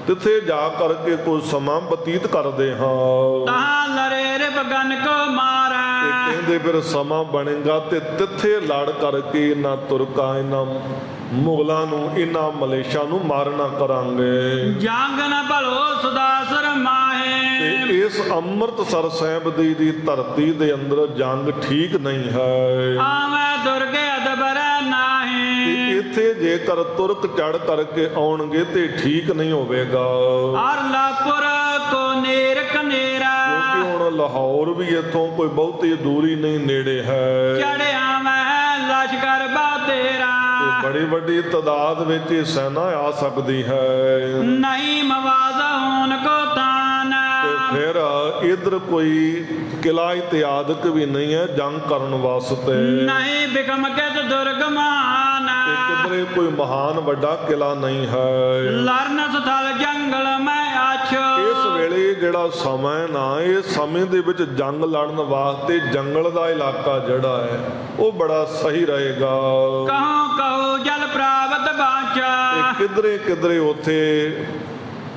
ਤਿੱਥੇ ਜਾ ਕਰਕੇ ਕੋਈ ਸਮਾਂ ਬਤੀਤ ਕਰਦੇ ਹਾਂ। ਤਾਂ ਲਰੇ ਰਿਪ ਗਨ ਕੋ ਮਾਰਾ। ਤੇ ਕਹਿੰਦੇ ਫਿਰ ਸਮਾਂ ਬਣੇਗਾ ਤੇ ਤਿੱਥੇ ਲੜ ਕਰਕੇ ਇਹਨਾਂ ਤੁਰਕਾਂ, ਇਹਨਾਂ ਮੁਗਲਾਂ ਨੂੰ, ਇਹਨਾਂ ਮਲੇਸ਼ਾ ਨੂੰ ਮਾਰਨਾ ਕਰਾਂਗੇ। ਜੰਗ ਨ ਭਲੋ ਸਦਾ ਸਰਮਾਹੇ। ਤੇ ਇਸ ਅੰਮ੍ਰਿਤਸਰ ਸਾਹਿਬ ਦੀ ਧਰਤੀ ਦੇ ਅੰਦਰ ਜੰਗ ਠੀਕ ਨਹੀਂ ਹੈ। ਆਵੇਂ ਦੁਰਗੇ ਅਦਬਰ ਨਾਹੀ। ਇੱਥੇ ਜੇਕਰ ਤੁਰਕ ਚੜ ਕਰਕੇ ਆਉਣਗੇ ਤੇ ਠੀਕ ਨਹੀਂ ਹੋਵੇਗਾ। ਅਰ ਲਾਪੁਰ ਕੋ ਨੇਰ ਕਨੇਰਾ। ਕਿਉਂਕਿ ਹੁਣ ਲਾਹੌਰ ਵੀ ਇੱਥੋਂ ਕੋਈ ਬਹੁਤੀ ਦੂਰੀ ਨਹੀਂ, ਨੇੜੇ ਹੈ। ਚੜਿਆ ਮੈਂ ਲਸ਼ਕਰ ਬਾ ਤੇਰਾ। ਬੜੀ ਵੱਡੀ ਤਾਦਾਦ ਵਿੱਚ ਇਹ ਸੈਨਾ ਆ ਸਕਦੀ ਹੈ। ਨਹੀਂ ਮਵਾਜ਼ਾ ਹੋਣ ਕੋ ਤਾਨ। ਤੇ ਫਿਰ ਇਧਰ ਕੋਈ ਕਿਲਾ ਇਤਿਆਦਕ ਵੀ ਨਹੀਂ ਹੈ ਜੰਗ ਕਰਨ ਵਾਸਤੇ। ਨਹੀਂ ਬਿਕਮ ਕਿਸ ਦੁਰਗਮਾਨ। ਕਿਧਰੇ ਕੋਈ ਮਹਾਨ ਵੱਡਾ ਕਿਲਾ ਨਹੀਂ ਹੈ। ਲਰਨ ਸਥਲ ਜੰਗਲ ਮੈਂ ਆਛ। ਇਸ ਵੇਲੇ ਜਿਹੜਾ ਸਮਾਂ ਨਾ, ਇਹ ਸਮੇਂ ਦੇ ਵਿੱਚ ਜੰਗ ਲੜਨ ਵਾਸਤੇ ਜੰਗਲ ਦਾ ਇਲਾਕਾ ਜਿਹੜਾ ਹੈ ਉਹ ਬੜਾ ਸਹੀ ਰਹੇਗਾ। ਕਹੋ ਕਹੋ ਜਲ ਪ੍ਰਾਪਤ ਬਾਚਾ। ਕਿਧਰੇ ਕਿਧਰੇ ਉੱਥੇ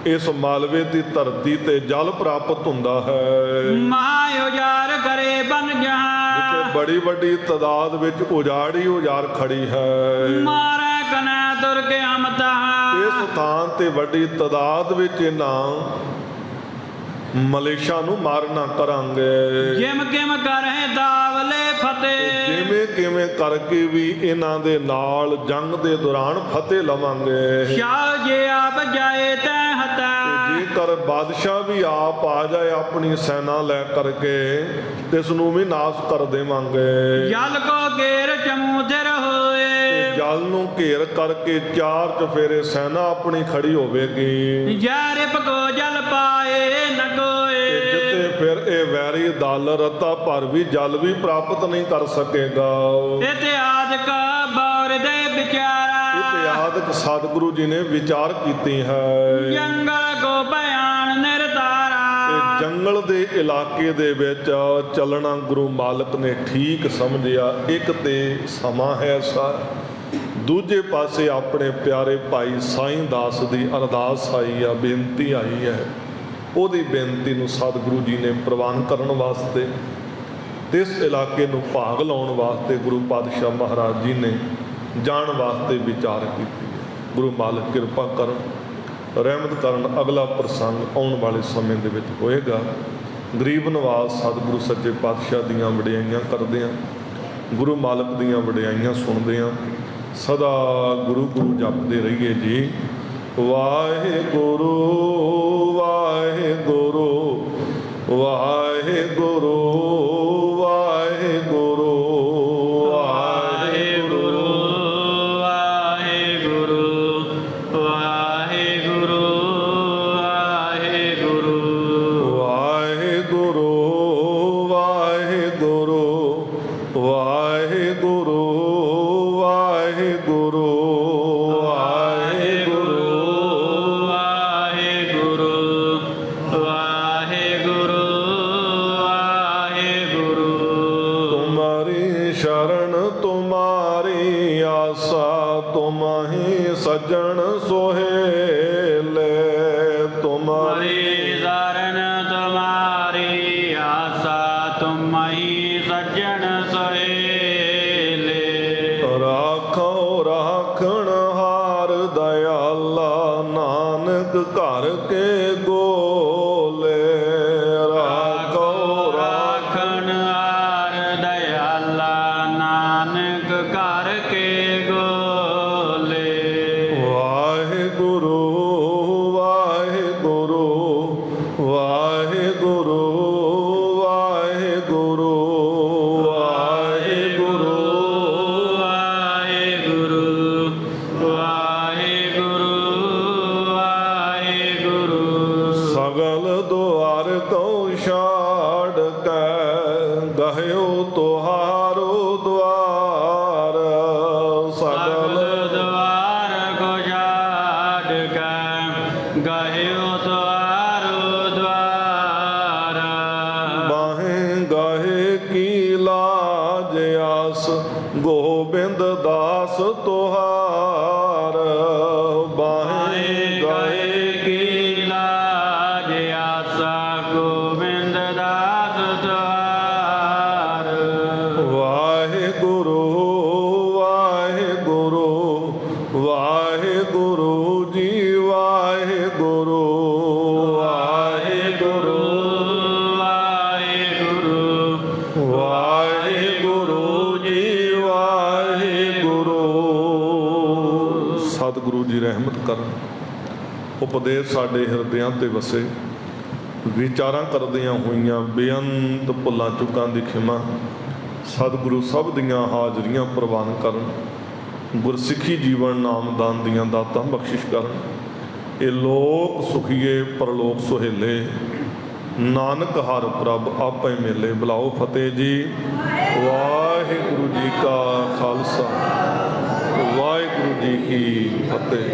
ਇਸ ਮਾਲਵੇ ਦੀ ਧਰਤੀ ਤੇ ਜਲ ਪ੍ਰਾਪਤ ਹੁੰਦਾ ਹੈ। ਮਹਾ ਉਜਾਰ ਕਰੇ ਬਨ ਜਹਾਂ। ਜਿੱਥੇ ਬੜੀ ਵੱਡੀ ਤਾਦਾਦ ਵਿੱਚ ਉਜਾੜੀ ਉਜਾੜ ਖੜੀ ਹੈ। ਮਾਰੇ ਕਨੇ ਦੁਰਗੇ ਹਮਤਾ। ਇਸ ਥਾਂ ਤੇ ਵੱਡੀ ਤਾਦਾਦ ਵਿੱਚ ਇਹਨਾਂ ਮਲੇਸ਼ਾ ਨੂੰ ਮਾਰਨਾ ਕਰਾਂਗੇ। ਜਿਮ ਕਿਮ ਕਰੇ ਦਾਵਲੇ ਫਤਿਹ। ਜਿਵੇਂ ਕਿਵੇਂ ਕਰਕੇ ਵੀ ਇਹਨਾਂ ਦੇ ਨਾਲ ਜੰਗ ਦੇ ਦੌਰਾਨ ਫਤਿਹ ਲਵਾਂਗੇ। ਸ਼ਾਹ ਜੇ ਆਪ ਜਾਏ ਤੈ ਹਤਾ। ਜੇਕਰ ਬਾਦਸ਼ਾਹ ਵੀ ਆਪ ਆ ਜਾਏ ਆਪਣੀ ਸੈਨਾ ਲੈ ਕਰਕੇ, ਤੇ ਇਸ ਨੂੰ ਵੀ ਨਾਸ਼ ਕਰ ਦੇਵਾਂਗੇ। ਜਲ ਕੋ ਗੇਰ ਚਮੂਦਰ ਜਲ ਨੂੰ ਘੇਰ ਕਰਕੇ ਚਾਰ ਚਫੇਰੇ ਸੈਨਾ ਆਪਣੀ ਖੜੀ ਹੋਵੇਗੀ। ਜੈ ਕੋ ਜਲ ਪਾਏ ਨ ਕੋਏ। ਜਿੱਥੇ ਫਿਰ ਇਹ ਵੈਰੀ ਦਲ ਰਤਾ ਭਰ ਵੀ ਜਲ ਵੀ ਪ੍ਰਾਪਤ ਨਹੀਂ ਕਰ ਸਕੇਗਾ। ਇਤਿਆਦਿਕ ਬੌਰ ਦੇ ਵਿਚਾਰਾ। ਇਤਿਆਦਿਕ ਸਤਿਗੁਰੂ ਜੀ ਨੇ ਵਿਚਾਰ ਕੀਤੀ ਹੈ। ਜੰਗਲ ਕੋ ਬਿਆਨ ਨਿਰਤਾਰਾ। ਇਹ ਜੰਗਲ ਦੇ ਇਲਾਕੇ ਦੇ ਵਿੱਚ ਚੱਲਣਾ ਗੁਰੂ ਮਾਲਕ ਨੇ ਠੀਕ ਸਮਝਿਆ। ਇੱਕ ਤੇ ਸਮਾਂ ਹੈ ਸਾ, ਦੂਜੇ ਪਾਸੇ ਆਪਣੇ ਪਿਆਰੇ ਭਾਈ ਸਾਈਂ ਦਾਸ ਦੀ ਅਰਦਾਸ ਆਈ ਆ, ਬੇਨਤੀ ਆਈ ਹੈ। ਉਹਦੀ ਬੇਨਤੀ ਨੂੰ ਸਤਿਗੁਰੂ ਜੀ ਨੇ ਪ੍ਰਵਾਨ ਕਰਨ ਵਾਸਤੇ ਤੇ ਇਸ ਇਲਾਕੇ ਨੂੰ ਭਾਗ ਲਾਉਣ ਵਾਸਤੇ ਗੁਰੂ ਪਾਤਸ਼ਾਹ ਮਹਾਰਾਜ ਜੀ ਨੇ ਜਾਣ ਵਾਸਤੇ ਵਿਚਾਰ ਕੀਤੀ ਹੈ। ਗੁਰੂ ਮਾਲਕ ਕਿਰਪਾ ਕਰਨ, ਰਹਿਮਤ ਕਰਨ। ਅਗਲਾ ਪ੍ਰਸੰਗ ਆਉਣ ਵਾਲੇ ਸਮੇਂ ਦੇ ਵਿੱਚ ਹੋਏਗਾ। ਗਰੀਬ ਨਵਾਜ਼ ਸਤਿਗੁਰੂ ਸੱਚੇ ਪਾਤਸ਼ਾਹ ਦੀਆਂ ਵਡਿਆਈਆਂ ਕਰਦੇ ਹਾਂ, ਗੁਰੂ ਮਾਲਕ ਦੀਆਂ ਵਡਿਆਈਆਂ ਸੁਣਦੇ ਹਾਂ। ਸਦਾ ਗੁਰੂ ਗੁਰੂ ਜਪਦੇ ਰਹੀਏ ਜੀ। ਵਾਹਿਗੁਰੂ ਵਾਹਿਗੁਰੂ ਵਾਹਿਗੁਰੂ ਵਾਹਿਗੁਰੂ ਵਾਹਿਗੁਰੂ ਵਾਹਿਗੁਰੂ ਵਾਹਿਗੁਰੂ ਵਾਹਿਗੁਰੂ ਵਾਹਿਗੁਰੂ ਵਾਹਿਗੁਰੂ ਵਾਹਿਗੁਰੂ ਵਾਹਿਗੁਰੂ ਸੱਜਣ ਸੋਹੇਲੇ। ਤੁਮਾਰੀ ਸ਼ਰਨ ਤੁਮਾਰੀ ਆਸਾ, ਤੁਮ ਹੀ ਸੱਜਣ ਸੋਹੇਲੇ। ਰਾਖੋ ਰਾਖਣ ਹਾਰ ਦਇਆਲਾ, ਨਾਨਕ ਘਰ ਕੇ ਗੋਲੇ। ਰਾਖੋ ਰਾਖਣ ਹਾਰ ਦਇਆਲਾ, ਨਾਨਕ ਘਰ ਕੇ ਗੋਬਿੰਦ ਦਾਸ ਤੁਹਾਰ। ਬਾਹੇ ਗਏ ਕੀ ਲਾਜ ਆਸਾ, ਗੋਬਿੰਦ ਦਾਸ ਤੁਹਾਰ। ਵਾਹਿਗੁਰੂ ਵਾਹਿਗੁਰੂ ਵਾਹਿਗੁਰੂ ਜੀ ਵਾਹਿਗੁਰੂ ਵਾਹਿਗੁਰੂ ਵਾਹਿਗੁਰੂ ਵਾਹਿਗੁਰੂ ਜੀ ਸਤਿਗੁਰੂ ਜੀ ਰਹਿਮਤ ਕਰਨ। ਉਪਦੇਸ਼ ਸਾਡੇ ਹਿਰਦਿਆਂ ਤੇ ਵਸੇ। ਵਿਚਾਰਾਂ ਕਰਦਿਆਂ ਹੋਈਆਂ ਬੇਅੰਤ ਭੁੱਲਾਂ ਚੁੱਕਾਂ ਦੀ ਖਿਮਾ ਸਤਿਗੁਰੂ ਸਭ ਦੀਆਂ ਹਾਜ਼ਰੀਆਂ ਪ੍ਰਵਾਨ ਕਰਨ। ਗੁਰਸਿੱਖੀ ਜੀਵਨ ਨਾਮਦਾਨ ਦੀਆਂ ਦਾਤਾਂ ਬਖਸ਼ਿਸ਼ ਕਰਨ। ਇਹ ਲੋਕ ਸੁਖੀਏ ਪਰਲੋਕ ਸੁਹੇਲੇ, ਨਾਨਕ ਹਰ ਪ੍ਰਭ ਆਪੇ ਮੇਲੇ। ਬੁਲਾਓ ਫਤਿਹ ਜੀ। ਵਾਹਿਗੁਰੂ ਜੀ ਕਾ ਖਾਲਸਾ, ਵਾਹਿਗੁਰੂ ਜੀ ਕੀ ਫਤਿਹ।